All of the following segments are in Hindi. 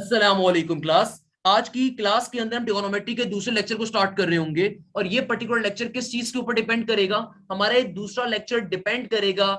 अस्सलाम वालेकुम क्लास। आज की क्लास के अंदर हम ट्रिगोनोमेट्री के दूसरे लेक्चर को स्टार्ट कर रहे होंगे और ये पर्टिकुलर लेक्चर किस चीज के ऊपर डिपेंड करेगा? हमारा ये दूसरा लेक्चर डिपेंड करेगा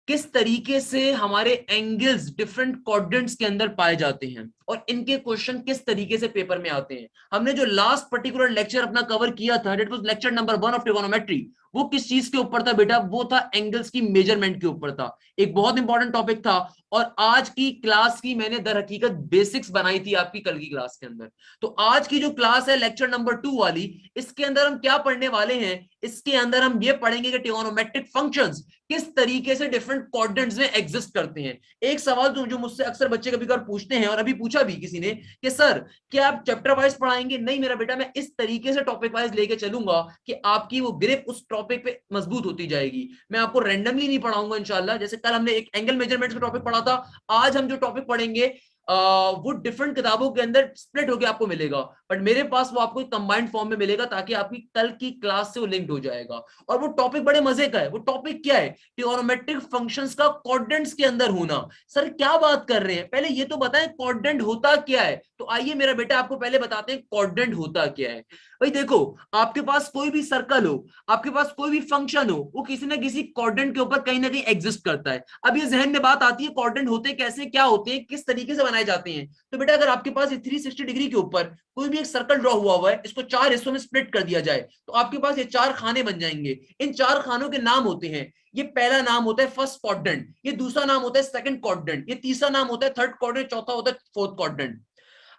किस तरीके से हमारे एंगल्स डिफरेंट क्वाड्रेंट्स के अंदर पाए जाते हैं और इनके क्वेश्चन किस तरीके से पेपर में आते हैं। हमने जो लास्ट पर्टिकुलर लेक्चर अपना कवर किया था, that was lecture number 1 of trigonometry. वो किस चीज के ऊपर था बेटा? वो था एंगल्स की मेजरमेंट के ऊपर था। एक बहुत इंपॉर्टेंट टॉपिक था और आज की क्लास की मैंने दर हकीकत बेसिक्स बनाई थी आपकी कल की क्लास के अंदर। तो आज की जो क्लास है लेक्चर नंबर 2 वाली, इसके अंदर हम क्या पढ़ने वाले हैं? इसके अंदर हम ये पढ़ेंगे कि ट्रिगोनोमेट्रिक फंक्शंस किस तरीके से डिफरेंट क्वाड्रेंट्स में एग्जिस्ट करते हैं। एक सवाल जो मुझसे अक्सर बच्चे कभी कभार पूछते हैं और अभी पूछा भी किसी ने कि सर क्या आप चैप्टर वाइज पढ़ाएंगे? नहीं मेरा बेटा, मैं इस तरीके से टॉपिक वाइज लेके चलूंगा कि आपकी वो ग्रिप उस टॉपिक पे मजबूत होती जाएगी। मैं आपको रैंडमली नहीं पढ़ाऊंगा इंशाल्लाह। जैसे कल हमने एक एंगल मेजरमेंट का टॉपिक पढ़ा था, आज हम जो टॉपिक पढ़ेंगे वो डिफरेंट किताबों के अंदर स्प्लिट होकर आपको मिलेगा, बट मेरे पास वो आपको कंबाइंड फॉर्म में मिलेगा ताकि आपकी कल की क्लास से वो लिंक्ड हो जाएगा। और वो टॉपिक बड़े मजे का है। वो टॉपिक क्या है? ट्रिगोनोमेट्रिक फंक्शंस का क्वाड्रेंट्स के अंदर होना। सर क्या बात कर रहे हैं? पहले ये तो बताएं क्वाड्रेंट होता क्या है। तो आइए मेरा बेटा आपको पहले बताते हैं क्वाड्रेंट होता क्या है। भाई देखो, आपके पास कोई भी सर्कल हो, आपके पास कोई भी फंक्शन हो, वो किसी ना किसी क्वाड्रेंट के ऊपर कहीं ना कहीं एग्जिस्ट करता है। अब ये जहन में बात आती है क्वाड्रेंट होते कैसे, क्या होते हैं, किस तरीके से बनाए जाते हैं। तो बेटा अगर आपके पास 360 डिग्री के ऊपर कोई भी एक सर्कल ड्रॉ हुआ है, इसको 4 हिस्सों में स्प्लिट कर दिया जाए तो आपके पास ये 4 खाने बन जाएंगे। इन 4 खानों के नाम होते हैं, ये पहला नाम होता है फर्स्ट क्वाड्रेंट, ये दूसरा नाम होता है सेकंड क्वाड्रेंट, ये तीसरा नाम होता है थर्ड क्वाड्रेंट, चौथा होता है फोर्थ क्वाड्रेंट।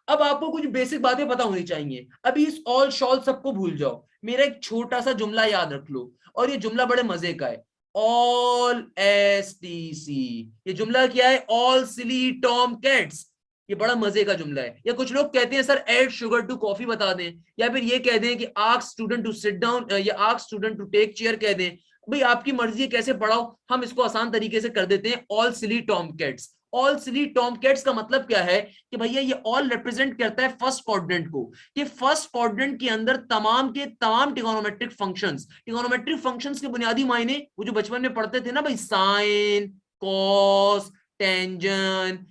अब आपको कुछ बेसिक बातें पता होनी चाहिए। अभी इस ऑल शॉल सबको भूल जाओ, मेरा एक छोटा सा जुमला याद रख लो और ये जुमला बड़े मजे का है। All S T C. ये जुमला क्या है? All silly Tom cats. ये बड़ा मजे का जुमला है। या कुछ लोग कहते हैं sir add sugar to coffee बता दें, या फिर ये कह दें कि ask student to sit down या ask student to take chair कह दें। भाई आपकी मर्जी है कैसे पढ़ाओ, हम इसको आसान तरीके से कर देते हैं all silly Tom cats. All silly Tom cats का मतलब क्या है कि भैया ये ऑल रिप्रेजेंट करता है फर्स्ट क्वाड्रेंट को, कि फर्स्ट क्वाड्रेंट के अंदर तमाम के तमाम ट्रिगोनोमेट्रिक फंक्शंस। ट्रिगोनोमेट्रिक फंक्शंस के बुनियादी मायने वो जो बचपन में पढ़ते थे ना भाई, साइन, कॉस, टेंजेंट,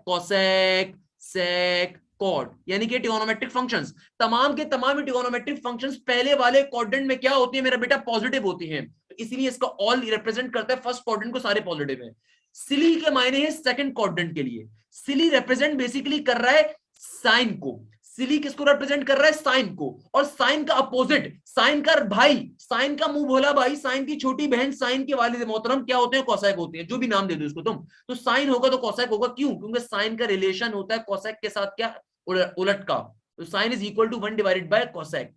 कोसेक, सेक, कॉट, यानी कि ट्रिगोनोमेट्रिक फंक्शंस। तमाम के तमाम ट्रिगोनोमेट्रिक फंक्शंस पहले वाले क्वाड्रेंट में क्या होती है मेरा बेटा? पॉजिटिव होती हैं। तो इसीलिए इसका ऑल रिप्रेजेंट करता है फर्स्ट क्वाड्रेंट को, सारे पॉजिटिव है। सिली के मायने हैं सेकंड क्वाड्रेंट के लिए। सिली रिप्रेजेंट बेसिकली कर रहा है साइन को। सिली किसको रिप्रेजेंट कर रहा है? साइन को। और साइन का अपोजिट, साइन का भाई, साइन का मुंह भोला भाई, साइन की छोटी बहन, साइन के वालिद मोहतरम क्या होते हैं? कोसैक होते हैं। जो भी नाम दे दो इसको तुम, तो साइन होगा तो कोसैक होगा। क्यों? क्योंकि साइन का रिलेशन होता है कोसैक के साथ, क्या? उलट का। तो sine is equal to 1 divided by cosec.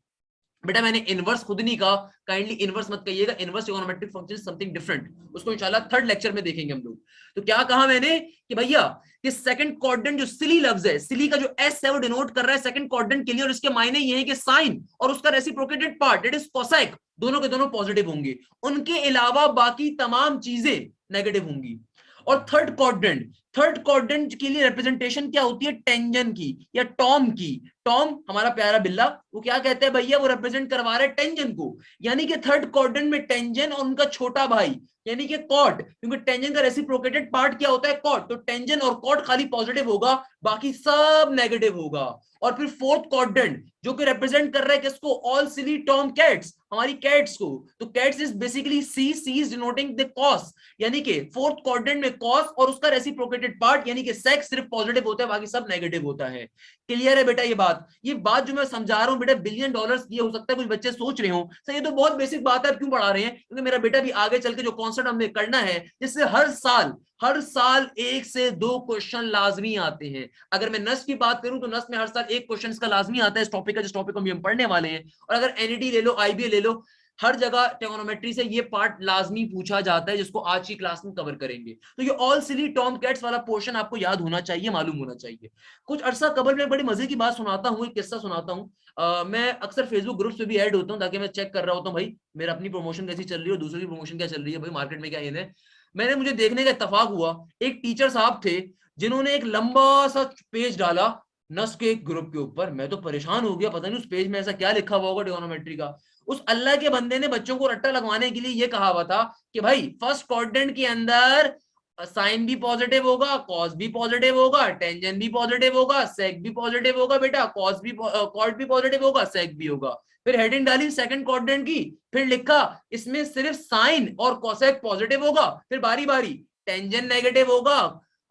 बेटा मैंने इनवर्स खुद नहीं कहा, काइंडली इनवर्स मत कहिएगा। Inverse trigonometric function something different, उसको इंशाल्लाह थर्ड लेक्चर में देखेंगे हम लोग। तो क्या कहा मैंने कि भैया कि सेकंड क्वाड्रेंट जो सिली लफ्ज है, सिली का जो एस है वो डिनोट कर रहा है सेकंड क्वाड्रेंट के लिए, और इसके मायने ये है कि साइन और उसका reciprocated part that is cosec, दोनों के दोनों पॉजिटिव होंगे। उनके अलावा बाकी तमाम चीजें नेगेटिव होंगी। और थर्ड क्वाड्रेंट, थर्ड क्वाड्रेंट के लिए रिप्रेजेंटेशन क्या होती है? टेंजन की या टॉम की। टॉम हमारा प्यारा बिल्ला, वो क्या कहते हैं भैया? वो रिप्रेजेंट करवा रहे टेंजन को। यानी कि थर्ड क्वाड्रेंट में टेंजन और उनका छोटा भाई यानी कि कॉट, क्योंकि टेंजन का रेसिप्रोकेटेड पार्ट क्या होता है? कॉट। तो टेंजन और कॉट खाली पॉजिटिव होगा, बाकी सब नेगेटिव होगा। और फिर फोर्थ क्वाड्रेंट जो कि रिप्रेजेंट कर रहा है किसको? ऑल सिली टॉम कैट्स, हमारी कैट्स को। तो cats is basically C, C is denoting the cos, यानी कि फोर्थ क्वाड्रेंट में कॉस और उसका रेसिप्रोकेटेड पार्ट यानी कि सेक्स सिर्फ पॉजिटिव होता है, बाकी सब नेगेटिव होता है। क्लियर है बेटा ये बात? ये बात जो मैं समझा रहा हूं बेटा बिलियन डॉलर्स ये हो सकता है कुछ बच्चे सोच रहे हो सर ये तो बहुत बेसिक बात है, क्यों पढ़ा रहे हैं? क्योंकि मेरा बेटा भी आगे चल के जो कॉन्सेप्ट हमने करना है, जिससे हर साल 1 से 2 क्वेश्चन लाजमी आते हैं। अगर मैं नस की बात करूं तो नस में हर साल 1 क्वेश्चन इसका लाजमी आता है इस टॉपिक का, जिस टॉपिक को हम पढ़ने वाले हैं। और अगर एनईटी ले लो, आईबीए ले लो, हर जगह ट्रिगोनोमेट्री से ये पार्ट लाजमी पूछा जाता है, जिसको आज की क्लास में कवर करेंगे। तो ये ऑल सिली टॉम कैट्स वाला पोर्शन आपको याद होना चाहिए, मालूम होना चाहिए। कुछ अरसा कबल में बड़ी मजे की बात सुनाता हूँ, एक किस्सा सुनाता हूँ। मैं अक्सर फेसबुक ग्रुप्स पे भी ऐड होता हूँ ताकि मैं चेक कर रहा होता हूँ भाई मेरा अपनी प्रमोशन कैसी चल रही है और दूसरों की प्रमोशन क्या चल रही है, भाई मार्केट में क्या है। मुझे देखने का इत्तेफाक हुआ, एक टीचर साहब थे जिन्होंने एक लंबा सा पेज डाला नस के ग्रुप के ऊपर। मैं तो परेशान हो गया, पता नहीं उस पेज में ऐसा क्या लिखा हुआ होगा ट्रिगोनोमेट्री का। उस अल्लाह के बंदे ने बच्चों को रट्टा लगवाने के लिए ये कहा हुआ था कि भाई फर्स्ट क्वाड्रेंट के अंदर साइन भी पॉजिटिव होगा, कॉस भी पॉजिटिव होगा, टेंजेंट भी पॉजिटिव होगा, सेक भी पॉजिटिव होगा बेटा, कॉस भी कॉट भी पॉजिटिव होगा, सेक भी होगा। फिर हेडिंग डाली सेकंड क्वाड्रेंट की, फिर लिखा इसमें सिर्फ साइन और कोसेक पॉजिटिव होगा, फिर बारी बारी टेंजेंट नेगेटिव होगा,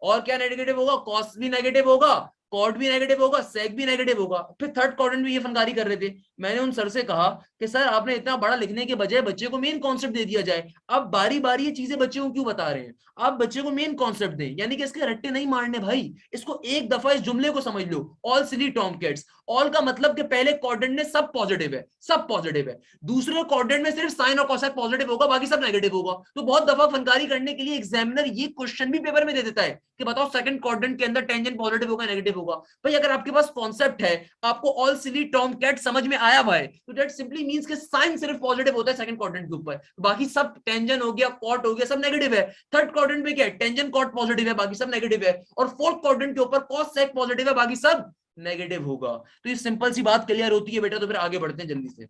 और क्या नेगेटिव होगा, कॉस भी नेगेटिव होगा, कॉट भी नेगेटिव होगा, सेक भी नेगेटिव होगा। फिर थर्ड क्वाड्रेंट भी ये फनकारी कर रहे थे। मैंने उन सर से कहा कि सर आपने इतना बड़ा लिखने के बजाय बच्चे को मेन कॉन्सेप्ट दे दिया जाए, अब बारी बारी ये चीजें बच्चे को क्यों बता रहे हैं, आप बच्चे को मेन कॉन्सेप्ट दें, यानी कि इसके रट्टे नहीं मारने भाई, इसको एक दफा इस जुमले को समझ लो, ऑल सिली टॉमकैट्स। ऑल का मतलब कि पहले क्वाड्रेंट में सब पॉजिटिव है, सब पॉजिटिव है, दूसरे क्वाड्रेंट में सिर्फ साइन और कोसेक पॉजिटिव होगा, बाकी सब नेगेटिव होगा। तो बहुत दफा फनकारी करने के लिए एग्जामिनर ये क्वेश्चन भी पेपर में दे देता है कि बताओ सेकंड क्वाड्रेंट के अंदर टेंजेंट पॉजिटिव होगा नेगेटिव होगा। भाई अगर आपके पास कॉन्सेप्ट है, आपको ऑल सिली टॉमकैट समझ में आया हुआ है, तो दैट सिंपली मींस कि साइन सिर्फ पॉजिटिव होता है सेकंड क्वाड्रेंट के ऊपर, बाकी सब टेंजेंट हो गया, कॉट हो गया, सब नेगेटिव है। थर्ड क्वाड्रेंट में क्या है, टेंजेंट कॉट पॉजिटिव है, बाकी सब नेगेटिव है। और फोर्थ क्वाड्रेंट के ऊपर कॉस सेक पॉजिटिव है, बाकी सब नेगेटिव होगा। तो ये सिंपल सी बात क्लियर होती है बेटा। तो फिर आगे बढ़ते हैं जल्दी से,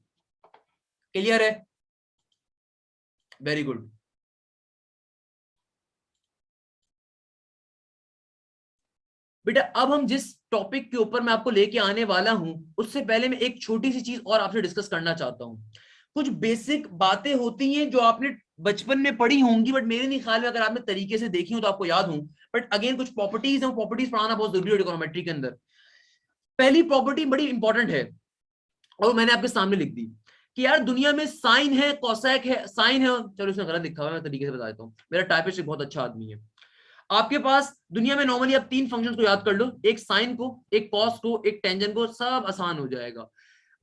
क्लियर है, वेरी गुड। बेटा अब हम जिस टॉपिक के ऊपर मैं आपको लेके आने वाला हूं, उससे पहले मैं एक छोटी सी चीज और आपसे डिस्कस करना चाहता हूं। कुछ बेसिक बातें होती हैं जो आपने बचपन में पढ़ी होंगी, बट मेरे नहीं ख्याल में अगर आपने तरीके से देखी हो तो आपको याद हो। बट अगेन कुछ प्रॉपर्टीज हैं, प्रॉपर्टीज पढ़ाना बहुत जरूरी है ट्रिगोनोमेट्री के अंदर। पहली प्रॉपर्टी बड़ी इंपॉर्टेंट है और मैंने आपके सामने लिख दी कि यार दुनिया में साइन है, कोसेक है, साइन है, चलो इसमें गलत लिखा हुआ है, मैं तरीके से बता देता हूं, मेरा टाइपिस्ट बहुत अच्छा आदमी है। आपके पास दुनिया में नॉर्मली आप तीन फंक्शंस को याद कर लो, एक साइन को, एक कॉस को, एक टेंजेंट को, सब आसान हो जाएगा।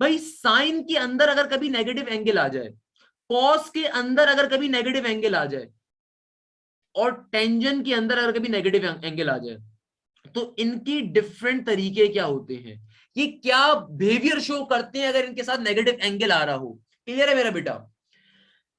भाई साइन के अंदर अगर कभी नेगेटिव एंगल आ जाए, कॉस के अंदर अगर कभी नेगेटिव एंगल आ जाए, और टेंजेंट के अंदर अगर कभी नेगेटिव एंगल आ जाए, तो इनकी डिफरेंट तरीके क्या होते हैं, ये क्या बिहेवियर शो करते हैं अगर इनके साथ नेगेटिव एंगल आ रहा हो। क्लियर है मेरा बेटा?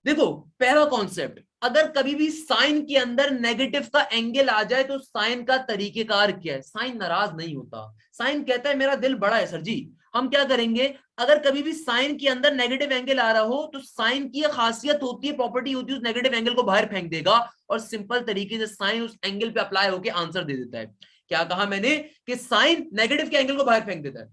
देखो पहला कॉन्सेप्ट, अगर कभी भी साइन के अंदर नेगेटिव का एंगल आ जाए तो साइन का तरीकेकार क्या है। साइन नाराज नहीं होता, साइन कहता है मेरा दिल बड़ा है सर जी। हम क्या करेंगे, अगर कभी भी साइन के अंदर नेगेटिव एंगल आ रहा हो तो साइन की खासियत होती है, प्रॉपर्टी होती है, उस नेगेटिव एंगल को बाहर फेंक देगा और सिंपल तरीके से साइन उस एंगल पे अप्लाई होकर आंसर दे देता है। क्या कहा मैंने, कि साइन नेगेटिव के एंगल को बाहर फेंक देता है।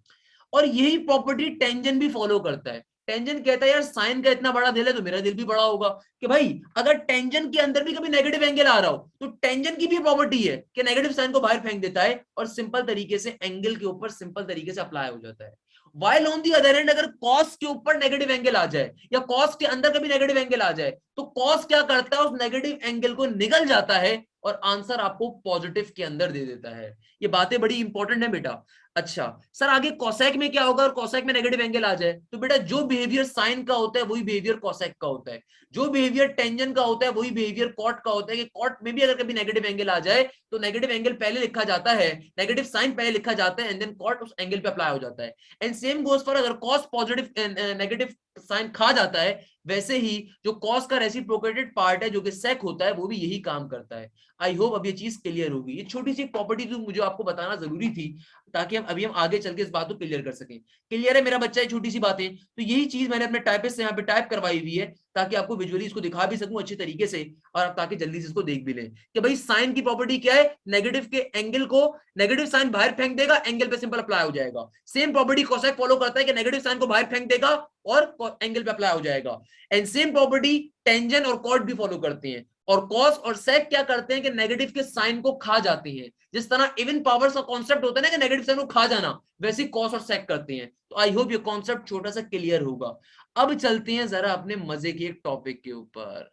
और यही प्रॉपर्टी टेंजेंट भी फॉलो करता है। टेंजेंट कहता है यार साइन का इतना बड़ा दिल है तो मेरा दिल भी बड़ा होगा, कि भाई अगर टेंजेंट के अंदर भी कभी नेगेटिव एंगल आ रहा हो तो टेंजेंट की भी प्रॉपर्टी है कि नेगेटिव साइन को बाहर फेंक देता है और सिंपल तरीके से एंगल के ऊपर सिंपल तरीके से अप्लाई हो जाता है। While on the other and, अगर कॉस के ऊपर नेगेटिव एंगल आ जाए या कॉस के अंदर कभी नेगेटिव एंगल आ जाए तो कॉस क्या करता है, उस नेगेटिव एंगल को निगल जाता है और आंसर आपको पॉजिटिव के अंदर दे देता है। ये बातें बड़ी इंपॉर्टेंट है बेटा। अच्छा सर आगे कोसेक में क्या होगा, और कोसेक में नेगेटिव एंगल आ जाए तो बेटा जो बिहेवियर साइन का होता है वही बिहेवियर कोसेक का होता है, जो बिहेवियर टेंजेंट का होता है वही बिहेवियर कॉट का होता है। कि कॉट में भी अगर कभी नेगेटिव एंगल आ जाए तो नेगेटिव एंगल पहले लिखा जाता है, नेगेटिव साइन पहले लिखा जाता है एंड देन कॉट उस एंगल पे अप्लाई हो जाता है। एंड सेम गोज फॉर अगर कॉस पॉजिटिव नेगेटिव साइन खा जाता है, वैसे ही जो कॉस का रेसिप्रोकेटेड पार्ट है जो कि सेक होता है वो भी यही काम करता है। आई होप अब ये चीज क्लियर होगी। ये छोटी सी प्रॉपर्टी जो मुझे आपको बताना जरूरी थी ताकि हम आगे चल के इस बात को क्लियर कर सकें। क्लियर है मेरा बच्चा, ये छोटी सी बातें। तो यही चीज मैंने अपने टाइपिस्ट से यहाँ पे टाइप करवाई हुई है ताकि आपको विजुअली इसको दिखा भी सकूं अच्छे तरीके से और आप ताकि जल्दी से इसको देख भी लें कि भाई साइन की प्रॉपर्टी क्या है, नेगेटिव के एंगल को नेगेटिव साइन बाहर फेंक देगा, एंगल पे सिंपल अप्लाई हो जाएगा। सेम प्रॉपर्टी कोसेक फॉलो करता है कि नेगेटिव साइन को बाहर फेंक देगा और एंगल पे अप्लाई हो जाएगा। एंड सेम प्रॉपर्टी टेंजेंट और कॉट भी फॉलो करते हैं। और कॉस और सेक क्या करते हैं कि नेगेटिव के साइन को खा जाते हैं। जिस तरह इवन पावर्स का कॉन्सेप्ट होता है ना कि नेगेटिव साइन को खा जाना, वैसे कॉस और सेक करते हैं। तो आई होप ये कॉन्सेप्ट छोटा सा क्लियर होगा। अब चलते हैं जरा अपने मजे के एक टॉपिक के ऊपर,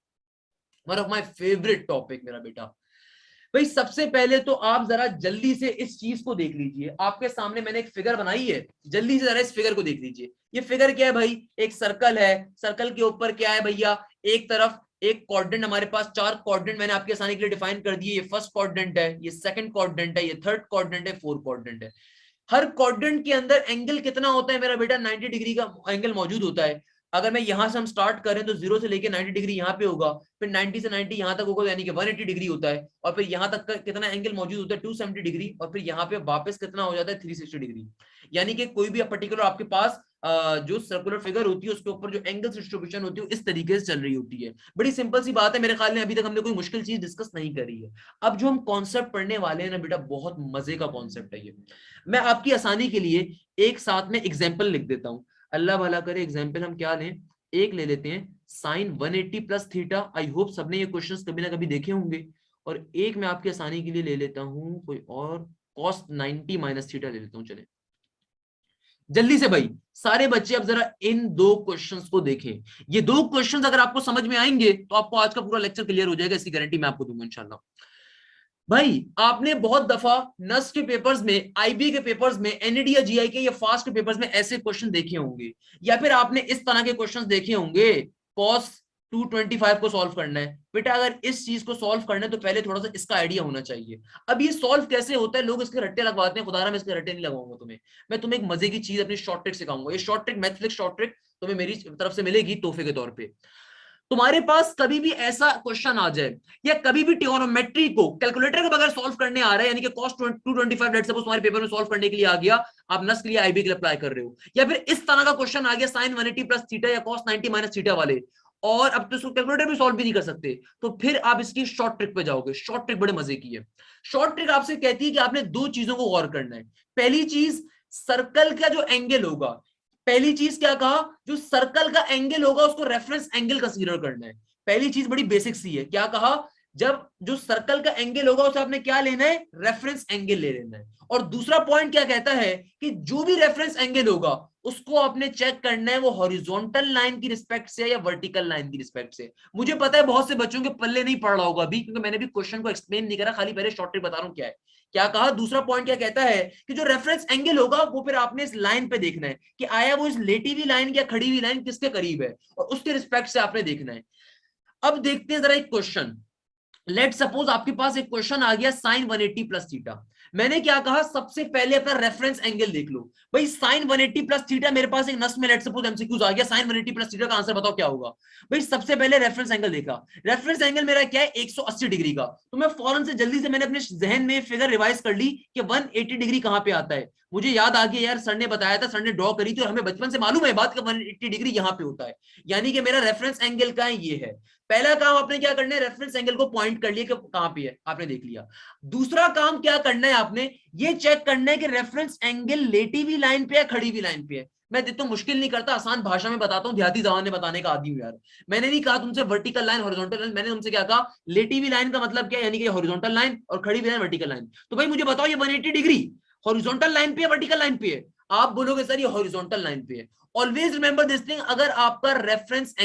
one of my favourite topic मेरा बेटा। भाई सबसे पहले तो आप जरा जल्दी से इस चीज को देख लीजिए, आपके सामने मैंने एक फिगर बनाई है, जल्दी से जरा इस फिगर को देख लीजिए। ये फिगर क्या है भाई, एक सर्कल है, सर्कल के ऊपर क्या है भैया, एक तरफ एक क्वाड्रेंट, हमारे पास चार क्वाड्रेंट मैंने आपके आसानी के लिए डिफाइन कर दिए। ये फर्स्ट क्वाड्रेंट है, ये सेकंड क्वाड्रेंट है, ये थर्ड क्वाड्रेंट है, फोर्थ क्वाड्रेंट है। हर क्वाड्रेंट के अंदर एंगल कितना होता है मेरा बेटा, 90 डिग्री का एंगल मौजूद होता है। अगर मैं यहां से हम स्टार्ट करें तो 0 से लेके 90 डिग्री यहाँ पे होगा, फिर 90 से 90 यहां तक होगा यानी कि 180 डिग्री होता है, और फिर यहां तक का कितना एंगल मौजूद होता है 270 डिग्री, और फिर यहाँ पे वापस कितना हो जाता है 360 डिग्री। यानी कि कोई भी पर्टिकुलर आपके पास जो सर्कुलर फिगर होती है उसके ऊपर जो एंगल डिस्ट्रीब्यूशन होती है इस तरीके से चल रही होती है। बड़ी सिंपल सी बात है, मेरे ख्याल में अभी तक हमने कोई मुश्किल चीज डिस्कस नहीं करी है। अब जो हम कॉन्सेप्ट पढ़ने वाले हैं ना बेटा, बहुत मजे का कॉन्सेप्ट है ये। मैं आपकी आसानी के लिए एक साथ में एग्जाम्पल लिख देता हूं, अल्लाह भला करे। एग्जाम्पल हम क्या लें, एक ले लेते हैं sine 180 plus theta. I hope सबने ये क्वेश्चंस कभी ना कभी देखे होंगे। और एक मैं आपकी आसानी के लिए ले लेता हूं कोई और, कॉस 90 माइनस थीटा ले लेता हूं। चले जल्दी से भाई सारे बच्चे अब जरा इन दो क्वेश्चंस को देखें। ये दो क्वेश्चंस अगर आपको समझ में आएंगे तो आपको आज का पूरा लेक्चर क्लियर हो जाएगा, इसकी गारंटी मैं आपको दूंगा इंशाल्लाह। भाई आपने बहुत दफा नस्ट के पेपर्स में, आईबी के पेपर्स में, एनईडी या जीआई के या फास्ट के पेपर्स में ऐसे क्वेश्चन देखे होंगे, या फिर आपने इस तरह के क्वेश्चंस देखे होंगे। कॉस 225 को सॉल्व करना है बेटा, अगर इस चीज को सॉल्व करना है तो पहले थोड़ा सा इसका आइडिया होना चाहिए। अब ये सॉल्व कैसे होता है, लोग इसके रट्टे लगवाते हैं, खुदारा मैं इसके रट्टे नहीं लगाऊंगा तुम्हें। मैं तुम्हें एक मजे की चीज अपनी शॉर्ट ट्रिक सिखाऊंगा। ये short trick, mathematics short trick तुम्हें मेरी तरफ से मिलेगी तोहफे के तौर पे। तुम्हारे पास कभी भी ऐसा क्वेश्चन आ जाए, या कभी भी ट्रिगोनोमेट्री को कैलकुलेटर के बगैर सॉल्व करने आ रहा है, यानी कि कॉस 225 लेट्स सपोज तुम्हारे पेपर में सॉल्व करने के लिए आ गया, आप नस के लिए आईबी के लिए अप्लाई कर रहे हो, या फिर इस तरह का क्वेश्चन आ गया साइन 180 प्लस थीटा या कॉस 90 माइनस थीटा वाले, और अब तो इसको कैलकुलेटर भी सॉल्व भी नहीं कर सकते, तो फिर आप इसकी शॉर्ट ट्रिक पे जाओगे। शॉर्ट ट्रिक बड़े मजे की है। शॉर्ट ट्रिक आपसे कहती है कि आपने दो चीजों को गौर करना है। पहली चीज, सर्कल का जो एंगल होगा, पहली चीज क्या कहा, जो सर्कल का एंगल होगा उसको रेफरेंस एंगल कंसीडर करना है। पहली चीज बड़ी बेसिक सी है, क्या कहा, जब जो सर्कल का एंगल होगा उसे आपने क्या लेना है, रेफरेंस एंगल ले लेना है। और दूसरा पॉइंट क्या कहता है कि जो भी रेफरेंस एंगल होगा उसको आपने चेक करना है वो हॉरिजॉन्टल लाइन की रिस्पेक्ट से या वर्टिकल लाइन की रिस्पेक्ट से। मुझे पता है बहुत से बच्चों के पल्ले नहीं पड़ रहा होगा अभी, क्योंकि मैंने भी क्वेश्चन को एक्सप्लेन नहीं करा, खाली पहले शॉर्ट ट्रिक बता रहा हूं क्या है। क्या कहा, दूसरा पॉइंट क्या कहता है कि जो रेफरेंस एंगल होगा वो फिर आपने इस लाइन पे देखना है कि आया वो इस लेटी हुई लाइन या खड़ी हुई लाइन किसके करीब है, और उसके रिस्पेक्ट से आपने देखना है। अब देखते हैं जरा एक क्वेश्चन। लेट सपोज आपके पास एक क्वेश्चन आ गया साइन 180 प्लस थीटा। मैंने क्या कहा, सबसे पहले अपना रेफरेंस एंगल देख लो। भाई साइन 180 प्लस थीटा, मेरे पास एक नस में लेट सपोज एमसीक्यूज आ गया, साइन 180 प्लस थीटा का आंसर बताओ क्या होगा। भाई सबसे पहले रेफरेंस एंगल देखा, रेफरेंस एंगल मेरा क्या है, 180 डिग्री का। तो मैं फौरन से जल्दी से मैंने अपने जहन में फिगर रिवाइज कर ली कि 180 डिग्री कहां पे आता है। मुझे याद आ गया यार, सर ने बताया था, सर ने ड्रॉ करी थी, और हमें बचपन से मालूम है बात कि 180 डिग्री यहां पे होता है। यानी कि मेरा रेफरेंस एंगल का ये है। पहला काम आपने क्या करना है, रेफरेंस एंगल को पॉइंट कर लिया कि कहां पे है, आपने देख लिया। दूसरा काम क्या करना है, आपने ये चेक करना है कि रेफरेंस एंगल लेटी हुई लाइन पे है, खड़ी हुई लाइन पे है। मैं तो मुश्किल नहीं करता, आसान भाषा में बताता हूं, देहाती जबान में बताने का आदी हूं यार। मैंने नहीं कहा तुमसे वर्टिकल लाइन हॉरिजॉन्टल लाइन, मैंने तुमसे क्या कहा, लेटी हुई लाइन का मतलब क्या है, यानी कि हॉरिजॉन्टल लाइन, और खड़ी हुई लाइन वर्टिकल लाइन। तो भाई मुझे बताओ ये 180 डिग्री हॉरिजॉन्टल लाइन पे है वर्टिकल लाइन पे है। आप बोलोगे सर ये हॉरिजॉन्टल लाइन पे है। ऑलवेज रिमेंबर दिस थिंग, अगर आपका रेफरेंस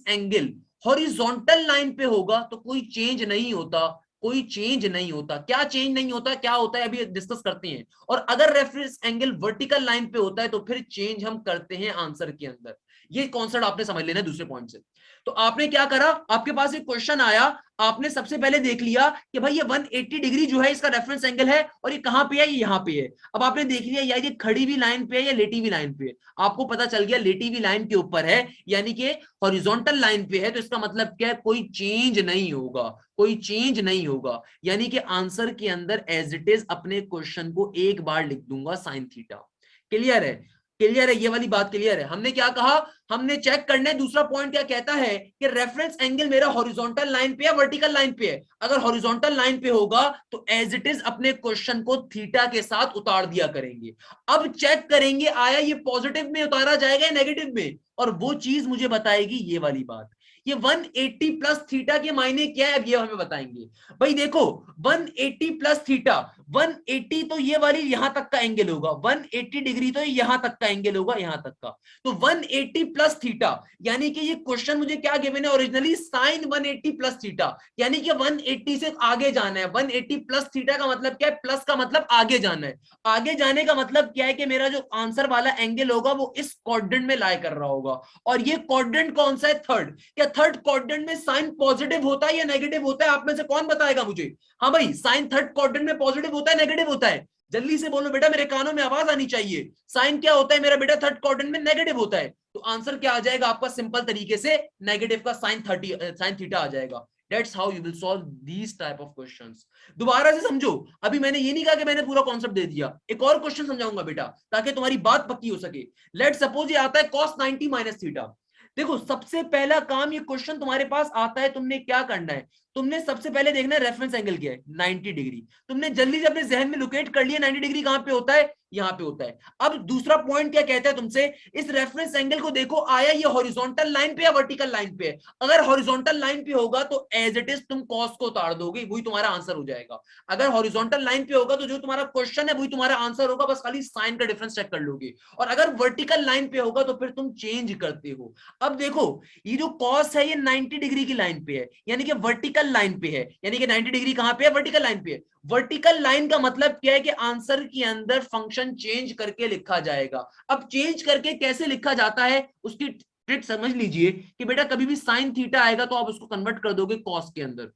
एंगल हॉरिजॉन्टल लाइन पे होगा तो कोई चेंज नहीं होता, कोई चेंज नहीं होता। क्या चेंज नहीं होता, क्या होता है अभी डिस्कस करते हैं। और अगर रेफरेंस एंगल वर्टिकल लाइन पे होता है तो फिर चेंज हम करते हैं आंसर के अंदर। ये कॉन्सेप्ट आपने समझ लेना है दूसरे पॉइंट से। तो आपने क्या करा, आपके पास एक क्वेश्चन आया, आपने सबसे पहले देख लिया कि भाई ये 180 डिग्री जो है इसका रेफरेंस एंगल है, और ये कहां पे है, ये यहां पे है। अब आपने देख लिया यार ये खड़ी हुई लाइन पे है या लेटी हुई लाइन पे है। आपको पता चल गया लेटी हुई लाइन के ऊपर है, यानी कि हॉरिजॉन्टल लाइन पे है, तो इसका मतलब क्या है, कोई चेंज नहीं होगा, कोई चेंज नहीं होगा। यानी कि आंसर के अंदर एज इट इज अपने क्वेश्चन को एक बार लिख दूंगा साइन थीटा। क्लियर है, क्लियर है, ये वाली बात क्लियर है। हमने क्या कहा, हमने चेक करना है, दूसरा पॉइंट क्या कहता है कि रेफरेंस एंगल मेरा हॉरिजॉन्टल लाइन पे है वर्टिकल लाइन पे है। अगर हॉरिजॉन्टल लाइन पे होगा तो एज इट इज अपने क्वेश्चन को थीटा के साथ उतार दिया करेंगे। अब चेक करेंगे आया ये पॉजिटिव में उतारा जाएगा या नेगेटिव में, और वो चीज मुझे बताएगी ये वाली बात। ये 180 प्लस थीटा के मायने क्या है, अब ये हमें बताएंगे। भाई देखो 180 प्लस थीटा, 180 तो ये वाली यहां तक का एंगल होगा, 180 डिग्री तो यहां तक का एंगल होगा, यहां तक का। तो 180 प्लस थीटा, यानी कि ये क्वेश्चन मुझे क्या गिवन है ओरिजिनली, साइन 180 प्लस थीटा, यानी कि 180 से आगे जाना है। 180 प्लस थीटा का मतलब क्या है, प्लस का मतलब आगे जाना है। आगे जाने का मतलब क्या है कि मेरा जो आंसर वाला एंगल होगा वो इस क्वाड्रेंट में लाई कर रहा होगा। और ये क्वाड्रेंट कौन सा है, थर्ड। क्या थर्ड क्वाड्रेंट में साइन पॉजिटिव होता है या नेगेटिव होता है, आप में से कौन बताएगा मुझे। हाँ भाई, साइन थर्ड क्वाड्रेंट में पॉजिटिव होता है नेगेटिव होता है, जल्दी से बोलो बेटा, मेरे कानों में आवाज आनी चाहिए। साइन क्या होता है मेरा बेटा, थर्ड क्वाड्रेंट में नेगेटिव होता है। तो आंसर क्या आ जाएगा आपका, सिंपल तरीके से नेगेटिव का साइन थीटा आ जाएगा। That's how you will solve these type of questions. दोबारा से समझो, अभी मैंने ये नहीं कहा कि मैंने पूरा कॉन्सेप्ट दे दिया, एक और क्वेश्चन समझाऊंगा बेटा ताकि तुम्हारी बात पक्की हो सके. लेट सपोज ये आता है cos 90 माइनस थीटा. देखो सबसे पहला काम, ये क्वेश्चन तुम्हारे पास आता है, तुमने क्या करना है, तुमने सबसे पहले देखना है रेफरेंस एंगल क्या है, 90 डिग्री. तुमने जल्दी से अपने जहन में लोकेट कर लिया 90 डिग्री कहां पे होता है, यहां पे होता है. अब दूसरा पॉइंट क्या कहता है तुमसे, इस रेफरेंस एंगल को देखो आया ये हॉरिजॉन्टल लाइन पे या वर्टिकल लाइन पे है. अगर हॉरिजॉन्टल लाइन पे होगा तो एज इट इज तुम कॉस को उतार दोगे, वही तुम्हारा आंसर हो जाएगा. अगर हॉरिजॉन्टल लाइन पे होगा तो जो तुम्हारा क्वेश्चन है वही तुम्हारा आंसर होगा, बस खाली साइन का डिफरेंस चेक कर लोगे. और अगर वर्टिकल लाइन पे होगा तो फिर तुम चेंज करते हो. अब देखो ये जो कॉस है ये 90 डिग्री की लाइन पे है, यानी कि वर्टिकल लाइन पे है, यानी कि 90 डिग्री कहां पे है, वर्टिकल लाइन पे है. वर्टिकल लाइन का मतलब क्या है कि आंसर के अंदर फंक्शन चेंज करके लिखा जाएगा. अब चेंज करके कैसे लिखा जाता है उसकी ट्रिक समझ लीजिए कि बेटा कभी भी साइन थीटा आएगा तो आप उसको कन्वर्ट कर दोगे कॉस के अंदर,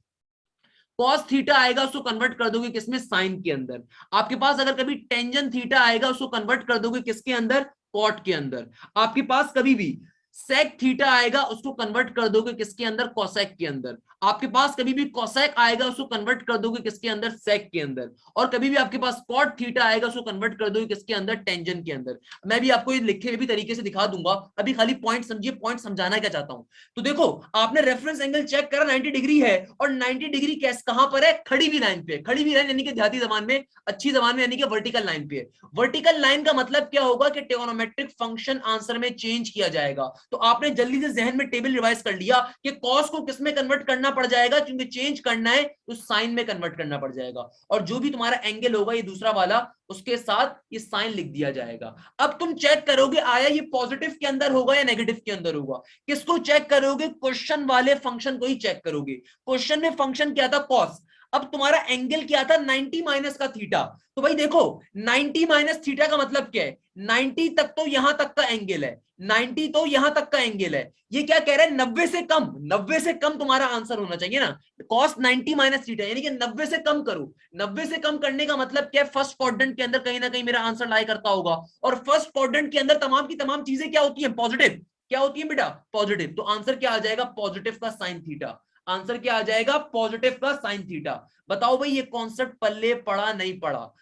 कॉस थीटा आएगा उसको कन्वर्ट कर दोगे किसमें, साइन के अंदर. आपके पास अगर कभी टेंजेंट थीटा आएगा उसको कन्वर्ट कर दोगे किसके अंदर, कॉट के अंदर. आपके पास कभी भी सेक थीटा आएगा उसको कन्वर्ट कर दोगे किसके अंदर, कोसेक के अंदर. आपके पास कभी भी कोसेक आएगा उसको कन्वर्ट कर दोगे किसके अंदर, सेक के अंदर. और कभी भी आपके पास कॉट थीटा आएगा उसको कन्वर्ट कर दोगे किसके अंदर, टेंजेंट के अंदर. मैं भी आपको ये लिखे हुए भी तरीके से दिखा दूंगा, अभी खाली पॉइंट समझिए, पॉइंट समझाना क्या चाहता हूं. तो देखो आपने रेफरेंस एंगल चेक करा 90 डिग्री है, और 90 डिग्री कैसे कहां पर है, खड़ी हुई लाइन पे. खड़ी हुई लाइन यानी कि देहाती जबान में, अच्छी जबान में यानी कि वर्टिकल लाइन पे है. वर्टिकल लाइन का मतलब क्या होगा कि ट्रिगोनोमेट्रिक फंक्शन आंसर में चेंज किया जाएगा. तो आपने जल्दी से जहन में टेबल रिवाइज कर लिया कि कॉस को किस में कन्वर्ट करना पड़ जाएगा, क्योंकि चेंज करना है तो साइन में कन्वर्ट करना पड़ जाएगा. और जो भी तुम्हारा एंगल होगा ये दूसरा वाला, उसके साथ ये साइन लिख दिया जाएगा. अब तुम चेक करोगे आया ये पॉजिटिव के अंदर होगा या नेगेटिव के अंदर होगा. किसको चेक करोगे, क्वेश्चन वाले फंक्शन को ही चेक करोगे. क्वेश्चन में फंक्शन क्या था, कॉस. अब तुम्हारा एंगल क्या था, 90 माइनस का थीटा. तो भाई देखो 90 माइनस थीटा का मतलब क्या है, 90 तक तो यहां तक का एंगल है, 90 तो यहां तक का एंगल है. ये क्या कह रहा है, 90 से कम, 90 से कम तुम्हारा आंसर होना चाहिए ना. कॉस 90 माइनस थीटा यानी कि 90 से कम करो. 90 से कम करने का मतलब क्या है, फर्स्ट क्वाड्रेंट के अंदर कहीं ना कहीं मेरा आंसर लाई करता होगा. और फर्स्ट क्वाड्रेंट के अंदर तमाम की तमाम चीजें क्या होती है, पॉजिटिव. क्या होती है बेटा, पॉजिटिव. तो आंसर क्या आ जाएगा, पॉजिटिव का साइन थीटा. आंसर क्या आ जाएगा, पॉजिटिव का साइन थीटा. बताओ भाई ये कॉन्सेप्ट पल्ले पड़ा नहीं पड़ा.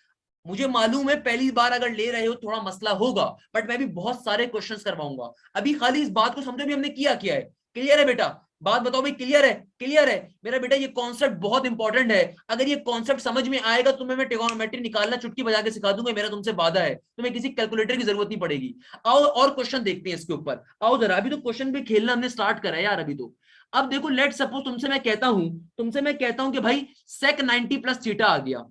मुझे मालूम है पहली बार अगर ले रहे हो थोड़ा मसला होगा, बट मैं भी बहुत सारे क्वेश्चंस करवाऊंगा. अभी खाली इस बात को समझो भी हमने किया क्या है. क्लियर है बेटा, बात बताओ भाई, क्लियर है, क्लियर है मेरा बेटा. ये कॉन्सेप्ट बहुत इंपॉर्टेंट है. अगर ये कॉन्सेप्ट समझ में आएगा तो मैं ट्रिगोनोमेट्री निकालना चुटकी बजा के सिखा दूंगा, मेरा तुमसे वादा है. तुम्हें किसी कैलकुलेटर की जरूरत नहीं पड़ेगी. आओ और क्वेश्चन देखते हैं इसके ऊपर. आओ जरा, अभी तो क्वेश्चन भी खेलना हमने स्टार्ट करा है यार अभी तो. अब देखो लेट सपोज तुमसे मैं कहता हूं कि भाई सेक 90 प्लस थीटा आ गया.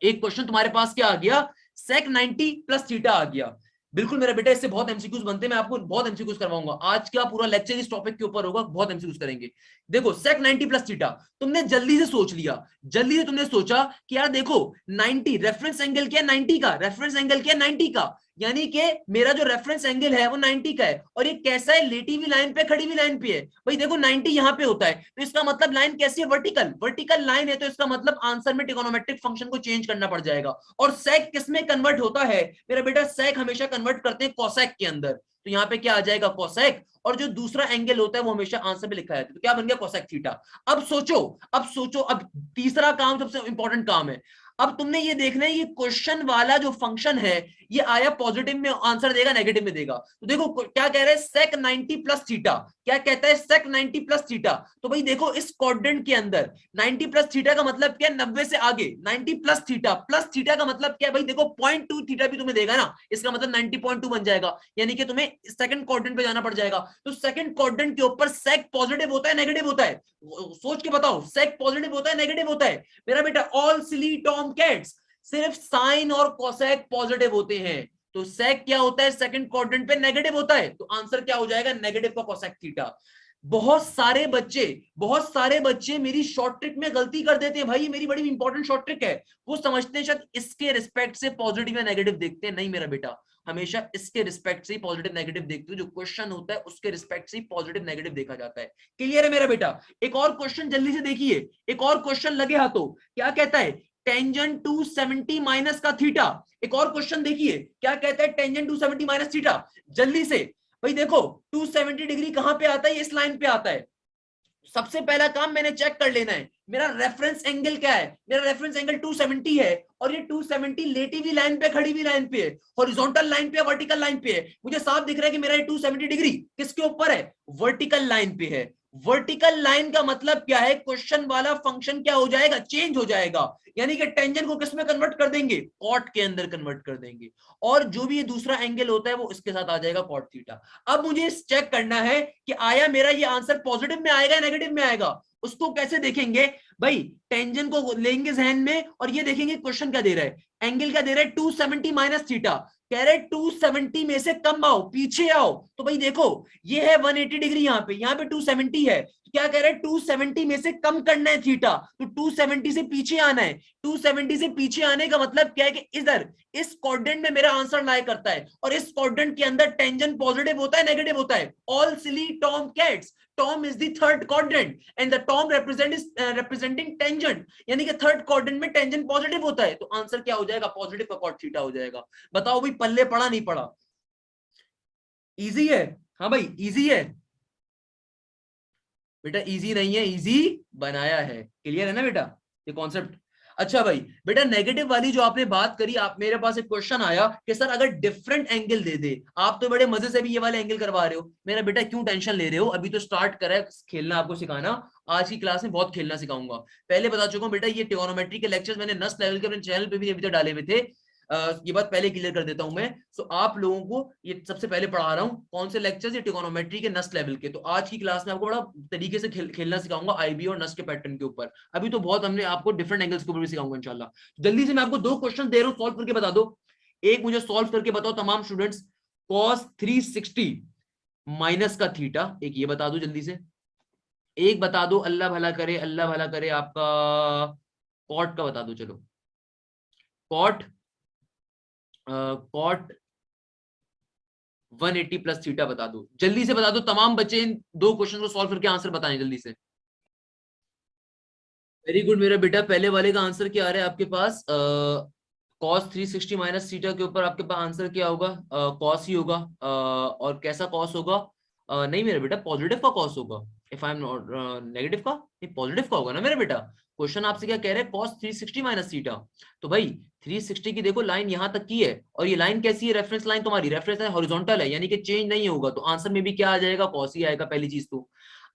एक क्वेश्चन तुम्हारे पास क्या आ गया, सेक 90 प्लस थीटा आ गया. बिल्कुल मेरा बेटा, इससे बहुत एमसीक्यूज बनते हैं, मैं आपको बहुत एमसीक्यूज करवाऊंगा. आज का पूरा लेक्चर इस टॉपिक के ऊपर होगा, बहुत एमसीक्यूज करेंगे. देखो सेक 90 प्लस थीटा, तुमने जल्दी से सोच लिया, जल्दी से तुमने सोचा कि यार देखो 90 रेफरेंस एंगल क्या है, 90 का रेफरेंस एंगल क्या है, 90 का. यानी कि मेरा जो रेफरेंस एंगल है वो 90 का है. और ये कैसा है, लेटी हुई लाइन पे, खड़ी हुई लाइन पे है. भाई देखो 90 यहां पे होता है तो इसका मतलब लाइन कैसी है, वर्टिकल. वर्टिकल लाइन है तो इसका मतलब आंसर में ट्रिगोनोमेट्रिक फंक्शन को चेंज करना पड़ जाएगा. और सेक किस में कन्वर्ट होता है मेरा बेटा, सेक हमेशा कन्वर्ट करते हैं कोसेक के अंदर. तो यहाँ पे क्या आ जाएगा, कोसेक. और जो दूसरा एंगल होता है वो हमेशा आंसर में लिखा जाता है. तो क्या बन गया, कोसेक थीटा. अब सोचो, अब तीसरा काम सबसे इंपॉर्टेंट काम है. अब तुमने ये देखना है ये क्वेश्चन वाला जो फंक्शन है ये आया पॉजिटिव में आंसर देगा, नेगेटिव में देगा. तो देखो क्या कह रहा है, सेक 90 प्लस थीटा. क्या कहता है, सेक 90 प्लस थीटा. तो भाई देखो इस क्वाड्रेंट के अंदर 90 प्लस थीटा का मतलब क्या है, 90 से आगे. 90 प्लस थीटा का मतलब क्या है, भाई देखो 0.2 थीटा भी तुम्हें देगा ना, इसका मतलब 90.2 बन जाएगा. यानी कि तुम्हें सेकंड क्वाड्रेंट पे जाना पड़ जाएगा. तो सेकंड क्वाड्रेंट के ऊपर सेक पॉजिटिव होता है, नेगेटिव होता है, सोच के बताओ, सेक पॉजिटिव होता है, नेगेटिव होता है मेरा बेटा. ऑल सिली टॉम कैट्स, सिर्फ साइन और कोसेक पॉजिटिव होते हैं. तो सेक क्या होता है, सेकंड क्वाड्रेंट पे नेगेटिव होता है. तो आंसर क्या हो जाएगा, नेगेटिव का कोसेक थीटा. बहुत सारे बच्चे मेरी शॉर्ट ट्रिक में गलती कर देते हैं भाई. ये मेरी बड़ी इंपॉर्टेंट शॉर्ट ट्रिक है. वो समझते हैं शायद इसके रिस्पेक्ट से पॉजिटिव या नेगेटिव देखते हैं. नहीं मेरा बेटा, हमेशा इसके रिस्पेक्ट से पॉजिटिव नेगेटिव देखते हो. जो क्वेश्चन होता है उसके रिस्पेक्ट से पॉजिटिव नेगेटिव देखा जाता है. क्लियर है मेरा बेटा. एक और क्वेश्चन जल्दी से देखिए, एक और क्वेश्चन लगे हाथों. क्या कहता है, टेंजेंट 270 माइनस का थीटा. एक और क्वेश्चन देखिए क्या कहता है, टेंजेंट 270 माइनस थीटा. जल्दी से भाई देखो 270 डिग्री कहां पे आता है, इस लाइन पे आता है. सबसे पहला काम मैंने चेक कर लेना है मेरा रेफरेंस एंगल क्या है। मेरा रेफरेंस एंगल 270 है और ये 270 लेटी हुई लाइन पे, खड़ी हुई लाइन पे है, हॉरिजॉन्टल लाइन पे, वर्टिकल लाइन पे है। मुझे साफ दिख रहा है कि मेरा ये 270 डिग्री किसके ऊपर है, वर्टिकल लाइन पे है। वर्टिकल लाइन का मतलब क्या है, क्वेश्चन वाला फंक्शन क्या हो जाएगा, चेंज हो जाएगा। यानी कि टेंजेंट को किस में कन्वर्ट कर देंगे, कॉट के अंदर कन्वर्ट कर देंगे। और जो भी ये दूसरा एंगल होता है वो इसके साथ आ जाएगा, कॉट थीटा। अब मुझे चेक करना है कि आया मेरा ये आंसर पॉजिटिव में आएगा या नेगेटिव में आएगा। उसको कैसे देखेंगे भाई, टेंजेंट को लेंगे जहन में और ये देखेंगे क्वेश्चन क्या दे रहा है, एंगल क्या दे रहा है 270 माइनस थीटा। कह रहे 270 में से कम आओ, पीछे आओ। तो भाई देखो ये है 180 डिग्री, यहाँ पे 270 है, तो क्या कह रहे हैं 270 में से कम करना है थीटा, तो 270 से पीछे आना है। 270 से पीछे आने का मतलब क्या है कि इधर इस क्वाड्रेंट में मेरा आंसर लाई करता है, और इस क्वाड्रेंट के अंदर टेंजेंट पॉजिटिव होता है नेगेटिव होता है। All silly Tom cats, Tom is the third quadrant and the Tom representing tangent, यानी कि थर्ड क्वाड्रेंट में टेंजेंट पॉजिटिव होता है, तो आंसर क्या हो जाएगा, पॉजिटिव का कॉट थीटा हो जाएगा। बताओ भाई पल्ले पड़ा नहीं पड़ा, इजी है। हाँ भाई इजी है बेटा, इजी नहीं है, इजी बनाया है। क्लियर है ना बेटा ये कॉन्सेप्ट। अच्छा भाई बेटा नेगेटिव वाली जो आपने बात करी, आप मेरे पास एक क्वेश्चन आया कि सर अगर डिफरेंट एंगल दे दे, आप तो बड़े मजे से भी ये वाले एंगल करवा रहे हो। मेरा बेटा क्यों टेंशन ले रहे हो, अभी तो स्टार्ट करा है खेलना, आपको सिखाना। आज की क्लास में बहुत खेलना सिखाऊंगा। पहले बता चुका हूं बेटा, ये ट्रिगोनोमेट्री के लेक्चर्स मैंने नस्ट लेवल के अपने चैनल पे भी अभी तक डाले हुए थे। ये बात पहले क्लियर कर देता हूं मैं। सो आप लोगों को ये सबसे पहले पढ़ा रहा हूं कौन से लेक्चर्स, ये ट्रिगोनोमेट्री के नस्ट लेवल के। तो आज की क्लास में आपको बड़ा तरीके से खेलना सिखाऊंगा आईबी और नस्ट के पैटर्न के ऊपर। अभी तो बहुत हमने आपको डिफरेंट एंगल्स के ऊपर भी सिखाऊंगा इंशाल्लाह। जल्दी से मैं आपको दो क्वेश्चन दे रहा हूं, सॉल्व करके बता दो। एक मुझे सॉल्व करके बताओ तमाम स्टूडेंट्स, cos 360 माइनस का थीटा, एक ये बता दो जल्दी से। एक बता दो, अल्लाह भला करे, अल्लाह भला करे आपका, कॉट का बता दो। चलो कॉट, कॉट 180 प्लस थीटा बता दो, जल्दी से बता दो। तमाम बच्चे इन दो क्वेश्चन को सॉल्व करके आंसर बताएं जल्दी से। वेरी गुड मेरा बेटा, पहले वाले का आंसर क्या आ रहा है आपके पास, cos 360 माइनस थीटा के ऊपर आपके पास आंसर क्या होगा, cos ही होगा। और कैसा cos होगा, नहीं मेरा बेटा पॉजिटिव का cos होगा। If I am not negative का, नहीं पॉजिटिव का होगा ना मेरा बेटा। क्वेश्चन आपसे क्या कह रहे हैं, cos 360 माइनस थीटा। तो भाई 360 की देखो लाइन यहां तक की है, और ये लाइन कैसी है, रेफरेंस लाइन तुम्हारी, रेफरेंस लाइन हॉरिजॉन्टल है, यानी कि चेंज नहीं होगा, तो आंसर में भी क्या आ जाएगा, cos ही आएगा पहली चीज तो।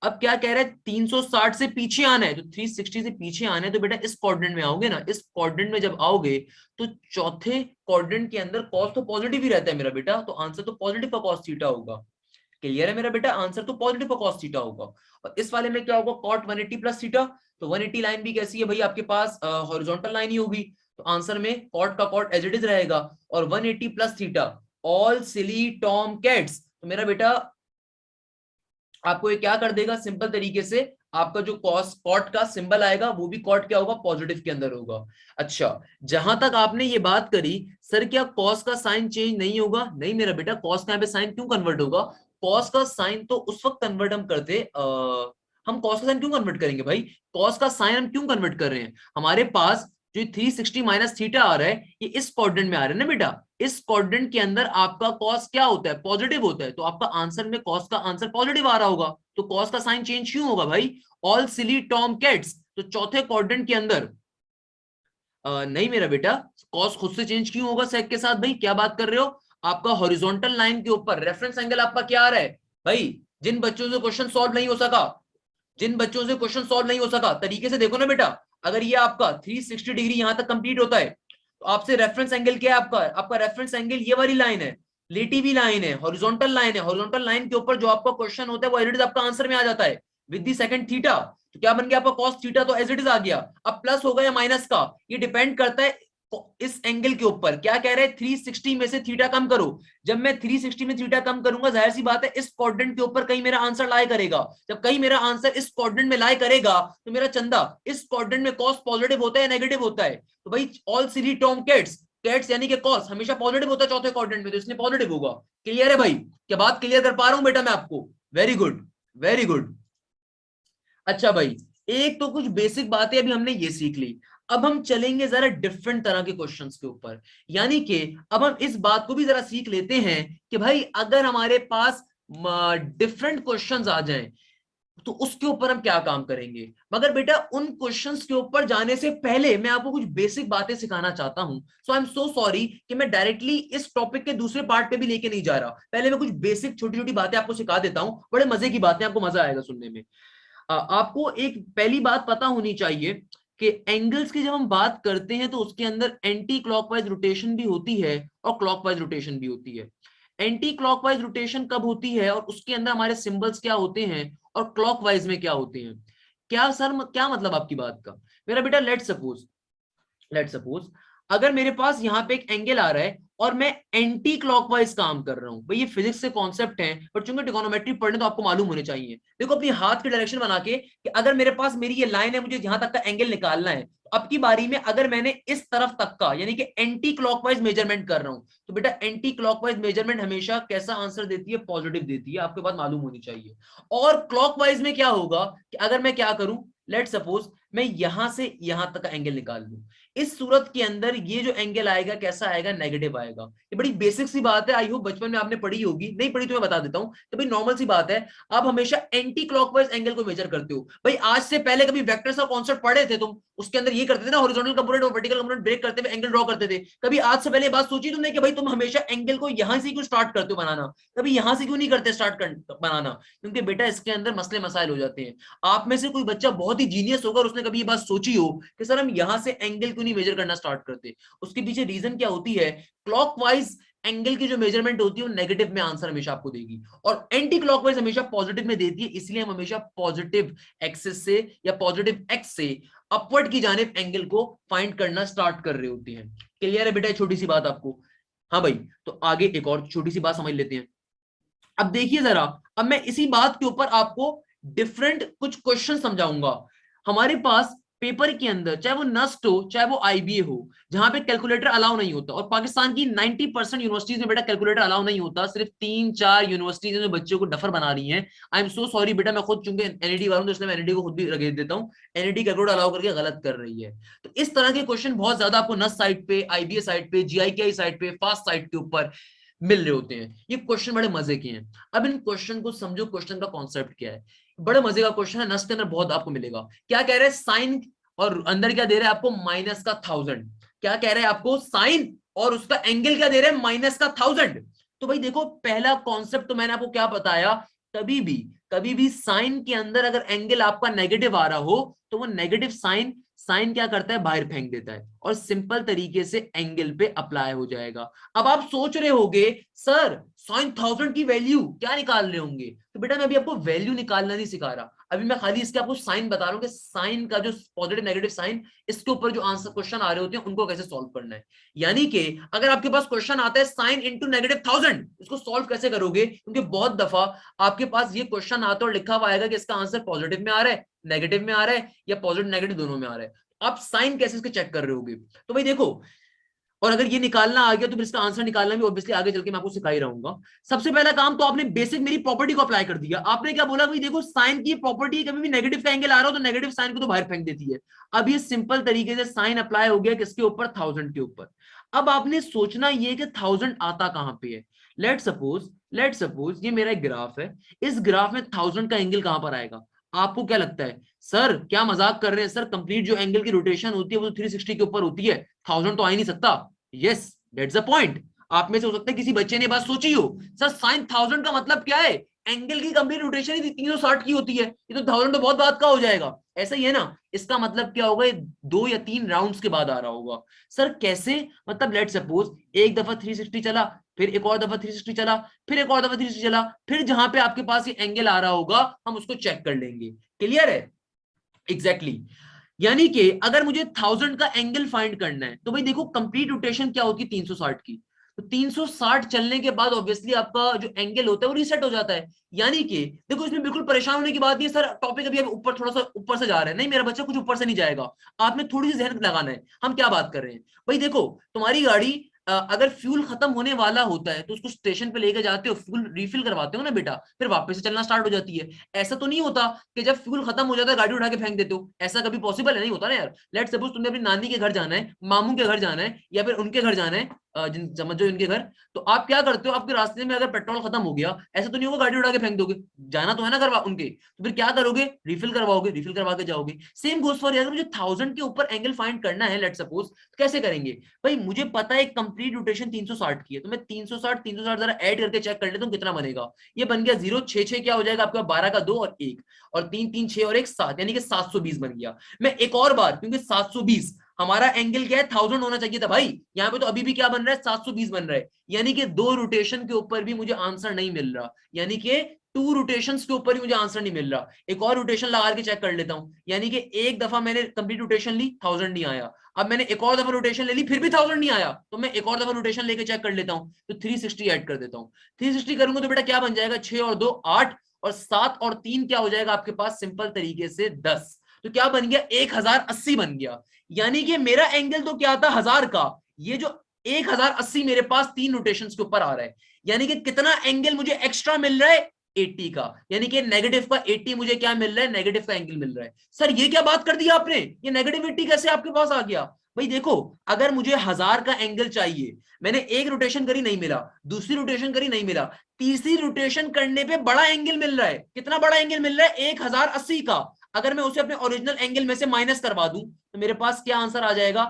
अब क्या कह रहा है 360 से पीछे आना है, तो 360 से पीछे आना है, तो बेटा इस क्वाड्रेंट में आओगे ना, इस क्वाड्रेंट में जब आओगे तो चौथे क्वाड्रेंट के अंदर कॉस तो पॉजिटिव ही रहता है मेरा बेटा, तो आंसर तो पॉजिटिव का कॉस थीटा होगा। क्लियर है मेरा बेटा, आंसर तो पॉजिटिव का कॉस थीटा होगा। और इस वाले में क्या होगा, कॉट 180 प्लस थीटा। तो 180 लाइन भी कैसी है भाई आपके पास, हॉरिजॉन्टल लाइन ही होगी, तो आंसर में कॉट का कॉट एज इट इज रहेगा। और 180 plus theta, all silly Tom cats, तो मेरा बेटा आपको ये क्या कर देगा, सिंपल तरीके से आपका जो कॉस कॉट का सिंबल आएगा वो भी कॉट क्या होगा, पॉजिटिव के अंदर होगा। अच्छा जहां तक आपने ये बात करी, सर क्या कॉस का साइन चेंज नहीं होगा, नहीं मेरा बेटा, कॉस का यहाँ पे साइन क्यों कन्वर्ट होगा, कॉस का साइन तो उस वक्त कन्वर्ट हम करते, हम कॉस का साइन क्यों कन्वर्ट करेंगे भाई, कॉस का साइन हम क्यों कन्वर्ट कर रहे हैं, हमारे पास जो 360 माइनस थीटा आ रहा है ये इस क्वाड्रेंट में आ रहा है ना बेटा, इस क्वाड्रेंट के अंदर आपका कॉस क्या होता है, पॉजिटिव होता है, तो आपका आंसर में कॉस का आंसर पॉजिटिव आ रहा होगा, तो कॉस का साइन चेंज क्यों होगा भाई, ऑल सिली टॉम कैट्स, तो चौथे क्वाड्रेंट के अंदर नहीं मेरा बेटा, कॉस खुद से चेंज क्यों होगा सेक के साथ, भाई क्या बात कर रहे हो, आपका हॉरिजॉन्टल लाइन के ऊपर रेफरेंस एंगल आपका क्या आ रहा है भाई। जिन बच्चों से क्वेश्चन सॉल्व नहीं हो सका, जिन बच्चों से क्वेश्चन सॉल्व नहीं हो सका, तरीके से देखो ना बेटा, अगर ये आपका 360 डिग्री यहां तक कंप्लीट होता है, तो आपसे रेफरेंस एंगल क्या है आपका, आपका रेफरेंस एंगल ये वाली लाइन है, लेटी हुई लाइन है, हॉरिजॉन्टल लाइन है, हॉरिजॉन्टल लाइन के ऊपर जो आपका क्वेश्चन होता है वो एज इट इज आपका आंसर में आ जाता है विद द सेकंड थीटा। तो क्या बन गया आपका cos थीटा, तो एज इट इज आ गया। अब प्लस होगा या माइनस का, ये डिपेंड करता है इस एंगल के ऊपर, क्या कह रहे हैं 360 में से थीटा कम करो। जब मैं 360 में थीटा कम करूंगा, जाहिर सी बात है इस क्वाड्रेंट के ऊपर कहीं मेरा आंसर लाई करेगा, जब कहीं मेरा आंसर इस क्वाड्रेंट में लाई करेगा, तो मेरा चंदा इस क्वाड्रेंट में कॉस पॉजिटिव होता है नेगेटिव होता है, तो भाई ऑल सीरी टॉम कैट्स, कैट्स यानी कि कॉस हमेशा पॉजिटिव होता है चौथे क्वाड्रेंट में, तो इसलिए पॉजिटिव होगा। क्लियर है भाई, क्या बात क्लियर कर पा रहा हूं बेटा मैं आपको, वेरी गुड वेरी गुड। अच्छा भाई एक तो कुछ बेसिक बातें अभी हमने ये सीख ली, अब हम चलेंगे जरा डिफरेंट तरह के क्वेश्चंस के ऊपर, यानी कि अब हम इस बात को भी जरा सीख लेते हैं कि भाई अगर हमारे पास डिफरेंट क्वेश्चंस आ जाएं, तो उसके ऊपर हम क्या काम करेंगे। मगर बेटा उन क्वेश्चंस के ऊपर जाने से पहले मैं आपको कुछ बेसिक बातें सिखाना चाहता हूं। सो आई एम सो सॉरी कि मैं डायरेक्टली इस टॉपिक के दूसरे पार्ट पे भी लेके नहीं जा रहा। पहले मैं कुछ बेसिक छोटी छोटी बातें आपको सिखा देता हूं, बड़े मजे की बातें, आपको मजा आएगा सुनने में। आपको एक पहली बात पता होनी चाहिए कि एंगल्स की जब हम बात करते हैं तो उसके अंदर एंटी क्लॉकवाइज रोटेशन भी होती है और क्लॉकवाइज रोटेशन भी होती है। एंटी क्लॉकवाइज रोटेशन कब होती है और उसके अंदर हमारे सिंबल्स क्या होते हैं और क्लॉकवाइज में क्या होते हैं। क्या सर, क्या मतलब आपकी बात का। मेरा बेटा लेट सपोज अगर मेरे पास यहां पे एक एंगल आ रहा है और मैं एंटी क्लॉकवाइज काम कर रहा हूं, भाई ये फिजिक्स से कॉन्सेप्ट है पर चूंकि ट्रिगोनोमेट्री पढ़ने तो आपको मालूम होने चाहिए। देखो अपनी हाथ की डायरेक्शन बना के कि अगर मेरे पास मेरी ये लाइन है, मुझे यहां तक का एंगल निकालना है, तो अब की बारी में अगर मैंने इस तरफ तक का यानी कि एंटी क्लॉकवाइज मेजरमेंट कर रहा हूं, तो बेटा एंटी क्लॉकवाइज मेजरमेंट हमेशा कैसा आंसर देती है, पॉजिटिव देती है, आपके पास मालूम होनी चाहिए। और क्लॉकवाइज में क्या होगा कि अगर मैं क्या करूं, लेट सपोज मैं यहां से यहां तक का एंगल निकाल लूं, इस सूरत के अंदर ये जो एंगल आएगा कैसा आएगा, नेगेटिव आएगा। ये बड़ी बेसिक सी बात है, आई होप बचपन में आपने पढ़ी होगी, नहीं पढ़ी तो मैं बता देता हूं। तो भाई नॉर्मल सी बात है, आप हमेशा एंटी क्लॉकवाइज एंगल को मेजर करते हो। भाई आज से पहले कभी वेक्टर्स का कॉन्सेप्ट पढ़े थे तुम, उसके अंदर ये करते थे ना, हॉरिजॉन्टल कंपोनेंट और वर्टिकल कंपोनेंट ब्रेक करते हुए एंगल ड्रॉ करते थे। कभी आज से पहले बात सोची तुमने कि भाई तुम हमेशा एंगल को यहां से क्यों स्टार्ट करते हो बनाना, कभी यहां से क्यों नहीं करते स्टार्ट बनाना। क्योंकि बेटा इसके अंदर मसले मसाइल हो जाते हैं। आप में से कोई बच्चा बहुत ही जीनियस होगा और उसने कभी ये बात सोची हो कि सर हम यहां से एंगल क्यों नहीं मेजर करना स्टार्ट करते। उसके पीछे रीजन क्या होती है, क्लॉकवाइज एंगल की जो मेजरमेंट होती है वो नेगेटिव में आंसर हमेशा आपको देगी और एंटी क्लॉकवाइज हमेशा पॉजिटिव में देती है। इसलिए हम हमेशा पॉजिटिव एक्सिस से या पॉजिटिव एक्स से अपवर्ड की जानिब एंगल को फाइंड करना स्टार्ट कर रहे होते हैं। क्लियर है बेटा, छोटी सी बात आपको। हाँ भाई, तो आगे एक और छोटी सी बात समझ लेते हैं। अब देखिए जरा, अब मैं इसी बात के ऊपर आपको डिफरेंट कुछ क्वेश्चन समझाऊंगा। हमारे पास पेपर के अंदर चाहे वो नस्ट हो चाहे वो आईबीए हो, जहां पे कैलकुलेटर अलाउ नहीं होता, और पाकिस्तान की 90% यूनिवर्सिटीज में बेटा कैलकुलेटर अलाउ नहीं होता, सिर्फ 3-4 यूनिवर्सिटीज में बच्चों को डफर बना रही हैं। आई एम सो सॉरी बेटा, मैं खुद चूंकि एनईडी वाला हूं तो इसलिए मैं एनईडी को खुद भी रगेड़ देता हूं। एनईडी कैलकुलेटर अलाउ करके गलत कर रही है। तो इस तरह के क्वेश्चन बहुत ज्यादा आपको नस्ट साइट पे, आईबीए साइट पे, जीआईकेआई साइट पे, फास्ट साइट के ऊपर मिल रहे होते हैं। ये क्वेश्चन बड़े मजे के हैं। अब इन क्वेश्चन को समझो, क्वेश्चन का कॉन्सेप्ट क्या है। बड़े मजे का क्वेश्चन है, नस्ट के अंदर बहुत आपको मिलेगा। क्या कह रहे हैं, साइन और अंदर क्या दे रहा है आपको, माइनस का 1000। क्या कह रहे हैं आपको, साइन और उसका एंगल क्या दे रहे हैं, माइनस का 1000। तो भाई देखो, पहला कॉन्सेप्ट तो मैंने आपको क्या बताया, कभी भी साइन के अंदर अगर एंगल आपका नेगेटिव आ रहा हो तो वो नेगेटिव साइन साइन क्या करता है, बाहर फेंक देता है और सिंपल तरीके से एंगल पे अप्लाई हो जाएगा। अब आप सोच रहे होंगे सर साइन 1000 की वैल्यू क्या निकाल रहे होंगे, तो बेटा मैं अभी आपको वैल्यू निकालना नहीं सिखा रहा, अभी मैं खाली इसके आपको साइन बता रहा हूं कि साइन का जो पॉजिटिव नेगेटिव साइन, इसके ऊपर जो आंसर क्वेश्चन आ रहे होते हैं उनको कैसे सॉल्व करना है। यानी कि अगर आपके पास क्वेश्चन आता है साइन इंटू नेगेटिव 1000, इसको सॉल्व कैसे करोगे, क्योंकि बहुत दफा आपके पास ये क्वेश्चन आता है और लिखा हुआ आएगा कि इसका आंसर पॉजिटिव में आ रहा है, नेगेटिव में आ रहा है या पॉजिटिव नेगेटिव दोनों में आ रहा है। आप साइन कैसे इसके चेक कर रहे होगे। तो भाई देखो, और अगर ये निकालना आ गया तो फिर इसका आंसर निकालना भी ऑब्वियसली आगे चल के मैं आपको सिखा ही रहूंगा। सबसे पहला काम तो आपने बेसिक मेरी प्रॉपर्टी को अप्लाई कर दिया। आपने क्या बोला, भाई देखो साइन की प्रॉपर्टी, कभी भी नेगेटिव का एंगल आ रहा हो तो नेगेटिव साइन को तो बाहर फेंक देती है। अब ये सिंपल तरीके से साइन अप्लाई हो गया किसके ऊपर, 1000 के ऊपर। अब आपने सोचना ये कि 1000 आता कहां पे है। लेट सपोज ये मेरा एक ग्राफ है, इस ग्राफ में 1000 का एंगल कहां पर आएगा। आपको क्या लगता है, सर क्या मजाक कर रहे हैं, सर कंप्लीट जो एंगल की रोटेशन होती है वो 360 के ऊपर होती है, 1000 तो आ ही नहीं सकता। Yes, that's the point. आप में से हो सकता है किसी बच्चे ने बात सोची हो, सर साइन 1000 का मतलब क्या है, एंगल की कंप्लीट रोटेशन ही 360 की होती है, ये तो 1000 तो बहुत बात का हो जाएगा। ऐसा ही है ना, इसका मतलब क्या होगा, ये 2 या 3 राउंड्स के बाद आ रहा होगा। सर कैसे, मतलब लेट सपोज एक दफा 360 चला, फिर एक और दफा 360 चला, फिर एक और दफा 360 चला, फिर जहां पे आपके पास ये एंगल आ रहा होगा हम उसको चेक कर लेंगे। क्लियर है, एग्जैक्टली exactly। यानी कि अगर मुझे 1000 का एंगल फाइंड करना है तो भाई देखो कंप्लीट रोटेशन क्या होती है, 360 की। तो 360 चलने के बाद ऑब्वियसली आपका जो एंगल होता है वो रीसेट हो जाता है। यानी कि देखो इसमें बिल्कुल परेशान होने की बात नहीं है, सर टॉपिक अभी ऊपर थोड़ा सा ऊपर से जा रहा है, नहीं मेरा बच्चा कुछ ऊपर से नहीं जाएगा। आपने थोड़ी सी जहन लगाना है, हम क्या बात कर रहे हैं। भाई देखो तुम्हारी गाड़ी अगर फ्यूल खत्म होने वाला होता है तो उसको स्टेशन पे लेके जाते हो, फ्यूल रिफिल करवाते हो ना बेटा, फिर वापस से चलना स्टार्ट हो जाती है। ऐसा तो नहीं होता कि जब फ्यूल खत्म हो जाता है गाड़ी उठा के फेंक देते हो, ऐसा कभी पॉसिबल है, नहीं होता ना यार। लेट सपोज तुमने अपनी नानी के घर जाना है, मामू के घर जाना है या फिर उनके घर जाना है, समझो इनके घर, तो आप क्या करते हो, आपके रास्ते में अगर पेट्रोल खत्म हो गया, ऐसा तो नहीं होगा गाड़ी उड़ा के फेंक दोगे, जाना तो है ना करवा उनके, तो फिर क्या करोगे, रिफिल करवाओगे, रिफिल करवा के जाओगे। सेम गोस फॉर, अगर मुझे 1000 के ऊपर एंगल फाइंड करना है लेट सपोज, तो कैसे करेंगे भाई, मुझे पता है कंप्लीट रोटेशन 360 की है, तो मैं 360 जरा ऐड करके चेक कर लेता हूँ कितना बनेगा। ये बन गया 0 6 6 क्या हो जाएगा आपका, 12 का 2 और 1 और 3 3 6 और 1 7, यानी कि 720 बन गया। मैं एक और बार, क्योंकि 720 हमारा एंगल क्या है, 1000 होना चाहिए था भाई, यहाँ पे तो अभी भी क्या बन रहा है, 720 बन रहा है, यानी कि 2 रोटेशन के ऊपर भी मुझे आंसर नहीं मिल रहा, यानी कि 2 रोटेशंस के ऊपर ही मुझे आंसर नहीं मिल रहा। एक और रोटेशन लगा के चेक कर लेता हूं, यानी कि एक दफा मैंने कंप्लीट रोटेशन ली, 1000 नहीं आया, अब मैंने एक और दफा रोटेशन ले ली, फिर भी 1000 नहीं आया, तो मैं एक और दफा रोटेशन लेके चेक कर लेता हूं, तो 360 ऐड कर देता हूं। 360 करूंगा तो बेटा क्या बन जाएगा, 6 और 2 8 और 7 और 3 क्या हो जाएगा आपके पास, सिंपल तरीके से 10, तो क्या बन गया, 1080 बन गया। यानी कि मेरा एंगल तो क्या था 1000 का, ये जो 1080 मेरे पास 3 रोटेशंस के ऊपर आ रहा है, यानी कि कितना एंगल मुझे एक्स्ट्रा मिल रहा है, 80 का, यानी कि नेगेटिव का 80 मुझे क्या मिल रहा है, नेगेटिव का एंगल मिल रहा है। सर ये क्या बात कर दी आपने, ये नेगेटिव 80 कैसे आपके पास आ गया। भाई देखो, अगर मुझे 1000 का एंगल चाहिए, मैंने एक रोटेशन करी नहीं मिला, दूसरी रोटेशन करी नहीं मिला, तीसरी रोटेशन करने पे बड़ा एंगल मिल रहा है, कितना बड़ा एंगल मिल रहा है, 1080 का, अगर मैं उसे अपने ओरिजिनल एंगल में से माइनस करवा दूं, तो मेरे पास क्या आंसर आ जाएगा,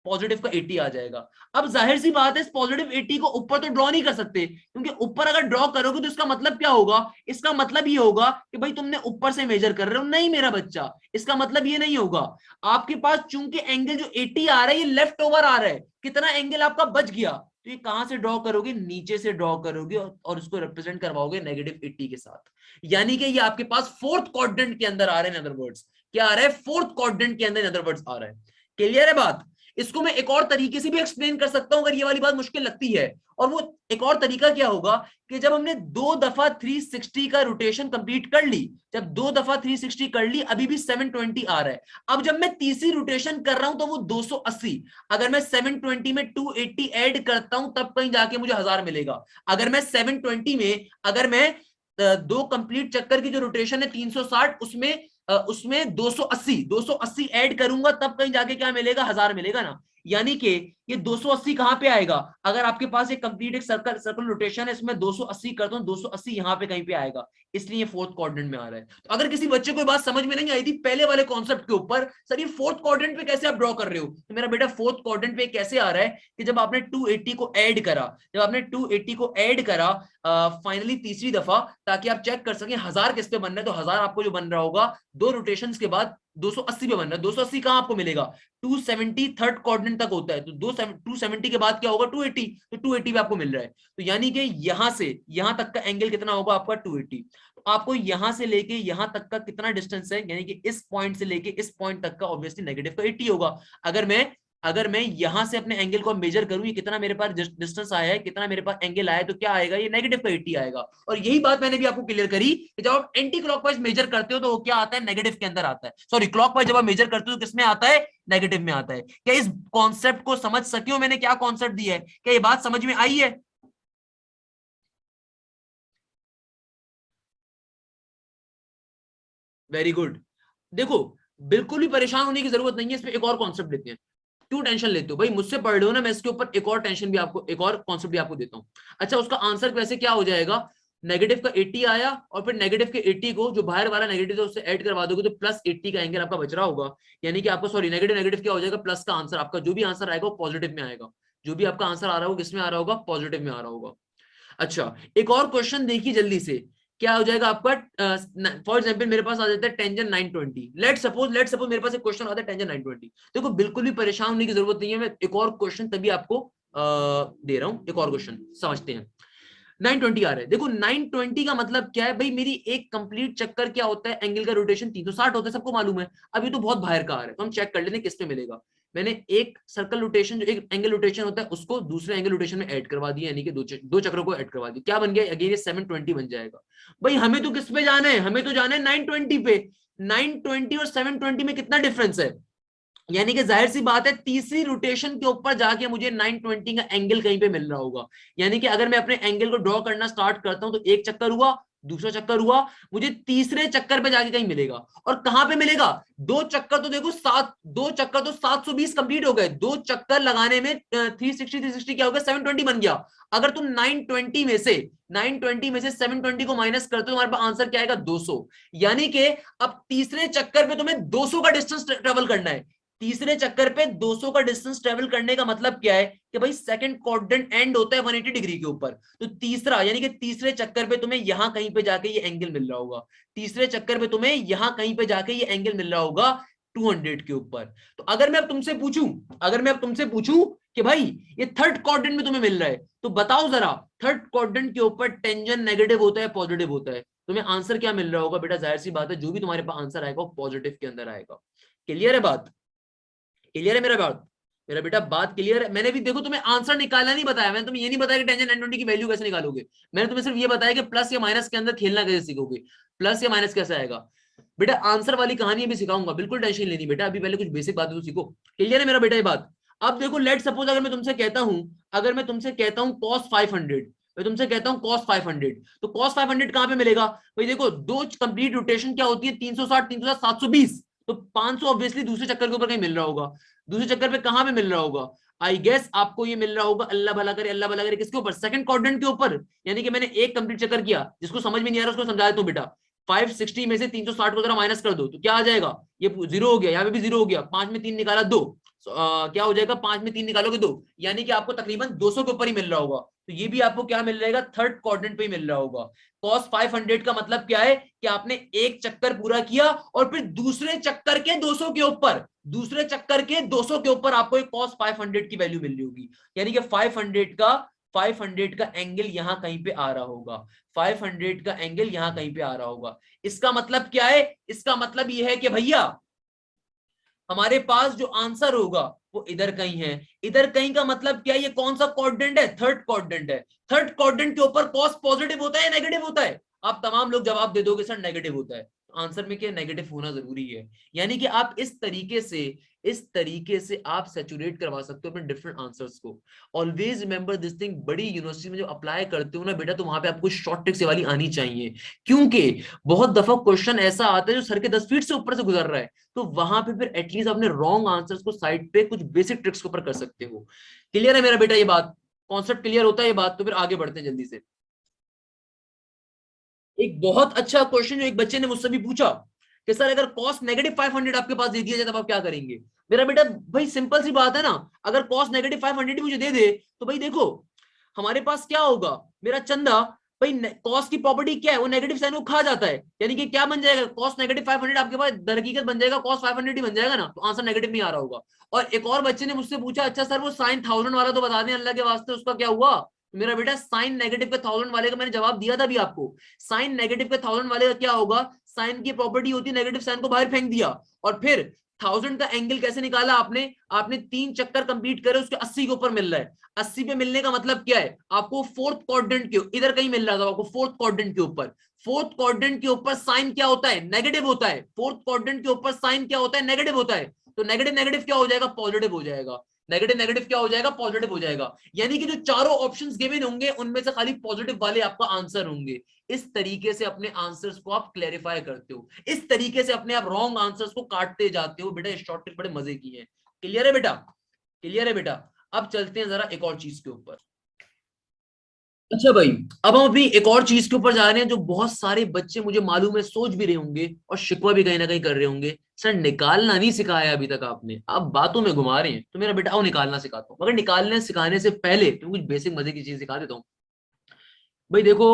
पॉजिटिव का 80 आ जाएगा। अब जाहिर सी बात है, इस पॉजिटिव 80 को ऊपर तो ड्रॉ नहीं कर सकते, क्योंकि ऊपर अगर ड्रॉ करोगे तो इसका मतलब क्या होगा, इसका मतलब ये होगा कि भाई तुमने ऊपर से मेजर कर रहे हो, नहीं मेरा बच्चा, इसका मतलब ये नहीं होगा। आपके पास चूंकि एंगल जो 80 आ रहा है ये लेफ्ट ओवर आ रहा है, कितना एंगल आपका बच गया, तो ये कहां से ड्रॉ करोगे, नीचे से ड्रॉ करोगे और उसको रिप्रेजेंट करवाओगे नेगेटिव 80 के साथ, यानी कि ये आपके पास फोर्थ क्वाड्रेंट के अंदर आ रहे हैं, इन अदर वर्ड्स क्या आ रहा है, फोर्थ क्वाड्रेंट के अंदर इन अदर वर्ड्स आ रहा है। क्लियर है बात। इसको मैं एक और तरीके से भी एक्सप्लेन कर सकता हूं अगर ये वाली बात मुश्किल लगती है, और वो एक और तरीका क्या होगा कि जब हमने 2 दफा 360 का रोटेशन कंप्लीट कर ली, जब 2 दफा 360 कर ली, अभी भी 720 आ रहा है, अब जब मैं तीसरी रोटेशन कर रहा हूं तो वो 280, अगर मैं 720 में 280 ऐड करता हूं तब कहीं जाके मुझे 1000 मिलेगा। अगर मैं 720 में, अगर मैं 2 कंप्लीट चक्कर की जो रोटेशन है 360, उसमें 280 ऐड करूंगा तब कहीं जाके क्या मिलेगा, 1000 मिलेगा ना। यानी कि ये 280 कहां पे आएगा, अगर आपके पास एक कंप्लीट एक सर्कल रोटेशन है, इसमें 280 करता हूं, 280 यहां पे कहीं पे आएगा, इसलिए ये फोर्थ क्वाड्रेंट में आ रहा है। तो अगर किसी बच्चे को बात समझ में नहीं आई थी पहले वाले कॉन्सेप्ट के ऊपर, सर ये फोर्थ क्वाड्रेंट पे कैसे आप ड्रॉ कर रहे हो, तो मेरा बेटा फोर्थ क्वाड्रेंट पे कैसे आ रहा है कि जब आपने 280 को ऐड करा, जब आपने 280 को ऐड करा फाइनली तीसरी दफा, ताकि आप चेक कर सकें 1000 किस पे बन रहा है, तो 1000 आपको जो बन रहा होगा 2 रोटेशंस के बाद 280 पे बन रहा है। 280 कहां आपको मिलेगा, 270 थर्ड क्वाड्रेंट तक होता है, तो 270 के बाद क्या होगा 280, तो 280 पे आपको मिल रहा है। तो यानी कि यहां से यहां तक का एंगल कितना होगा आपका 280, तो आपको यहां से लेके यहां तक का कितना डिस्टेंस है, यानी कि इस पॉइंट से लेके इस पॉइंट तक का ऑब्वियसली नेगेटिव का 80 होगा। अगर मैं यहां से अपने एंगल को मेजर करूं, ये कितना मेरे पास डिस्टेंस आया है, कितना मेरे पास एंगल आया है, तो क्या आएगा, ये नेगेटिव का 80 आएगा। और यही बात मैंने भी आपको क्लियर करी कि जब आप एंटी क्लॉकवाइज मेजर करते हो तो वो क्या आता है, नेगेटिव के अंदर आता है, सॉरी क्लॉकवाइज जब आप मेजर करते हो तो किसमें आता है, नेगेटिव में आता है। क्या इस कॉन्सेप्ट को समझ सके हो, मैंने क्या कॉन्सेप्ट दिया है, क्या ये बात समझ में आई है। Very good. देखो, बिल्कुल भी परेशान होने की जरूरत नहीं है, इसमें एक और कॉन्सेप्ट लेते हैं। क्यों टेंशन लेते हो भाई, मुझसे पढ़ रहे हो ना, मैं इसके ऊपर एक और टेंशन भी आपको, एक और कॉन्सेप्ट भी आपको देता हूं। अच्छा, उसका आंसर वैसे क्या हो जाएगा, नेगेटिव का 80 आया और फिर नेगेटिव के 80 को जो बाहर वाला नेगेटिव है उससे ऐड करवा दोगे तो प्लस 80 का एंगल आपका बच रहा होगा, यानी कि आपको सॉरी नेगेटिव नेगेटिव क्या हो जाएगा, प्लस का आंसर आपका जो भी आंसर आएगा वो पॉजिटिव में आएगा, जो भी आपका आंसर आ रहा होगा किसमें आ रहा होगा, पॉजिटिव में आ रहा होगा। अच्छा, एक और क्वेश्चन देखिए जल्दी से, क्या हो जाएगा आपका, फॉर एग्जांपल मेरे पास आ जाता है टेंजेंट 920, लेट सपोज मेरे पास एक क्वेश्चन आता है टेंजेंट 920। देखो बिल्कुल भी परेशान होने की जरूरत नहीं है, मैं एक और क्वेश्चन तभी आपको दे रहा हूं, एक और क्वेश्चन समझते हैं। 920 आ रहा है, देखो 920 का मतलब क्या है भाई, मेरी एक कंप्लीट चक्कर क्या होता है, एंगल का रोटेशन 360 होता है, सबको मालूम है। अभी तो बहुत बाहर का आ रहा है, तो हम चेक कर लेते हैं किस पे मिलेगा। मैंने एक सर्कल रोटेशन, जो एक एंगल रोटेशन होता है उसको दूसरे एंगल रोटेशन में ऐड करवा दिया, यानी कि दो चक्रों को ऐड करवा दिया, क्या बन गया, अगेन ये 720 बन जाएगा। भाई हमें तो किस पे जाना है, हमें तो जाना है 920 पे। 920 और 720 में कितना डिफरेंस है, यानी कि जाहिर सी बात है तीसरी रोटेशन के ऊपर जाके मुझे 920 का एंगल कहीं पे मिल रहा होगा। यानी कि अगर मैं अपने एंगल को ड्रॉ करना स्टार्ट करता हूं तो एक चक्कर हुआ, दूसरा चक्कर हुआ, मुझे तीसरे चक्कर पे जाके कहीं मिलेगा। और कहां पे मिलेगा? दो चक्कर तो देखो, 720 कंप्लीट हो गए। दो चक्कर लगाने में 360 क्या हो गया? 720 बन गया। अगर तुम 920 में से 720 को माइनस करते हो, तुम्हारे पास आंसर क्या आएगा? 200। यानी कि अब तीसरे चक्कर पे तुम्हें 200 का डिस्टेंस ट्रेवल करना है। तीसरे चक्कर पे 200 का डिस्टेंस ट्रेवल करने का मतलब क्या है कि भाई सेकंड क्वाड्रेंट एंड होता है 180 डिग्री के ऊपर। तो तीसरा यानी कि तीसरे चक्कर पे तुम्हें यहां कहीं पे जाके ये एंगल मिल रहा होगा। तीसरे चक्कर पे तुम्हें यहां कहीं पे जाके ये एंगल मिल रहा होगा 200 के ऊपर। तो अगर मैं अब तुमसे पूछूं कि भाई ये थर्ड क्वाड्रेंट में तुम्हें मिल रहा है, तो बताओ जरा, थर्ड क्वाड्रेंट के ऊपर टेंजेंट नेगेटिव होता है पॉजिटिव होता है? तुम्हें आंसर क्या मिल रहा होगा बेटा? जाहिर सी बात है, जो भी तुम्हारे पास आंसर आएगा वो पॉजिटिव के अंदर आएगा। क्लियर है बात? क्लियर है मेरा बात? मेरा बेटा बात क्लियर है? मैंने भी देखो तुम्हें आंसर निकालना नहीं बताया, मैंने तुम्हें ये नहीं बताया कि टेंजेंट 920 की वैल्यू कैसे निकालोगे। मैंने तुम्हें सिर्फ ये बताया कि प्लस या माइनस के अंदर खेलना कैसे सीखोगे, प्लस या माइनस कैसे आएगा। बेटा आंसर वाली कहानी भी सिखाऊंगा, बिल्कुल टेंशन लेनी बेटा, अभी पहले कुछ बेसिक बातें तो सीखो। क्लियर है मेरा बेटा ये बात? अब देखो, लेट सपोज अगर मैं तुमसे कहता हूं cos 500, मैं तुमसे कहता हूं cos 500, तो cos 500 कहां पे मिलेगा भाई? देखो, दो कंप्लीट रोटेशन क्या होती है? 360, 360, 720, तो 500 ऑब्वियसली दूसरे चक्कर के ऊपर कहीं मिल रहा होगा। दूसरे चक्कर पे कहां पे मिल रहा होगा? आई गेस आपको ये मिल रहा होगा, अल्लाह भला करे, अल्लाह भला करे, किसके ऊपर? सेकंड क्वाड्रेंट के ऊपर। यानी कि मैंने एक कंप्लीट चक्कर किया, जिसको समझ में नहीं आ रहा उसको समझा देता हूं बेटा। 560 में से 360 को जरा माइनस कर दो, तो क्या आ जाएगा? ये जीरो हो गया, यहाँ पे भी जीरो हो गया। 5 में 3 निकाला 2, क्या हो जाएगा? 5 में 3 निकालोगे 2, यानी कि आपको तकरीबन 200 के ऊपर ही मिल रहा होगा। तो ये भी आपको क्या मिल रहेगा? थर्ड क्वाड्रेंट पे ही मिल रहा होगा। cos 500 का मतलब क्या है कि आपने एक चक्कर पूरा किया और फिर दूसरे चक्कर के 200 के ऊपर, दूसरे चक्कर के 200 के ऊपर आपको एक cos 500 की वैल्यू मिल रही होगी। यानी कि 500 का एंगल यहां कहीं पे आ रहा होगा। 500 का एंगल यहां कहीं पे आ रहा होगा। इसका मतलब क्या है? इसका मतलब यह है कि भैया हमारे पास जो आंसर होगा वो इधर कहीं है। इधर कहीं का मतलब क्या है? ये कौन सा क्वाड्रेंट है? थर्ड क्वाड्रेंट है। थर्ड क्वाड्रेंट के ऊपर कॉस पॉजिटिव होता है या नेगेटिव होता है? आप तमाम लोग जवाब दे दोगे सर नेगेटिव होता है। आंसर में क्या नेगेटिव होना जरूरी है। यानी कि आप इस तरीके से आप सैचुरेट करवा सकते हो अपने डिफरेंट आंसर्स को। ऑलवेज रिमेंबर दिस थिंग, बड़ी यूनिवर्सिटी में जब अप्लाई करते हो ना बेटा, तो वहां पे आपको शॉर्ट ट्रिक्स वाली आनी चाहिए। क्योंकि बहुत दफा क्वेश्चन ऐसा आता है जो सर के 10 फीट से ऊपर से गुजर रहा है, तो वहां पे फिर एटलीस्ट अपने रॉन्ग आंसर्स को साइड पे कुछ बेसिक ट्रिक्स के ऊपर कर सकते हो। क्लियर है मेरा बेटा ये बात? कॉन्सेप्ट क्लियर होता है ये बात? तो फिर आगे बढ़ते हैं जल्दी से। एक बहुत अच्छा क्वेश्चन जो एक बच्चे ने मुझसे भी पूछा कि सर अगर कॉस नेगेटिव 500 आपके पास दे दिया जाए तब आप क्या करेंगे? मेरा बेटा भाई सिंपल सी बात है ना, अगर कॉस नेगेटिव 500 मुझे दे दे तो भाई देखो हमारे पास क्या होगा मेरा चंदा, भाई कॉस की प्रॉपर्टी क्या है? वो नेगेटिव साइन को खा जाता है। यानी कि क्या बन जाएगा? कॉस नेगेटिव 500 आपके पास दर हकीकत बन जाएगा कॉस 500 ही बन जाएगा ना, तो आंसर नेगेटिव नहीं आ रहा होगा। और एक और बच्चे ने मुझसे पूछा, अच्छा सर वो साइन 1000 वाला तो बता दें अल्लाह के वास्ते, उसका क्या हुआ? मेरा बेटा साइन नेगेटिव के 1000 वाले का मैंने जवाब दिया था अभी आपको। साइन नेगेटिव के 1000 वाले का क्या होगा? साइन की प्रॉपर्टी होती है नेगेटिव साइन को बाहर फेंक दिया, और फिर 1000 का एंगल कैसे निकाला आपने? आपने 3 चक्कर कंप्लीट करे, उसके 80 के ऊपर मिल रहा है। 80 पे मिलने का मतलब क्या है? आपको फोर्थ क्वाड्रेंट के इधर कहीं मिल रहा था आपको, फोर्थ क्वाड्रेंट के ऊपर। फोर्थ क्वाड्रेंट के ऊपर साइन क्या होता है? नेगेटिव होता है। फोर्थ क्वाड्रेंट के ऊपर साइन क्या होता है? नेगेटिव होता है। तो नेगेटिव नेगेटिव क्या हो जाएगा? पॉजिटिव हो जाएगा। नेगेटिव नेगेटिव क्या हो जाएगा? पॉजिटिव हो जाएगा। यानी कि जो चारों ऑप्शंस गिवन होंगे उनमें से खाली पॉजिटिव वाले आपका आंसर होंगे। इस तरीके से अपने आंसर्स को आप क्लैरिफाई करते हो, इस तरीके से अपने आप रॉन्ग आंसर्स को काटते जाते हो बेटा। शॉर्ट ट्रिक बड़े मजे की है। क्लियर है बेटा? क्लियर है बेटा? अब चलते हैं जरा एक और चीज के ऊपर। अच्छा भाई, अब हम अपनी एक और चीज के ऊपर जा रहे हैं जो बहुत सारे बच्चे मुझे मालूम है सोच भी रहे होंगे और शिकवा भी कहीं ना कहीं कर रहे होंगे, सर निकालना नहीं सिखाया अभी तक आपने, आप बातों में घुमा रहे हैं। तो मेरा बेटा आओ निकालना सिखाता हूँ, मगर निकालने सिखाने से पहले तो कुछ बेसिक मजे की चीज सिखा देता हूँ। भाई देखो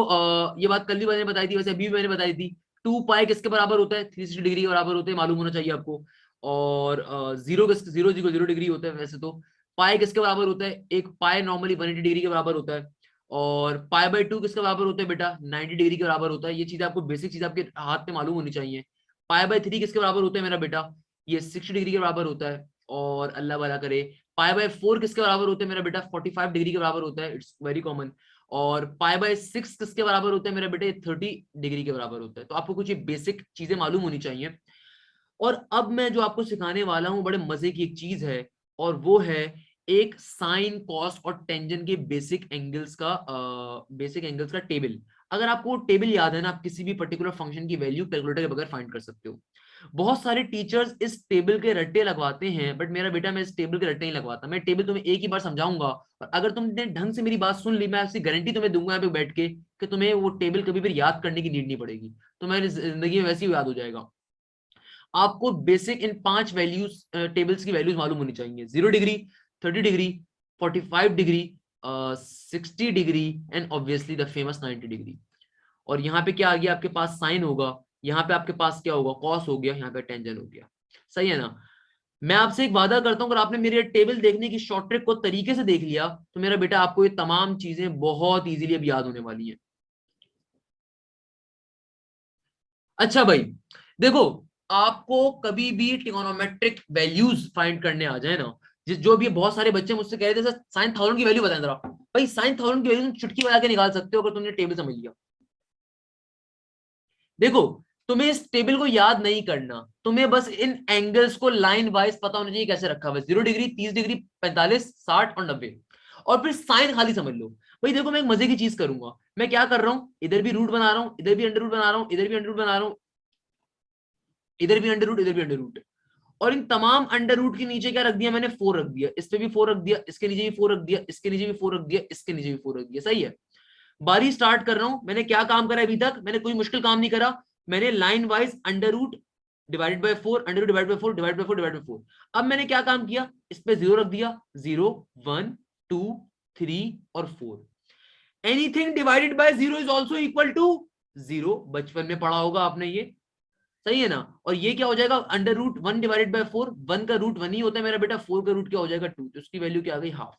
ये बात कल भी मैंने बताई थी, वैसे अभी भी मैंने बताई थी। 2 पाई किसके बराबर होता है? 360 डिग्री के बराबर होते हैं, मालूम होना चाहिए आपको। और जीरो डिग्री होता है वैसे तो। पाई किसके बराबर होता है? एक पाई नॉर्मली 180 डिग्री के बराबर होता है। और पाई बाई 2 किसके बराबर होता है बेटा? 90 डिग्री के बराबर होता है। ये चीज आपको बेसिक चीज आपके हाथ में मालूम होनी चाहिए। पाई बाई 3 किसके बराबर होता है मेरा बेटा? ये 60 डिग्री के बराबर होता है। और अल्लाह भला करे, पाई बाई 4 किसके बराबर होते हैं मेरा बेटा? 45 डिग्री के बराबर होता है। It's very common. और पाई बाय 6 किसके बराबर होता है मेरे बेटे? 30 डिग्री के बराबर होता है। तो आपको कुछ ये बेसिक चीजें मालूम होनी चाहिए। और अब मैं जो आपको सिखाने वाला हूं बड़े मजे की एक चीज है, और वो है एक साइन, कॉस और टेंजेंट के बेसिक एंगल्स का टेबल। अगर आपको टेबल याद है ना, आप किसी भी पर्टिकुलर फंक्शन की वैल्यू कैलकुलेटर के बगैर फाइंड कर सकते हो। बहुत सारे टीचर्स इस टेबल के रट्टे लगवाते हैं, बट मेरा बेटा मैं इस टेबल के रट्टे नहीं लगवाता। मैं टेबल तुम्हें एक ही बार समझाऊंगा, और अगर तुमने ढंग से मेरी बात सुन ली, मैं ऐसी गारंटी तुम्हें दूंगा यहाँ पे बैठ के कि तुम्हें वो टेबल कभी भी याद करने की नीड नहीं पड़ेगी, तुम्हारी जिंदगी में वैसे ही याद हो जाएगा। आपको बेसिक इन 5 वैल्यूज, टेबल्स की वैल्यूज मालूम होनी चाहिए। 0 degree, 30 degree, 45 degree, 60 degree and obviously the famous 90 degree. और यहाँ पे क्या आ गया आपके पास, साइन होगा। यहाँ पे आपके पास क्या होगा, कॉस हो गया। यहाँ पे टेंजेंट हो गया। सही है ना। मैं आपसे एक वादा करता हूं, अगर आपने मेरे टेबल देखने की शॉर्ट ट्रिक को तरीके से देख लिया, तो मेरा बेटा आपको ये तमाम चीजें बहुत इजीली अब याद होने वाली हैं। अच्छा भाई, देखो, आपको कभी भी ट्रिगोनोमेट्रिक वैल्यूज फाइंड करने आ जाए ना, जिस जो भी बहुत सारे बच्चे मुझसे कह रहे थे सर साइन थाउजेंड की वैल्यू बताएं जरा। भाई साइन थाउजेंड की वैल्यू चुटकी बजा के निकाल सकते हो अगर तुमने टेबल समझ लिया। देखो, तुम्हें इस टेबल को याद नहीं करना, तुम्हें बस इन एंगल्स को लाइन वाइज पता होना चाहिए कैसे रखा हुआ है। 0 डिग्री, 30 डिग्री, 45, 60 और 90। और फिर साइन खाली समझ लो। भाई देखो, मैं एक मजे की चीज करूंगा। मैं क्या कर रहा हूं, इधर भी रूट बना रहा हूं, इधर भी अंडर रूट बना रहा हूं, इधर भी अंडर रूट बना रहा हूं, इधर भी अंडर रूट, इधर भी अंडर रूट। और इन तमाम अंडर रूट के नीचे क्या रख दिया मैंने, 4 रख दिया। इस पे भी 4 रख दिया, इसके नीचे भी 4 रख दिया, इसके नीचे भी 4 रख दिया, इसके नीचे भी 4 रख दिया। सही है। बारी स्टार्ट कर रहा हूं। मैंने क्या काम करा अभी तक, मैंने कोई मुश्किल काम नहीं करा। मैंने line wise under root divided by 4, under root divide by 4, divide by 4, divide by 4। अब मैंने क्या काम किया, इस पे 0 रख दिया। 0, 1, 2, 3 और 4। Anything divided by 0 is also equal to 0। बचपन में पढ़ा होगा आपने ये। सही है ना। और ये क्या हो जाएगा, अंडर रूट 1 डिवाइडेड बाय 4। 1 का रूट 1 ही होता है मेरा बेटा, 4 का रूट क्या हो जाएगा, 2। तो उसकी वैल्यू क्या आ गई, हाफ।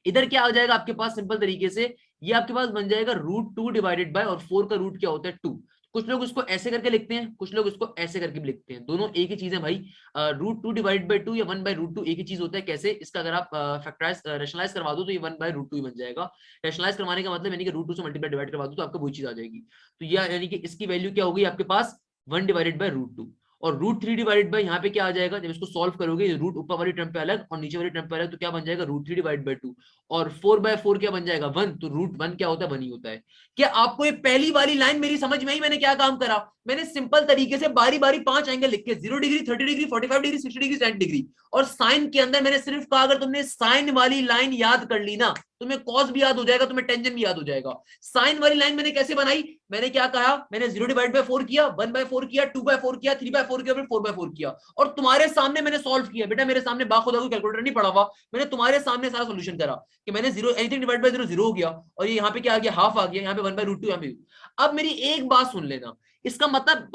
इधर क्या आ जाएगा आपके पास, सिंपल तरीके से ये आपके पास बन जाएगा √2 डिवाइडेड बाय, और 4 का रूट क्या होता है, 2। कुछ लोग इसको ऐसे करके लिखते हैं, कुछ लोग इसको ऐसे करके भी लिखते हैं। दोनों एक ही चीज है भाई। √2 डिवाइडेड बाय 2 या 1/√2 एक ही चीज होता है। कैसे, इसका अगर आप फैक्टराइज रेशनलाइज करवा दो तो ये 1/√2 ही बन जाएगा। रेशनलाइज करवाने का मतलब यानी कि √2 से मल्टीप्लाई डिवाइड करवा दो तो आपको वही चीज आ जाएगी। तो यह यानी कि इसकी वैल्यू क्या होगी आपके पास, 1 डिवाइडेड बाय √2। और √3 डिवाइडेड बाय यहाँ पे क्या आ जाएगा, जब इसको सॉल्व करोगे, रूट ऊपर वाली टर्म पे अलग और नीचे वाली टर्म पे अलग, तो क्या बन जाएगा, √3 डिवाइड बाय 2। और 4/4 क्या बन जाएगा, 1। तो √1 क्या होता है, 1 ही होता है। क्या आपको ये पहली वाली लाइन मेरी समझ में आई, मैंने क्या काम करा, मैंने सिंपल तरीके से बारी बारी 5 एंगल लिखे, 0 degree, 30 degree, 45 degree, 60 degree, 70 degree. और साइन के अंदर मैंने सिर्फ कहा, अगर तुमने साइन वाली लाइन याद कर ली ना, तुम्हें कॉस भी याद हो जाएगा, तुम्हें टेंजेंट भी याद हो जाएगा। साइन वाली लाइन मैंने कैसे बनाई, मैंने क्या कहा, मैंने 0 डिवाइड बाय 4 किया, 1/4 किया, 2/4 किया, 3/4 किया, फिर 4/4 किया। और तुम्हारे सामने मैंने सॉल्व किया। बेटा मेरे सामने बाखुदा कोई कैलकुलेटर नहीं पड़ा हुआ, मैंने तुम्हारे सामने सारा सोल्यूशन करा कि मैंने 0, एनीथिंग डिवाइड बाय 0 0 हो गया, और ये यहाँ पे क्या आ गया, हाफ आ गया, यहाँ पे 1/√2 यहाँ पे। अब मेरी एक बात सुन लेना, इसका मतलब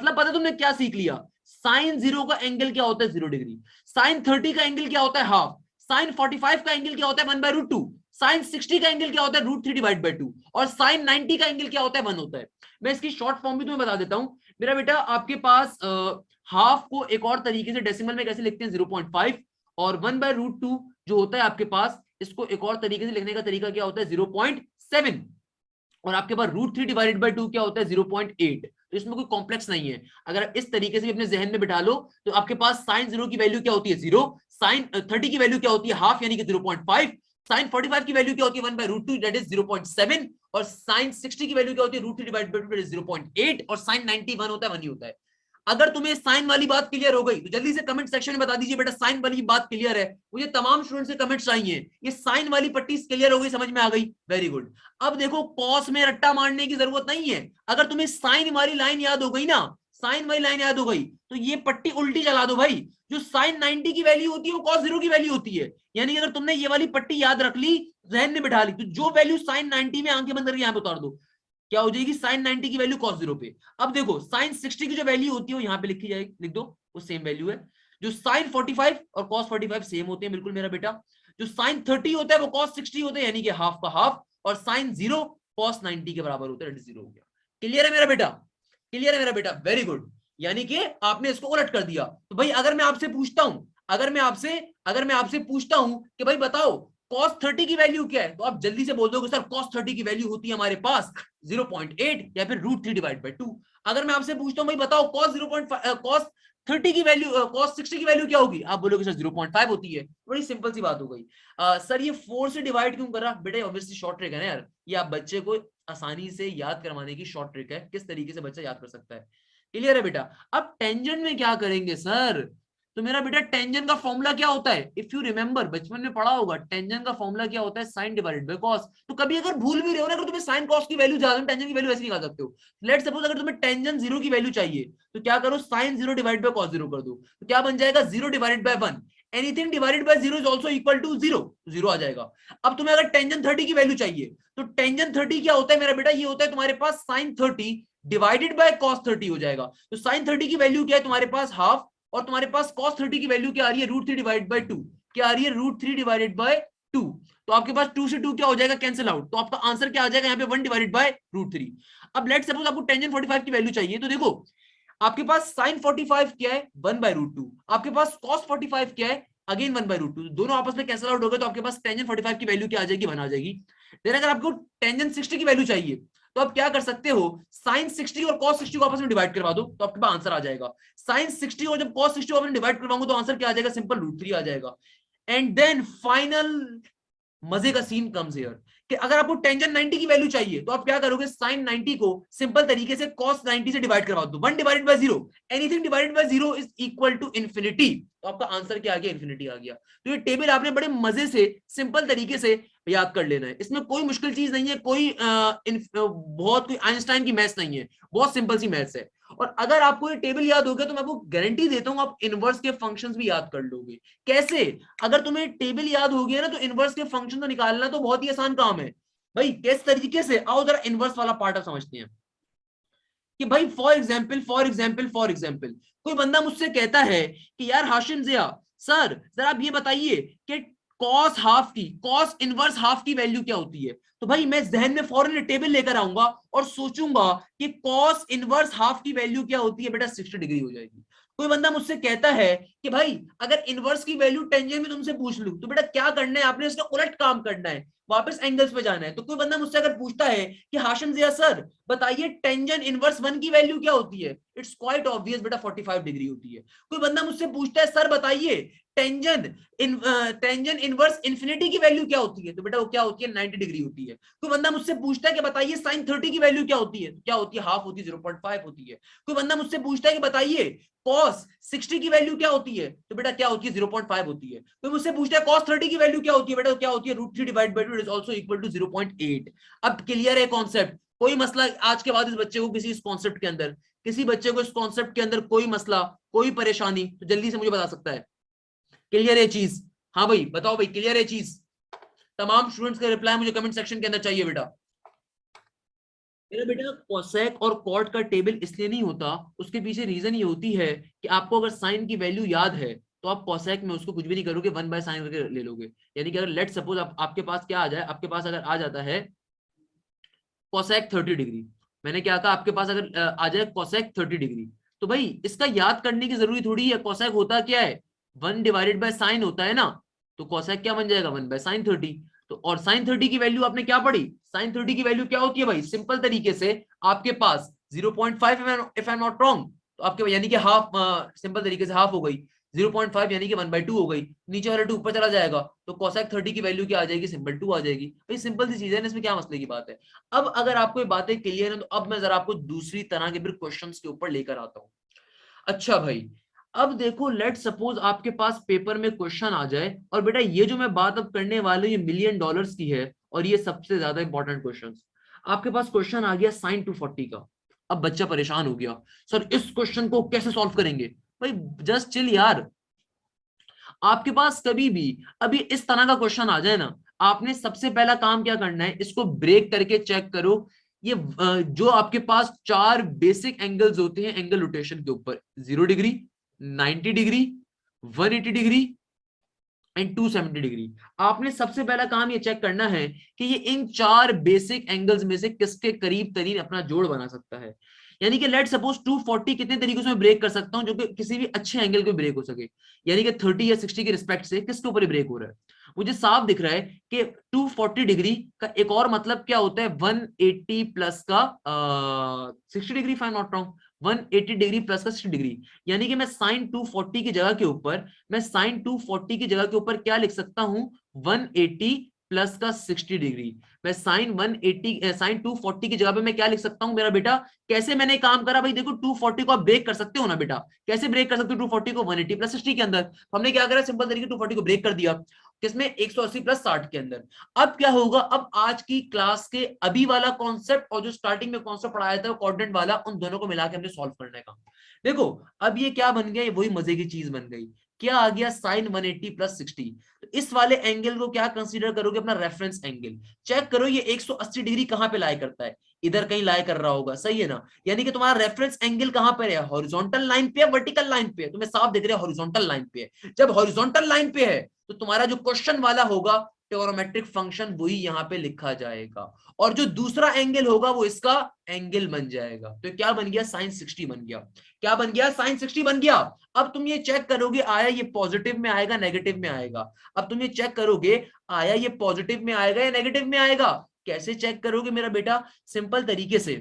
पता है तुमने क्या सीख लिया, साइन 0 का एंगल क्या होता है, 0 डिग्री। साइन 30 का एंगल क्या होता है, हाफ। साइन 45 का एंगल क्या होता है, 1/√2। साइन 60 का एंगल क्या होता है, √3 डिवाइड बाय 2। और साइन 90 का एंगल क्या होता है, 1 होता है। मैं इसकी शॉर्ट फॉर्म भी तुम्हें बता देता हूं मेरा बेटा। आपके पास हाफ को एक और तरीके से डेसिमल में कैसे लिखते हैं, 0.5। और 1/√2 जो होता है आपके पास, इसको एक और तरीके से लिखने का तरीका क्या होता है, 0.7। और आपके पास √3 डिवाइडेड बाय 2 क्या होता है, 0.8। तो इसमें कोई कॉम्प्लेक्स नहीं है। अगर आप इस तरीके से भी अपने जहन में बिठा लो, तो आपके पास साइन 0 की वैल्यू क्या होती है, 0। साइन 30 की वैल्यू क्या होती है, हाफ यानी कि 0.5। साइन 45 की वैल्यू क्या होती है, 1/√2 दैट इज 0.7। और साइन 60 की वैल्यू क्या होती है, √3 डिवाइडेड बाय 2 दैट इज 0.8। और साइन 91 होता है, 1 ही होता है। अगर तुम्हें साइन वाली बात क्लियर हो गई तो जल्दी से कमेंट सेक्शन में बता दीजिए बेटा साइन वाली बात क्लियर है। मुझे तमाम स्टूडेंट से कमेंट्स चाहिए, ये साइन वाली पट्टी क्लियर हो गई, समझ में आ गई, वेरी गुड। अब देखो, कॉस में रट्टा मारने की जरूरत नहीं है। अगर तुम्हें साइन वाली लाइन याद हो गई ना, साइन वाली लाइन याद हो गई, तो ये पट्टी उल्टी चला दो भाई। जो साइन 90 की वैल्यू होती है वो कॉस 0 की वैल्यू होती है। यानी अगर तुमने ये वाली पट्टी याद रख ली, जहन में बिठा ली, तो जो वैल्यू साइन 90 में आंखें बंद करके यहां पे उतार दो, क्या हो जाएगी, साइन 90 की वैल्यू cos 0 पे। अब देखो, साइन 60 की जो वैल्यू होती है वो यहाँ पे लिखी जाएगी, लिख दो, वो सेम वैल्यू है। जो साइन 45 और cos 45 सेम होते हैं बिल्कुल मेरा बेटा। जो साइन 30 होता है वो cos 60 होता है, यानी कि हाफ का हाफ। और साइन 0 cos 90 के बराबर होता है, 0 हो गया। क्लियर है मेरा बेटा, क्लियर है मेरा बेटा, वेरी गुड। यानी कि आपने इसको उलट कर दिया। तो भाई अगर मैं आपसे पूछता हूं, अगर मैं आपसे पूछता हूं कि भाई बताओ cos 30 की वैल्यू क्या है, तो आप जल्दी से बोल दोगे सर cos 30 की वैल्यू होती है हमारे पास 0.8 या फिर √3 डिवाइड बाय 2। अगर मैं आपसे पूछता हूं भाई बताओ cos 30 की वैल्यू cos 60 की वैल्यू क्या होगी? आप बोलोगे सर 0.5 होती है। बड़ी सिंपल सी बात हो गई। सर ये 4 से डिवाइड क्यों कर रहा? बेटा ऑब्वियसली शॉर्ट ट्रिक है ना यार, ये आप बच्चे को आसानी से याद करवाने की शॉर्ट ट्रिक है, किस तरीके से बच्चा याद कर सकता है। क्लियर है बेटा? अब टेंजेंट में क्या करेंगे सर? तो मेरा बेटा टेंजेंट का फॉर्मूला क्या होता है? इफ यू रिमेंबर बचपन में पढ़ा होगा, टेंजेंट का फॉर्मूला क्या होता है? Sine divided by cos. तो कभी अगर भूल भी रहे हो ना, अगर तुम्हें साइन कॉस की वैल्यू ज्यादा, टेंजेंट की वैल्यू ऐसे निकाल सकते हो। लेट्स सपोज अगर तुम्हें टेंजेंट 0 की वैल्यू चाहिए, तो क्या करो? साइन 0 डिवाइड बाय कॉस 0 कर दो, तो क्या बन जाएगा? 0 divided by 1। Anything divided by 0 is also equal to 0, 0 आ जाएगा। अब तुम्हें अगर टेंजेंट 30 की वैल्यू चाहिए, तो टेंजेंट 30 क्या होता है मेरा बेटा? ये होता है तुम्हारे पास साइन 30 डिवाइडेड बाय कॉस 30 हो जाएगा। तो साइन 30 की वैल्यू क्या है तुम्हारे पास? हाफ, और तुम्हारे पास cos 30 की वैल्यू क्या आ रही है? √3 डिवाइड बाय 2। क्या आ रही है? √3 डिवाइडेड बाय 2। तो आपके पास 2 से 2 क्या हो जाएगा? Cancel out. तो आपका आंसर क्या आ जाएगा यहाँ पे? 1 डिवाइडेड बाय √3। अब लेट्स सपोज आपको टेंजेंट 45 की वैल्यू चाहिए, तो देखो आपके पास साइन 45 क्या है? 1 बाय √2। आपके पास cos 45 क्या है? Again 1 by √2। दोनों आपस में कैंसिल आउट हो गए, तो आपके पास टेंजेंट 45 की वैल्यू क्या आ जाएगी? 1 आ जाएगी। देन अगर आपको टेंजेंट 60 की वैल्यू चाहिए, तो आप क्या कर सकते हो? साइन 60 और cos 60 को आपस में डिवाइड करवा दो, तो आपके पास आंसर आ जाएगा। साइन 60 और जब cos 60 को आपस में डिवाइड करवाऊंगा, तो आंसर क्या आ जाएगा? सिंपल √3 आ जाएगा। एंड देन फाइनल मजे का सीन कम्स हियर, कि अगर आपको टेंजेंट 90 की वैल्यू चाहिए, तो आप क्या करोगे? साइन 90 को सिंपल तरीके से cos 90 से डिवाइड करवा दो। 1 divided by 0, anything divided by 0 is equal to infinity. तो आपका आंसर क्या आ गया? इंफिनिटी आ गया। तो ये टेबल आपने बड़े मजे से सिंपल तरीके से याद कर लेना है, इसमें कोई मुश्किल चीज नहीं है, कोई बहुत कोई आइंस्टाइन की मैथ्स नहीं है, बहुत सिंपल सी मैथ्स है। और अगर आपको ये टेबल याद हो गया, तो मैं आपको गारंटी देता हूं आप इनवर्स के फंक्शंस भी याद कर लोगे। कैसे? अगर तुम्हें टेबल याद हो गया ना, तो इनवर्स के फंक्शन तो निकालना तो बहुत ही आसान काम है भाई। किस तरीके से? आओ जरा इनवर्स वाला पार्ट आप समझते हैं कि भाई फॉर एग्जाम्पल कोई बंदा मुझसे कहता है कि यार हाशिम जिया सर, जरा आप ये बताइए कि कॉस हाफ की, कॉस इनवर्स हाफ की वैल्यू क्या होती है? तो भाई मैं जहन में फौरन टेबल लेकर आऊंगा और सोचूंगा कि कॉस इनवर्स हाफ की वैल्यू क्या होती है? बेटा 60 डिग्री हो जाएगी। कोई बंदा मुझसे कहता है कि भाई अगर इनवर्स की वैल्यू टेंजेंट में तुमसे पूछ लूं, तो बेटा क्या करना है? आपने इसका उलट काम करना है, वापस एंगल्स पे जाना है। तो कोई बंदा मुझसे अगर पूछता है कि हाशिम जिया सर बताइए टेंजेंट इनवर्स 1 की वैल्यू क्या होती है? इट्स क्वाइट ऑब्वियस बेटा 45 डिग्री होती है। कोई बंदा मुझसे पूछता है सर बताइए टेंजेंट इनवर्स इंफिनिटी की वैल्यू क्या होती है? तो बेटा वो क्या होती है? 90 डिग्री होती है। कोई बंदा मुझसे पूछता है कि बताइए साइन 30 की वैल्यू क्या होती है? क्या होती है? हाफ होती है, 0.5 होती है। कोई बंदा मुझसे पूछता है कि बताइए cos 60 की वैल्यू क्या होती है? तो बेटा क्या होती है? 0.5 होती है। कोई मुझसे पूछता है cos 30 की वैल्यू क्या होती है? बेटा क्या होती है? √3 divide by 2 is also equal to 0.8। अब क्लियर है कॉन्सेप्ट? कोई मसला आज के बाद इस बच्चे को किसी इस कॉन्सेप्ट के अंदर, किसी बच्चे को इस कॉन्सेप्ट के अंदर कोई मसला, कोई परेशानी, तो जल्दी से मुझे बता सकता है। क्लियर है चीज? हाँ भाई बताओ भाई, क्लियर है चीज? तमाम स्टूडेंट्स का रिप्लाई मुझे कमेंट सेक्शन के अंदर चाहिए बेटा। मेरा बेटा कोसेक और कॉट का टेबल इसलिए नहीं होता, उसके पीछे रीजन ये होती है कि आपको अगर साइन की वैल्यू याद है, तो आप कोसेक में उसको कुछ भी नहीं करोगे, 1 बाय साइन करके ले लोगे। यानी कि अगर लेट सपोज आपके पास क्या आ जाए, आपके पास अगर आ जाता है कोसेक 30 डिग्री, मैंने क्या कहा? आपके पास अगर आ जाए कोसेक 30 डिग्री, तो भाई इसका याद करने की जरूरी थोड़ी है। कोसेक होता क्या है? 1 डिवाइडेड बाय साइन होता है ना। तो कोसेक क्या बन जाएगा? 1 बाय साइन 30। तो और साइन 30 की वैल्यू आपने क्या पढ़ी? साइन 30 की वैल्यू क्या होती है भाई? सिंपल तरीके से आपके पास 0.5 if I am not wrong, तो आपके यानी कि हाफ, सिंपल तरीके से हाफ हो गई। 0.5 यानी कि 1/2 हो गई। नीचे वाला 2 ऊपर चला जाएगा, तो कोसेक 30 की वैल्यू क्या आ जाएगी? सिंपल 2 आ जाएगी। भाई सिंपल सी चीज है ना, इसमें क्या मसले की बात है? अब अगर आपको ये बातें क्लियर है, तो अब मैं जरा आपको दूसरी तरह के फिर क्वेश्चंस के ऊपर लेकर आता हूं। अच्छा भाई, अब देखो लेट सपोज आपके पास पेपर में क्वेश्चन आ जाए, और बेटा ये जो मैं बात अब करने वाला हूं, ये मिलियन डॉलर्स की है, और ये सबसे ज्यादा इंपॉर्टेंट क्वेश्चन। आपके पास क्वेश्चन आ गया साइन 240 का। अब बच्चा परेशान हो गया, सर इस क्वेश्चन को कैसे सॉल्व करेंगे? भाई जस्ट चिल यार। आपके पास कभी भी अभी इस तरह का क्वेश्चन आ जाए ना, आपने सबसे पहला काम क्या करना है? इसको ब्रेक करके चेक करो। ये जो आपके पास 4 बेसिक एंगल्स होते हैं एंगल रोटेशन के ऊपर, 0 degree, 90 degree, 180 degree and 270 degree. आपने सबसे पहला काम ये चेक करना है कि ये इन 4 बेसिक एंगल्स में से किसके करीब तरीन अपना जोड़ बना सकता है। यानी कि लेट सपोज 240 कितने तरीकों से मैं ब्रेक कर सकता हूं जो कि किसी भी अच्छे एंगल को ब्रेक हो सके। यानी कि 30 या 60 के रिस्पेक्ट से किसके ऊपर ब्रेक हो रहा है? मुझे साफ दिख रहा है कि 240 डिग्री का एक और मतलब क्या होता है? 180 प्लस का 60 degree, fine not wrong. 180 degree plus का 60 डिग्री, यानी कि मैं साइन 240 की जगह के ऊपर, मैं साइन 240 की जगह के ऊपर क्या लिख सकता हूं, 180 प्लस का 60 डिग्री। मैं साइन 180 साइन 240 की जगह पे मैं क्या लिख सकता हूं मेरा बेटा, कैसे मैंने काम करा भाई, देखो 240 को आप ब्रेक कर सकते हो ना बेटा, कैसे ब्रेक कर सकते हो 240 को, 180 प्लस 60 के अंदर। हमने क्या करा, सिंपल तरीके 240 को ब्रेक कर दिया किसमें, 180 प्लस 60 के अंदर। अब क्या होगा, अब आज की क्लास के अभी वाला कॉन्सेप्ट और जो स्टार्टिंग में कॉन्सेप्ट पढ़ाया था कोऑर्डिनेट वाला, उन दोनों को मिला के हमने सॉल्व करने का। देखो अब ये क्या बन गया, ये वही मजे की चीज बन गई, क्या आ गया, साइन 180 प्लस 60। तो इस वाले एंगल को क्या कंसीडर करोगे, अपना रेफरेंस एंगल। चेक करो ये 180 डिग्री कहां पे लाई करता है, इधर कहीं लाई कर रहा होगा, सही है ना। यानी कि तुम्हारा रेफरेंस एंगल कहां पर है, हॉरिजॉन्टल लाइन पे है, वर्टिकल लाइन पे है, तुम्हें साफ दिख रहा है हॉरिजॉन्टल लाइन पे है। जब हॉरिजॉन्टल लाइन पे है तो तुम्हारा जो क्वेश्चन वाला होगा ट्रिगोनोमेट्रिक फंक्शन वही यहां पे लिखा जाएगा, और जो दूसरा एंगल होगा वो इसका एंगल बन जाएगा। तो क्या बन गया, साइन 60 बन गया। क्या बन गया, साइन 60 बन गया। अब तुम ये चेक करोगे आया ये पॉजिटिव में आएगा नेगेटिव में आएगा। अब तुम ये चेक करोगे आया ये पॉजिटिव में आएगा या नेगेटिव में आएगा। कैसे चेक करोगे मेरा बेटा, सिंपल तरीके से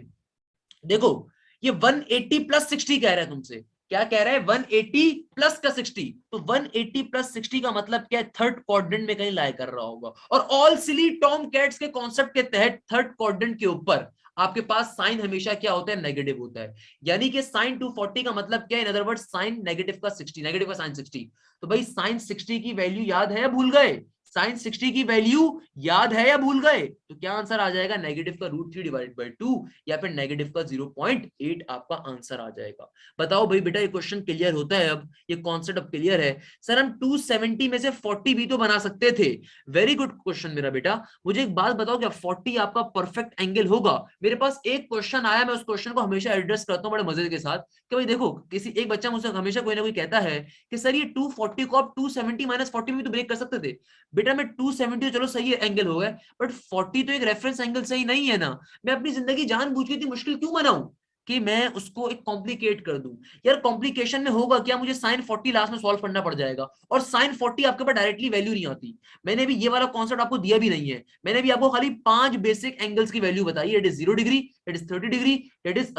देखो, ये 180 प्लस 60 कह रहा है तुमसे, क्या कह रहा है, 180 प्लस का 60। तो 180 प्लस 60 का मतलब क्या है, थर्ड क्वाड्रेंट में कहीं लाई कर रहा होगा। और ऑल सिली टॉम कैट्स के कॉन्सेप्ट के तहत थर्ड क्वाड्रेंट के ऊपर आपके पास साइन हमेशा क्या होता है, नेगेटिव होता है। यानी कि साइन 240 का मतलब क्या है, in other word sine negative का 60, नेगेटिव का साइन 60। तो भाई साइन 60 की वैल्यू याद है या भूल गए, साइन 60 की वैल्यू याद है या भूल गए। तो क्या आंसर आ जाएगा, नेगेटिव का √3 डिवाइडेड बाई 2 या फिर नेगेटिव का 0.8 आपका आंसर आ जाएगा। बताओ भाई बेटा ये क्वेश्चन क्लियर होता है, अब ये कॉन्सेप्ट अब क्लियर है। सर हम 270 में से 40 भी तो बना सकते थे। वेरी गुड क्वेश्चन मेरा बेटा। मुझे एक बात बताओ, क्या 40 आपका परफेक्ट एंगल होगा। मेरे पास एक क्वेश्चन आया, मैं उस क्वेश्चन को हमेशा एड्रेस करता हूँ बड़े मजे के साथ, कि भाई देखो किसी एक बच्चा मुझसे हमेशा कोई ना कोई कहता है कि सर ये 240 को आप 270 माइनस 40 में भी तो ब्रेक कर सकते थे। बेटा मैं 270 चलो सही है एंगल हो गया, बट 40 तो एक रेफरेंस एंगल सही नहीं है ना। मैं अपनी जिंदगी जानबूझ के इतनी मुश्किल क्यों बनाऊं कि मैं उसको एक कॉम्प्लिकेट कर दूं। यार कॉम्प्लिकेशन में होगा क्या, मुझे साइन 40 लास्ट में सॉल्व करना पड़ जाएगा, और साइन 40 आपके पास डायरेक्टली वैल्यू नहीं आती। मैंने भी ये वाला कॉन्सेप्ट आपको दिया भी नहीं है, मैंने भी आपको खाली 5 बेसिक एंगल्स की वैल्यू बताई है। It is 0 degree, it is 30 degree, it is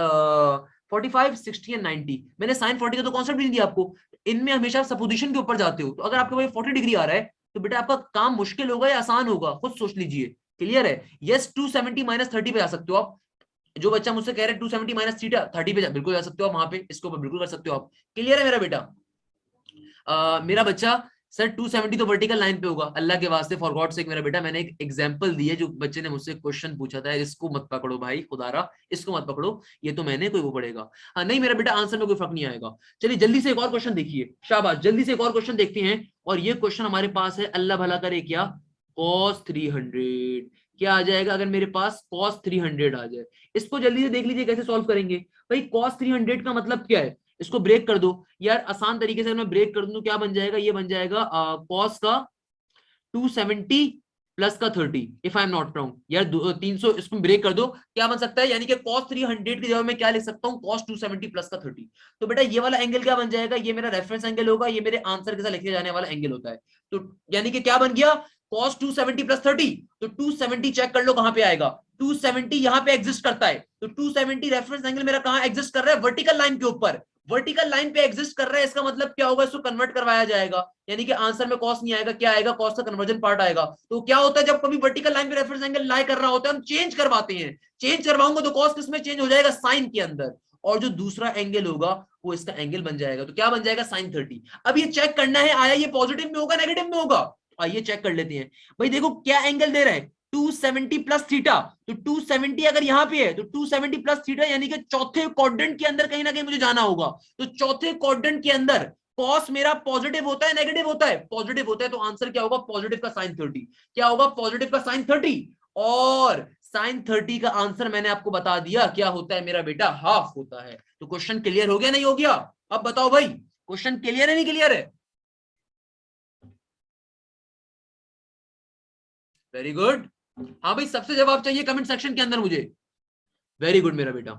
45, 60 and 90। मैंने साइन 40 का तो कॉन्सेप्ट भी नहीं दिया आपको। इनमें हमेशा आप सपोजिशन के ऊपर जाते हो, तो अगर आपके पास 40 डिग्री आ रहा है तो बेटा आपका काम मुश्किल होगा या आसान होगा, खुद सोच लीजिए। क्लियर है, यस 270 माइनस 30 पे जा सकते हो आप। जो बच्चा मुझसे कह रहे हैं 270 माइनस थीटा 30 पे बिल्कुल जा सकते हो आप, वहां पे इसके ऊपर बिल्कुल कर सकते हो आप। क्लियर है मेरा बेटा। मेरा बच्चा सर 270 तो वर्टिकल लाइन पे होगा, अल्लाह के वास्ते फॉर गॉड सेक मेरा बेटा, मैंने एक एग्जांपल दी है। जो बच्चे ने मुझसे क्वेश्चन पूछा था, इसको मत पकड़ो भाई खुदारा, इसको मत पकड़ो, ये तो मैंने कोई वो पड़ेगा। हाँ नहीं मेरा बेटा, आंसर में कोई फर्क नहीं आएगा। चलिए जल्दी से एक और क्वेश्चन देखिए, शाबाश, जल्दी से एक और क्वेश्चन देखते हैं। और ये क्वेश्चन हमारे पास है, अल्लाह भला करे क्या, cos 300। क्या आ जाएगा अगर मेरे पास cos 300 आ जाए, इसको जल्दी से देख लीजिए कैसे सॉल्व करेंगे। भाई cos 300 का मतलब क्या है, इसको ब्रेक कर दो यार, आसान तरीके से मैं ब्रेक कर दूं तो क्या बन जाएगा, ये बन जाएगा कॉस का 270 प्लस का 30, if I am not wrong यार, 300 इसको ब्रेक कर दो, क्या बन सकता है, यानी कि cos 300 की जगह मैं क्या लिख सकता हूँ, cos 270 प्लस का 30। तो बेटा ये वाला एंगल क्या बन जाएगा, ये मेरा रेफरेंस एंगल होगा, ये मेरे आंसर के साथ लिखे जाने वाला एंगल होता है। तो यानी कि क्या बन गया, cos 270 प्लस 30। तो 270 चेक कर लो कहां पे आएगा, 270 यहां पे एग्जिस्ट करता है। तो 270 रेफरेंस एंगल मेरा कहां एग्जिस्ट कर रहा है, वर्टिकल लाइन के ऊपर, वर्टिकल लाइन पे एग्जिस्ट कर रहा है। इसका मतलब क्या होगा, इसको कन्वर्ट करवाया जाएगा, यानी कि आंसर में कॉस नहीं आएगा, क्या आएगा, कॉस का कन्वर्जन पार्ट आएगा। तो क्या होता है, जब कभी वर्टिकल लाइन पे रेफरेंस एंगल लाई कर रहा होता है, हम चेंज करवाते हैं, चेंज करवाऊंगा तो कॉस किस में चेंज हो जाएगा, साइन के अंदर, और जो दूसरा एंगल होगा वो इसका एंगल बन जाएगा। तो क्या बन जाएगा, साइन 30। अब ये चेक करना है आया ये पॉजिटिव में होगा नेगेटिव में होगा, आइए चेक कर लेते हैं। भाई देखो क्या एंगल दे रहा है, 270 प्लस थीटा। तो 270 अगर यहां पे है तो 270 प्लस थीटा, यानी कि चौथे क्वाड्रेंट के अंदर कहीं ना कहीं मुझे जाना होगा। तो चौथे क्वाड्रेंट के अंदर कॉस मेरा पॉजिटिव होता है नेगेटिव होता है, पॉजिटिव होता है, तो आंसर क्या होगा, पॉजिटिव का साइन 30। क्या होगा, पॉजिटिव का साइन 30। और साइन 30 का आंसर मैंने आपको बता दिया क्या होता है मेरा बेटा, हाफ होता है। तो क्वेश्चन क्लियर हो गया नहीं हो गया, अब बताओ भाई क्वेश्चन क्लियर है नहीं क्लियर है। Very good. हाँ भाई सबसे जवाब चाहिए कमेंट सेक्शन के अंदर मुझे। वेरी गुड मेरा बेटा।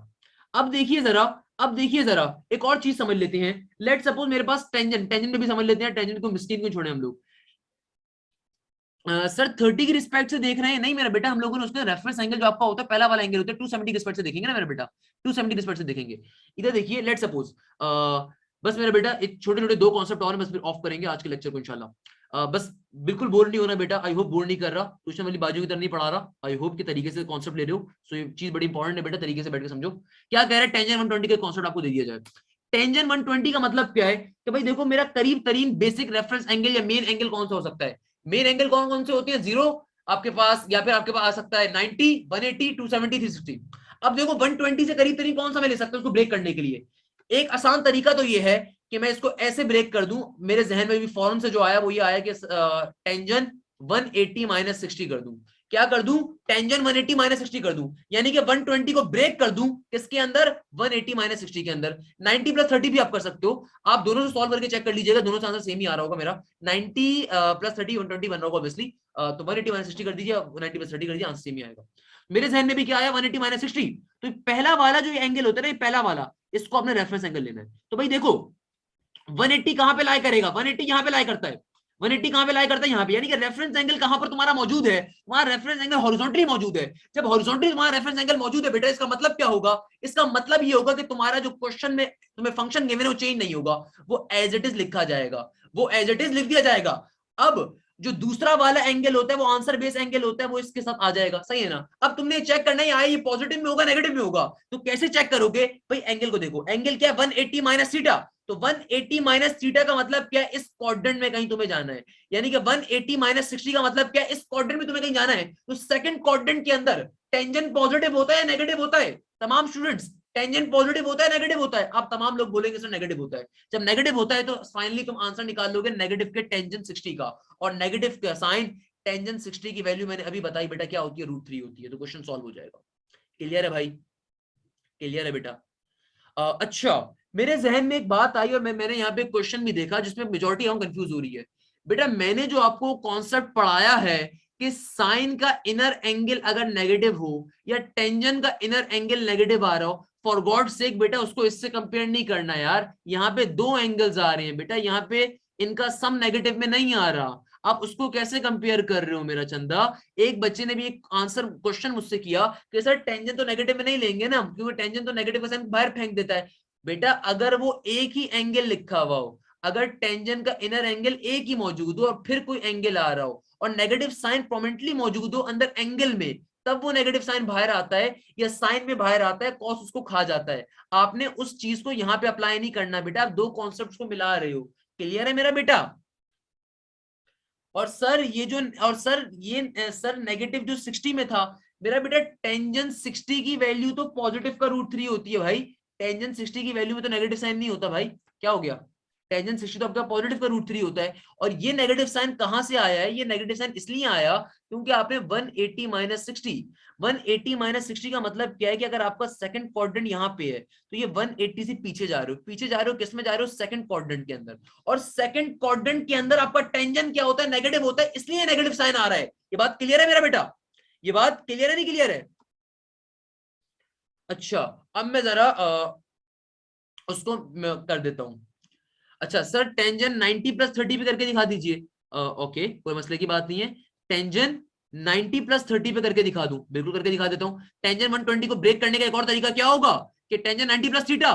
अब देखिए जरा, अब देखिए जरा एक और चीज समझ लेते हैं। लेट सपोज मेरे पास टेंजेंट, टेंजेंट में भी समझ लेते हैं, टेंजेंट को मिस्टीन को छोड़े हम लोग। सर 30 की रिस्पेक्ट से देख रहे हैं? नहीं मेरा बेटा, हम लोगों ने उसका रेफरेंस एंगल जो आपका होता है पहला वाला एंगल होता है 270 की रिस्पेक्ट से देखेंगे ना मेरा बेटा, 270 की रिस्पेक्ट से देखेंगे। इधर देखिए, लेट सपोज बस मेरा बेटा एक छोटे छोटे दो कॉन्सेप्ट और बस फिर ऑफ करेंगे आज के लेक्चर को इंशाल्लाह। बस बिल्कुल बोर नहीं होना बेटा, आई होप बोर नहीं कर रहा, ट्यूशन वाली बाजू की तरह नहीं पढ़ा रहा, आई होप के तरीके से कॉन्सेप्ट ले रहे हो। सो ये चीज बड़ी इंपॉर्टेंट है बेटा, तरीके से बैठ के समझो। क्या कह रहा है, टेंजेंट 120 का कॉन्सेप्ट आपको दे दिया जाए। टेंजेंट 120 का मतलब क्या है कि भाई देखो, मेरा करीब तरीन बेसिक रेफरेंस एंगल या मेन एंगल कौन सा हो सकता है। मेन एंगल कौन कौन से होती है, जीरो आपके पास, या फिर आपके पास आ सकता है 90, 180, 270, 360। अब देखो 120 से करीब तरीन कौन सा मैं ले सकता हूँ उसको ब्रेक करने के लिए। एक आसान तरीका तो ये है कि मैं इसको ऐसे ब्रेक कर दूं, मेरे जहन में भी फौरन से जो आया वो ये आया कि टेंजेंट 180 माइनस 60 कर दूं। क्या कर दूं, टेंजेंट 180 माइनस 60 कर दूं, यानी कि 120 को ब्रेक कर दूं किसके अंदर, 180 माइनस 60 के अंदर। 90 प्लस 30 भी आप कर सकते हो, आप दोनों से सॉल्व करके चेक कर लीजिएगा, दोनों से आंसर सेम ही आ रहा होगा मेरा। 90 प्लस 30 120 बन रहा होगा ऑब्वियसली, तो 180 माइनस 60 कर दीजिए, 90 प्लस 30 कर दीजिए, आंसर सेम ही आएगा। मेरे जहन में भी क्या आया, 180 माइनस 60। तो पहला वाला जो एंगल होता है ना, ये पहला वाला, इसको अपने रेफरेंस एंगल लेना है। तो भाई देखो 180 कहां पे लाई करेगा, 180 यहां पे लाई करता है, 180 कहां पे लाई करता है, यहां पे, यानी कि रेफरेंस एंगल कहां पर तुम्हारा मौजूद है, वहां रेफरेंस एंगल हॉरिजॉन्टली मौजूद है। जब हॉरिजॉन्टली तुम्हारा रेफरेंस एंगल मौजूद है बेटा, इसका मतलब क्या होगा, इसका मतलब ये होगा कि तुम्हारा जो क्वेश्चन में तुम्हें फंक्शन गिवन है वो चेंज नहीं होगा, वो एज इट इज लिखा जाएगा, वो एज इट इज लिख दिया जाएगा। अब जो दूसरा वाला एंगल होता है वो आंसर बेस एंगल होता है, वो इसके साथ आ जाएगा, सही है ना। अब तुमने चेक करना है आया ये पॉजिटिव में होगा नेगेटिव में होगा, तो कैसे चेक करोगे भाई, एंगल को देखो, एंगल क्या है 180 माइनस थीटा, तो 180 माइनस थीटा का मतलब क्या है, इस क्वाड्रेंट में कहीं तुम्हें जाना है, यानी कि 180 माइनस 60 का मतलब क्या है, इस क्वाड्रेंट में तुम्हें कहीं जाना है। तो सेकंड क्वाड्रेंट के अंदर टेंजेंट पॉजिटिव होता है नेगेटिव होता है, तमाम स्टूडेंट्स टेंजेंट पॉजिटिव होता है नेगेटिव होता है, आप तमाम लोग बोलेंगे सर नेगेटिव होता है। जब नेगेटिव होता है तो फाइनली तुम आंसर निकाल लोगे नेगेटिव के टेंजेंट 60 का, और नेगेटिव का साइन टेंजेंट 60 की वैल्यू मैंने अभी बताई बेटा क्या होती है, √3 होती है, तो क्वेश्चन सॉल्व हो जाएगा। क्लियर है भाई, क्लियर है बेटा। अच्छा, मेरे जहन में एक बात आई और मैंने यहाँ पे क्वेश्चन भी देखा जिसमें मेजॉरिटी हम कंफ्यूज हो रही है। बेटा मैंने जो आपको कॉन्सेप्ट पढ़ाया है कि साइन का इनर एंगल अगर नेगेटिव हो या टेंजेंट का इनर एंगल नेगेटिव आ रहा हो, फॉर गॉड सेक बेटा उसको इससे कंपेयर नहीं करना यार, यहाँ पे दो एंगल्स आ रहे हैं बेटा, यहाँ पे इनका सम नेगेटिव में नहीं आ रहा, आप उसको कैसे कंपेयर कर रहे हो मेरा चंदा। एक बच्चे ने भी एक आंसर क्वेश्चन मुझसे किया कि सर टेंजेंट तो नेगेटिव में नहीं लेंगे ना, क्योंकि टेंजेंट तो नेगेटिव का साइन बाहर फेंक देता है। बेटा अगर वो एक ही एंगल लिखा हुआ हो, अगर टेंजेंट का इनर एंगल एक ही मौजूद हो और फिर कोई एंगल आ रहा हो और नेगेटिव साइन प्रोमिनेंटली मौजूद हो अंदर एंगल में, तब वो नेगेटिव साइन बाहर आता है या साइन में बाहर आता है, कॉस उसको खा जाता है। आपने उस चीज को यहां पे अप्लाई नहीं करना बेटा, आप दो कॉन्सेप्ट्स को मिला रहे हो। क्लियर है मेरा बेटा। और सर ये जो, और सर ये सर नेगेटिव जो 60 में था मेरा बेटा, टेंजेंट 60 की वैल्यू तो पॉजिटिव का √3 होती है भाई, टेंजेंट 60 की वैल्यू में तो नेगेटिव साइन नहीं होता भाई, क्या हो गया, टेंजेंट 60 तो आपका पॉजिटिव का √3 होता है। और ये नेगेटिव साइन कहां से आया है, ये नेगेटिव साइन इसलिए आया क्योंकि आपने 180 माइनस 60, 180 माइनस 60 का मतलब क्या है कि अगर आपका सेकंड क्वाड्रेंट यहाँ पे है तो ये 180 से पीछे जा रहे हो, पीछे जा रहे हो, किस में जा रहे हो, सेकंड क्वाड्रेंट के अंदर, और सेकंड क्वाड्रेंट के अंदर आपका टेंजेंट क्या होता है, नेगेटिव होता है, इसलिए नेगेटिव साइन आ रहा है। ये बात क्लियर है मेरा बेटा, ये बात क्लियर है नहीं क्लियर है। अच्छा, अब मैं जरा उसको कर देता हूं। अच्छा सर टेंजेंट 90 प्लस 30 पे करके दिखा दीजिए। ओके कोई मसले की बात नहीं है, टेंजेंट 90 प्लस 30 पे करके दिखा दूं, बिल्कुल करके दिखा देता हूं। टेंजेंट 120 को ब्रेक करने का एक और तरीका क्या होगा कि टेंजेंट 90 प्लस थीटा,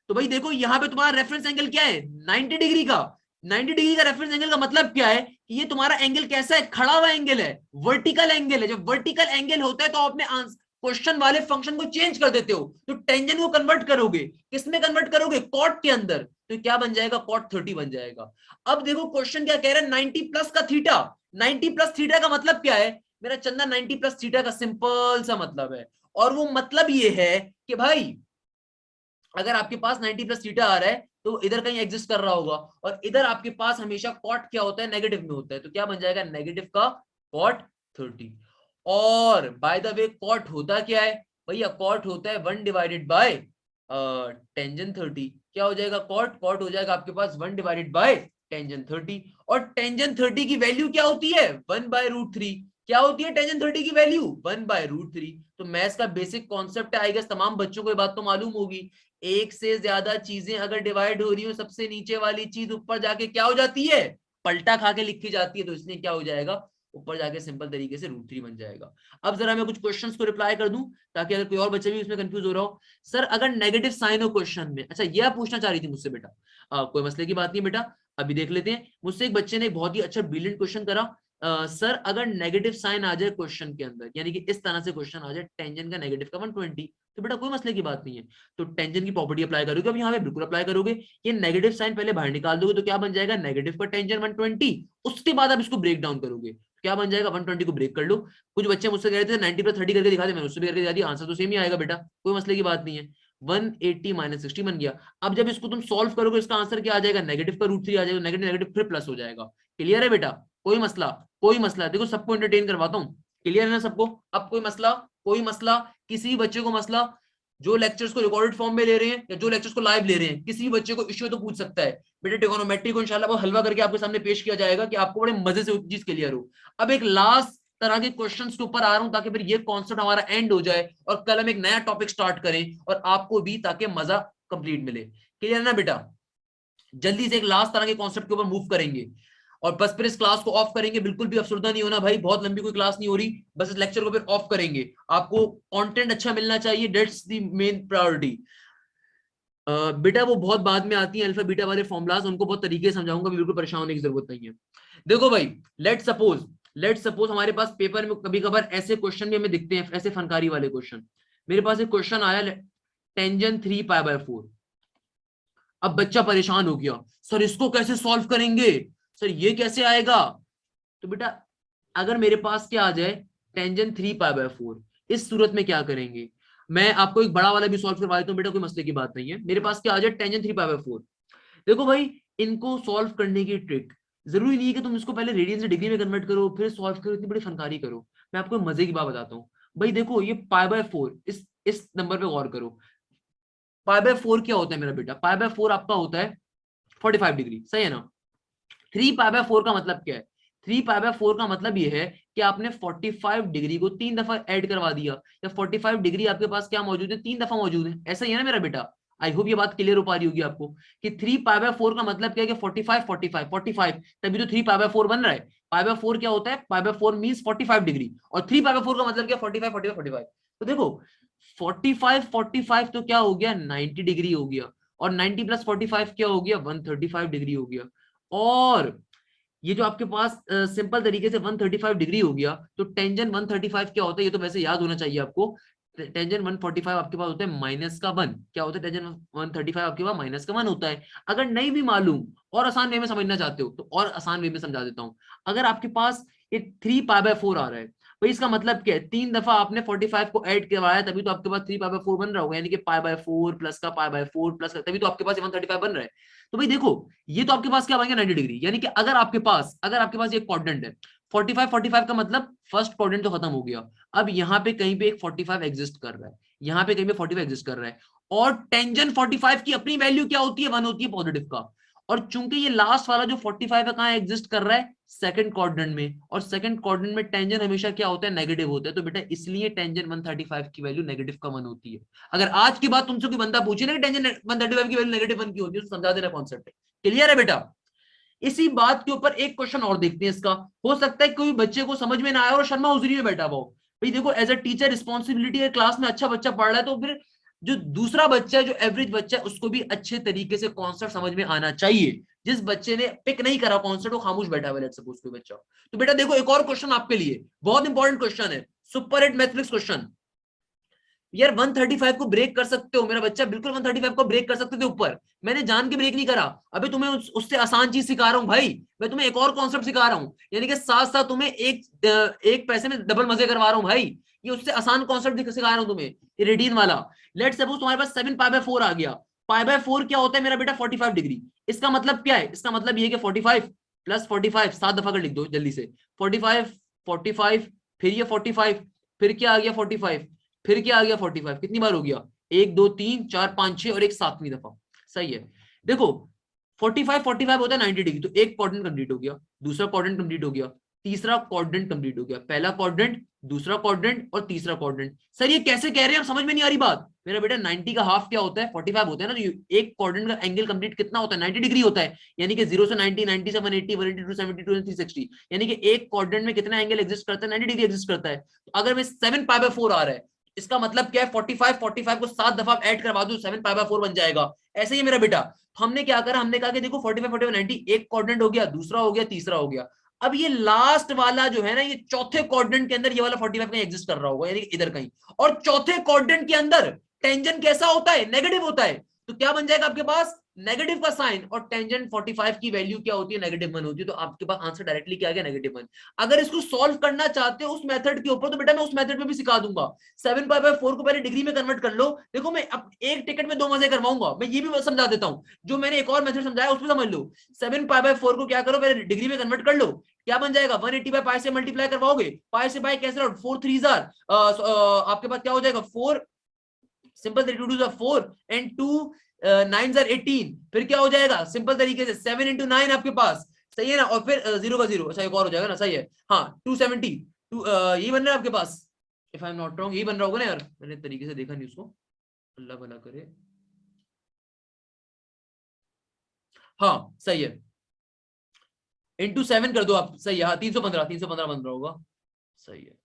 तो भाई देखो यहाँ पे तुम्हारा रेफरेंस एंगल क्या है, 90 डिग्री का। 90 डिग्री का रेफरेंस एंगल का मतलब क्या है कि ये तुम्हारा एंगल कैसा है, खड़ा हुआ एंगल है, वर्टिकल एंगल है। जब वर्टिकल एंगल होता है तो आपने क्वेश्चन वाले फंक्शन को चेंज कर देते हो, तो टेंजेंट को कन्वर्ट करोगे, किसमें कन्वर्ट करोगे, कॉट के अंदर, तो क्या बन जाएगा, कॉट 30 बन जाएगा। अब देखो क्वेश्चन क्या कह रहा है, 90 प्लस का थीटा, 90 प्लस थीटा का मतलब क्या है मेरा चंदा, 90 प्लस थीटा का सिंपल सा मतलब है, और वो मतलब ये है कि भाई अगर आपके पास 90 प्लस थीटा आ रहा है तो इधर कहीं एग्जिस्ट कर रहा होगा, और इधर आपके पास हमेशा कॉट क्या होता है, नेगेटिव में होता है, तो क्या बन जाएगा, नेगेटिव का कॉट 30। और बाय द वे कॉट होता क्या है भैया, कॉट होता है 1 डिवाइडेड बाय टेंजेंट 30, क्या हो जाएगा, कॉट, कॉट हो जाएगा आपके पास 1 डिवाइडेड बाय टेंजेंट 30, और टेंजेंट 30 की वैल्यू क्या होती है, 1/√3, क्या होती है टेंजेंट 30 की वैल्यू, 1/√3। तो मैथ्स का बेसिक कॉन्सेप्ट है, आई गेस तमाम बच्चों को ये बात तो मालूम होगी, एक से ज्यादा चीजें अगर डिवाइड हो रही हो, सबसे नीचे वाली चीज ऊपर जाके क्या हो जाती है, पलटा खा के लिखी जाती है, तो इसलिए क्या हो जाएगा, ऊपर जाके सिंपल तरीके से √3 बन जाएगा। अब जरा मैं कुछ क्वेश्चंस को रिप्लाई कर दूं ताकि अगर कोई और बच्चे भी इसमें कंफ्यूज हो रहा हो। सर अगर नेगेटिव साइन हो क्वेश्चन में, अच्छा ये आप पूछना चाह रही थी मुझसे बेटा, कोई मसले की बात नहीं बेटा, अभी देख लेते हैं। मुझसे एक बच्चे ने एक बहुत ही अच्छा ब्रिलियंट क्वेश्चन करा, सर अगर नेगेटिव साइन आ जाए क्वेश्चन के अंदर, यानी कि इस तरह से क्वेश्चन आ जाए टेंजेंट का नेगेटिव का 120, तो बेटा कोई मसले की बात नहीं है, तो टेंजेंट की प्रॉपर्टी अप्लाई करोगे, अब यहाँ पे बिल्कुल अप्लाई करोगे, ये नेगेटिव साइन पहले बाहर निकाल दोगे तो क्या बन जाएगा, नेगेटिव का टेंजेंट 120, उसके बाद आप इसको ब्रेक डाउन करोगे, क्या बन जाएगा, 120 को ब्रेक कर लो। कुछ बच्चे मुझसे कह रहे थे 90 + 30 करके दिखा दे, मैंने उससे भी करके दिखा दिया, आंसर तो सेम ही आएगा बेटा, कोई मसले की बात नहीं है। 180 - 60 बन गया। अब जब इसको तुम सॉल्व करोगे इसका आंसर क्या आ जाएगा, नेगेटिव का √3 आ जाएगा, नेगेटिव नेगेटिव फिर प्लस हो जाएगा। क्लियर है बेटा, कोई मसला, कोई मसला, देखो सबको एंटरटेन करवाता हूँ, क्लियर है ना सबको। अब कोई मसला, कोई मसला, किसी बच्चे को मसला, जो लेक्चर्स को रिकॉर्डेड फॉर्म में ले रहे हैं या जो लेक्चर्स को लाइव ले रहे हैं, किसी बच्चे को इश्यू तो पूछ सकता है। बेटा ट्रिगोनोमेट्री को इंशाल्लाह वो हलवा करके आपके सामने पेश किया जाएगा कि आपको बड़े मजे से चीज क्लियर हो। अब एक लास्ट तरह के क्वेश्चंस के ऊपर आ रहा हूं ताकि फिर ये कॉन्सेप्ट हमारा एंड हो जाए और कल हम एक नया टॉपिक स्टार्ट करें और आपको भी, ताकि मजा कंप्लीट मिले। क्लियर है ना बेटा, जल्दी से एक लास्ट तरह के कॉन्सेप्ट के ऊपर मूव करेंगे और बस फिर इस क्लास को ऑफ करेंगे। बिल्कुल भी अफसरदा नहीं होना भाई, बहुत लंबी कोई क्लास नहीं हो रही, बस इस लेक्चर को फिर ऑफ करेंगे। आपको कंटेंट अच्छा मिलना चाहिए, दैट्स द मेन प्रायोरिटी। बेटा वो बहुत बाद में आती है अल्फा बीटा वाले फॉर्मुलाज, उनको बहुत तरीके से समझाऊंगा, बिल्कुल परेशान होने की जरूरत नहीं है। देखो भाई, लेट सपोज हमारे पास पेपर में कभी कभार ऐसे क्वेश्चन भी हमें दिखते हैं, ऐसे फनकारी वाले क्वेश्चन। मेरे पास एक क्वेश्चन आया टेंजेंट 3π/4। अब बच्चा परेशान हो गया, सर इसको कैसे सॉल्व करेंगे, सर ये कैसे आएगा। तो बेटा अगर मेरे पास क्या आ जाए टेंजेंट 3π/4, इस सूरत में क्या करेंगे, मैं आपको एक बड़ा वाला भी सॉल्व करवा देता हूँ बेटा, कोई मसले की बात नहीं है। मेरे पास क्या आ जाए टेंजेंट 3π/4। देखो भाई, इनको सॉल्व करने की ट्रिक, जरूरी नहीं है कि तुम इसको पहले रेडियन से डिग्री में कन्वर्ट करो फिर सॉल्व करो, इतनी बड़ी फनकारी करो। मैं आपको मजे की बात बताता हूँ भाई, देखो ये π/4, इस नंबर पे गौर करो। π/4 क्या होता है मेरा बेटा, π/4 आपका होता है 45 डिग्री, सही है ना। 3π/4 का मतलब क्या है, 3π/4 का मतलब ये है कि आपने 45 डिग्री को 3 दफा ऐड करवा दिया, या 45 डिग्री आपके पास क्या मौजूद है, 3 दफा मौजूद है, ऐसा ही है ना मेरा बेटा। आई होप ये बात क्लियर हो पा रही होगी आपको कि 3π/4 का मतलब क्या है कि 45 45 45, तभी तो 3π/4 बन रहा है। π/4 क्या होता है, π/4 मींस 45 डिग्री, और 3π/4 का मतलब क्या, 45 45 45। तो देखो 45 45 तो क्या हो गया, 90 डिग्री हो गया, और 90 + 45 क्या हो गया, 135 डिग्री हो गया। और ये जो आपके पास सिंपल तरीके से 135 डिग्री हो गया, तो टेंजेंट 135 क्या होता है, ये तो वैसे याद होना चाहिए आपको। टेंजेंट 145 आपके पास होता है -1, क्या होता है टेंजेंट 135 आपके पास -1 होता है। अगर नहीं भी मालूम और आसान वे में समझना चाहते हो तो और आसान वे में समझा देता हूं। अगर आपके पास ये 3π/4 आ रहा है, भाई इसका मतलब क्या है, 3 दफा आपने 45 को ऐड करवाया तभी तो आपके पास 3π/4 बन रहा होगा, यानी कि π/4 प्लस का π/4 प्लस का, तभी तो आपके पास 135 बन रहा है। तो भाई देखो, ये तो आपके पास क्या बन गया 90 डिग्री, यानी कि अगर आपके पास ये क्वाड्रेंट है 45 45 का मतलब फर्स्ट क्वाड्रेंट तो खत्म हो गया। अब यहाँ पे कहीं पे एक 45 एग्जिस्ट कर रहा है, यहाँ पे कहीं पे 45 एग्जिस्ट कर रहा है, और टेंजेंट 45 की अपनी वैल्यू क्या होती है, 1 होती है पॉजिटिव का। और चूंकि ये लास्ट वाला जो 45 है कहाँ एग्जिस्ट कर रहा है, सेकंड क्वाड्रेंट में, और सेकंड क्वाड्रेंट में टेंजेंट हमेशा क्या होता है, नेगेटिव होता है। तो बेटा इसलिए टेंजेंट 135 की वैल्यू नेगेटिव का 1 होती है। अगर आज की बात तुमसे कोई बंदा पूछे ना कि टेंजेंट 135 की वैल्यू नेगेटिव 1 की होती है, तो समझा देना कॉन्सेप्ट। क्लियर है बेटा। इसी बात के ऊपर एक क्वेश्चन और देखते हैं इसका, हो सकता है कोई बच्चे को समझ में ना आया और शर्मा हुजूरी में बैठा हुआ। भाई देखो, एज अ टीचर रिस्पॉन्सिबिलिटी है, क्लास में अच्छा बच्चा पढ़ रहा है तो फिर जो दूसरा बच्चा है, जो एवरेज बच्चा है, उसको भी अच्छे तरीके से कॉन्सेप्ट समझ में आना चाहिए। जिस बच्चे ने पिक नहीं करा कॉन्सेप्ट, वो खामोश बैठा हुआ है, लेट्स सपोज कोई बच्चा। तो बेटा देखो, एक और क्वेश्चन आपके लिए बहुत इंपॉर्टेंट क्वेश्चन है, सुपर हिट मैथमेटिक्स क्वेश्चन। यार 135 को ब्रेक कर सकते हो, मेरा बच्चा बिल्कुल 135 को ब्रेक कर सकते थे ऊपर, मैंने जान के ब्रेक नहीं करा। अभी तुम्हें उससे आसान चीज सिखा रहा हूं भाई, मैं तुम्हें एक और कॉन्सेप्ट सिखा रहा हूं, यानी कि साथ साथ तुम्हें एक पैसे में डबल मजे करवा रहा हूं भाई। ये उससे आसान कॉन्सेप्ट सिखा रहा हूं तुम्हें, रेडियन वाला। लेट सपोज तुम्हारे पास 7π/4 आ गया। π/4 क्या होता है मेरा बेटा, 45 डिग्री। इसका मतलब क्या है, इसका मतलब ये कि 45 + 45, 7 दफा कर लिख दो जल्दी से, 45 45, फिर ये 45, फिर क्या आ गया 45, फिर क्या आ गया 45, कितनी बार हो गया, 1 2 3 4 5 6 और एक 7वीं दफा। सही है। देखो 45 45 होता है 90 डिग्री, तो एक क्वाड्रेंट कंप्लीट हो गया, दूसरा क्वाड्रेंट कंप्लीट हो गया, तीसरा क्वाड्रेंट कंप्लीट हो गया, पहला क्वाड्रेंट, दूसरा क्वाड्रेंट और तीसरा क्वाड्रेंट। सर ये कैसे कह रहे हैं, समझ में नहीं आ रही बात। मेरा बेटा 90 का हाफ क्या होता है, 45 होता है ना, तो एक क्वाड्रेंट का एंगल कंप्लीट कितना होता है, 90 डिग्री होता है। यानी कि 0 से 90, 90 से 180, 180 टू 72 360, यानी कि एक क्वाड्रेंट में कितना एंगल एग्जिस्ट करता है, 90 डिग्री एग्जिस्ट करता है। तो अगर मैं 7 पाई बाय 4 आ रहा है, इसका मतलब क्या है, 45 45 को 7 दफा ऐड करवा दूं, 7 पाई बाय 4 बन जाएगा। ऐसे ही मेरा बेटा, हमने क्या करा, हमने कहा कि देखो 45 45 90, एक क्वाड्रेंट हो गया, दूसरा हो गया, तीसरा हो गया। अब ये लास्ट वाला जो है ना, ये चौथे क्वाड्रेंट के अंदर ये वाला 45 कहीं एग्जिस्ट कर रहा होगा, यानी इधर कहीं। और चौथे क्वाड्रेंट के अंदर टेंजेंट कैसा होता है, नेगेटिव होता है। तो क्या बन जाएगा आपके पास, नेगेटिव का साइन, और टेंजेंट 45 की वैल्यू क्या होती है, -1 होती है। तो आपके पास आंसर डायरेक्टली क्या आ गया, -1। अगर इसको सॉल्व करना चाहते हो उस मेथड के ऊपर, तो बेटा मैं उस मेथड में भी सिखा दूंगा। 7 पाई बाय 4 को पहले डिग्री में कन्वर्ट कर लो। देखो मैं अब एक टिकट में दो मजे करवाऊंगा, मैं ये भी समझा देता हूं, जो मैंने एक और मेथड समझाया उसमें समझ लो। 7 पाई बाय 4 को क्या करो, पहले डिग्री में कन्वर्ट कर लो। क्या बन जाएगा, 180 बाय पाई से मल्टीप्लाई करवाओगे, पाई से पाई कैंसिल आउट, 4 3 आपके पास क्या हो जाएगा, 4 सिंपल 3 2 4 एंड 2 9 18। फिर क्या हो जाएगा, सिंपल तरीके से 7 into 9 आपके पास, सही है ना, और फिर 0 का 0, अच्छा एक और हो जाएगा ना, सही है, हाँ 270 ये बन रहा है आपके पास, if I am not wrong यही बन रहा होगा ना यार, मैंने तरीके से देखा नहीं उसको, अल्लाह भला करे। हाँ सही है, इंटू 7 कर दो आप, सही है, हाँ 315 315 बन रहा होगा, सही है।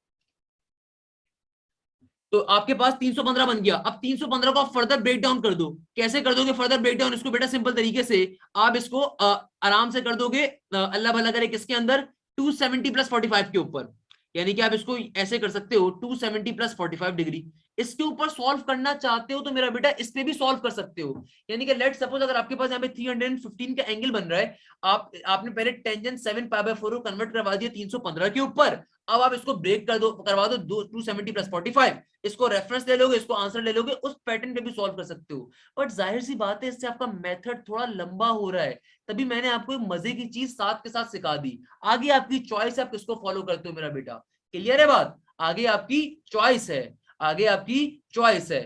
तो आपके पास 315 बन गया। अब 315 को आप फर्दर ब्रेक डाउन कर दो। कैसे कर दोगे फर्दर ब्रेक डाउन इसको, बेटा सिंपल तरीके से आप इसको आराम से कर दोगे, अल्लाह भला करे, किसके अंदर, 270 प्लस 45 के ऊपर। यानी कि आप इसको ऐसे कर सकते हो, 270 प्लस 45 डिग्री। इसके ऊपर सॉल्व करना चाहते हो तो मेरा बेटा इस पे भी सॉल्व कर सकते हो। यानी कि लेट सपोज अगर आपके पास यहाँ पे 315 का एंगल बन रहा है, आपने पहले टेंजेंट 7 पाई बाय 4 को कन्वर्ट करवा दिया 315 के ऊपर। अब आप इसको ब्रेक कर दो, करवा दो 270 प्लस 45, इसको रेफरेंस ले लोगे, इसको आंसर ले लोगे, उस पैटर्न पे भी सॉल्व कर सकते हो। बट जाहिर सी बात है, इससे आपका मेथड थोड़ा लंबा हो रहा है, तभी मैंने आपको एक मजे की चीज साथ के साथ सिखा दी। आगे आपकी चॉइस है, आप किसको फॉलो करते हो मेरा बेटा, क्लियर है बात, आगे आपकी चॉइस है, आगे आपकी चॉइस है।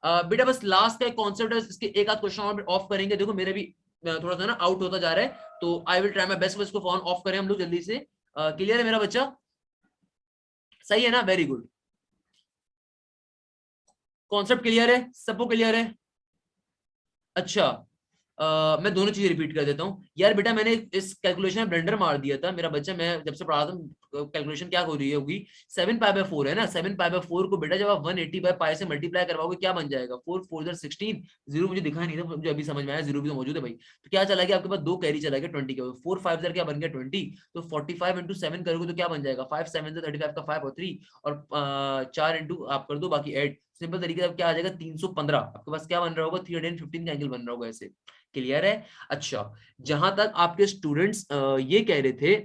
बेटा बस लास्ट का एक कॉन्सेप्ट है, इसके एक आध क्वेश्चन ऑफ करेंगे। देखो मेरे भी थोड़ा सा ना आउट होता जा रहा है, तो I will try my best इसको फोन ऑफ करें हम लोग जल्दी से। क्लियर है मेरा बच्चा, सही है ना, वेरी गुड। कॉन्सेप्ट क्लियर है, सबको क्लियर है, अच्छा। मैं दोनों चीजें रिपीट कर देता हूँ यार। बेटा मैंने इस कैलकुलेशन में ब्लेंडर मार दिया था मेरा बच्चा, मैं जब से पढ़ा था कैलकुलेशन क्या हो रही होगी, 7 पाई बाय 4 है ना, 7 पाई बाय 4 को बेटा जब आप 180 बाय पाई से मल्टीप्लाई करवाओगे क्या बन जाएगा, 4 4 16, जीरो मुझे दिखा नहीं था, मुझे अभी समझ में आया, जीरो भी तो मौजूद है भाई। तो क्या चला गया आपके पास, दो कैरी चला गया 20 के, 4 5 क्या बन गया 20। तो 45 इंटू 7 करोगे तो क्या बन जाएगा, 5 7 35 का 5 और 3, और 4 इंटू आप कर दो बाकी 8, सिंपल तरीके से क्या आ जाएगा 315। आपके पास क्या बन रहा होगा, 315 का एंगल बन रहा होगा ऐसे, क्लियर है। अच्छा, जहां तक आपके स्टूडेंट्स ये कह रहे थे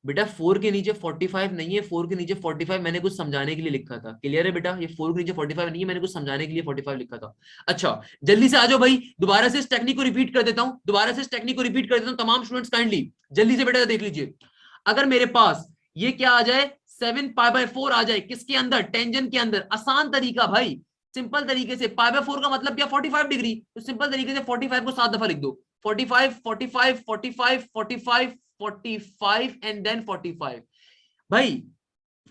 बेटा 4 के नीचे 45 नहीं है, 4 के नीचे 45 मैंने कुछ समझाने के लिए लिखा था, क्लियर है बेटा, ये 4 के नीचे 45 नहीं है, मैंने कुछ समझाने के लिए 45 लिखा था। अच्छा जल्दी से आ जाओ भाई, दोबारा से इस टेक्निक को रिपीट कर देता हूं, दोबारा से इस टेक्निक को रिपीट कर देता हूं, तमाम स्टूडेंट्स काइंडली जल्दी से बेटा देख लीजिए। अगर मेरे पास ये क्या आ जाए, 7 पाई बाय 4 आ जाए, किसके अंदर, टेंजेंट के अंदर, आसान तरीका भाई, सिंपल तरीके से पाई बाय 4 का मतलब क्या, 45 डिग्री, तो सिंपल तरीके से 45 को 7 दफा लिख दो, 45 45 45 45 45 एंड देन 45। भाई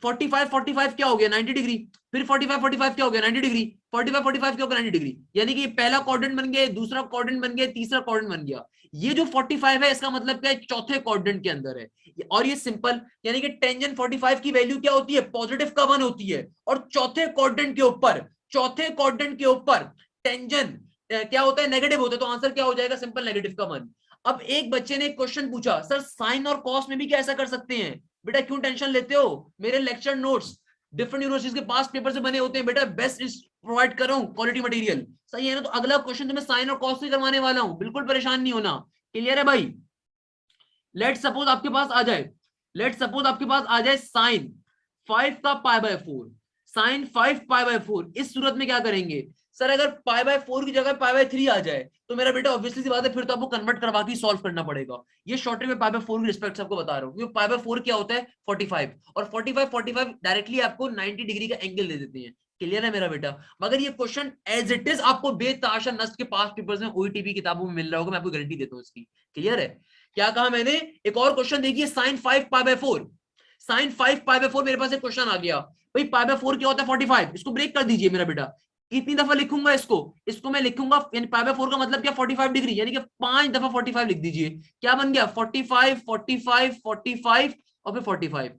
45 45 क्या हो गया 90 डिग्री, फिर 45 45 क्या हो गया 90 डिग्री, 45 45 क्या हो गया 90 डिग्री, यानी कि पहला क्वाड्रेंट बन गया, दूसरा क्वाड्रेंट बन गया, तीसरा क्वाड्रेंट बन गया। ये जो 45 है इसका मतलब क्या है, चौथे क्वाड्रेंट के अंदर है। और ये सिंपल, यानी कि टेंजेंट 45 की वैल्यू क्या होती है, पॉजिटिव का 1 होती है, और चौथे क्वाड्रेंट के ऊपर, चौथे क्वाड्रेंट के ऊपर टेंजेंट क्या होता है, नेगेटिव होता है, तो आंसर क्या हो जाएगा, सिंपल नेगेटिव का 1। अब एक बच्चे ने एक क्वेश्चन पूछा, सर साइन और कॉस में भी क्या ऐसा कर सकते हैं, बेटा क्यों टेंशन लेते हो, मेरे लेक्चर नोट्स डिफरेंट यूनिवर्सिटीज के पास पेपर से बने होते हैं बेटा, बेस्ट प्रोवाइड कर रहा हूं, क्वालिटी मटेरियल, सही है ना। तो अगला क्वेश्चन तो मैं साइन और कॉस से करवाने वाला हूं, बिल्कुल परेशान नहीं होना, क्लियर है भाई। लेट सपोज आपके पास आ जाए, लेट सपोज आपके पास आ जाए साइन 5 का pi by 4, sine 5 pi by 4, इस सूरत में क्या करेंगे, सर अगर पाई बाय 4 की जगह पाई बाय 3 आ जाए तो मेरा बेटा ऑब्वियसली सी बात है, फिर तो आपको कन्वर्ट करवा के सॉल्व करना पड़ेगा। ये शॉर्ट में पाई बाय 4 की रिस्पेक्ट आपको बता रहा हूँ, क्योंकि पाई बाय 4 क्या होता है 45, और 45 45 डायरेक्टली आपको 90 डिग्री का एंगल दे देते हैं, क्लियर है मेरा बेटा। मगर ये क्वेश्चन एज इट इज आपको बेताशा नस्ट के पास पेपर्स में ओईटीपी किताबों में मिल रहा होगा, मैं आपको गारंटी देता हूँ इसकी, क्लियर है। क्या कहा मैंने? एक और क्वेश्चन देखिए, sin 5 pi by 4, sin 5 pi by 4 मेरे पास एक क्वेश्चन आ गया भाई, पाई बाय 4 क्या होता है? 45। इसको ब्रेक कर दीजिए मेरा बेटा। कितनी दफा लिखूंगा इसको? इसको मैं लिखूंगा यानी पाई बाय 4 का मतलब क्या? 45 डिग्री, यानी कि 5 दफा 45 लिख दीजिए। क्या बन गया? 45 45 45 और फिर 45।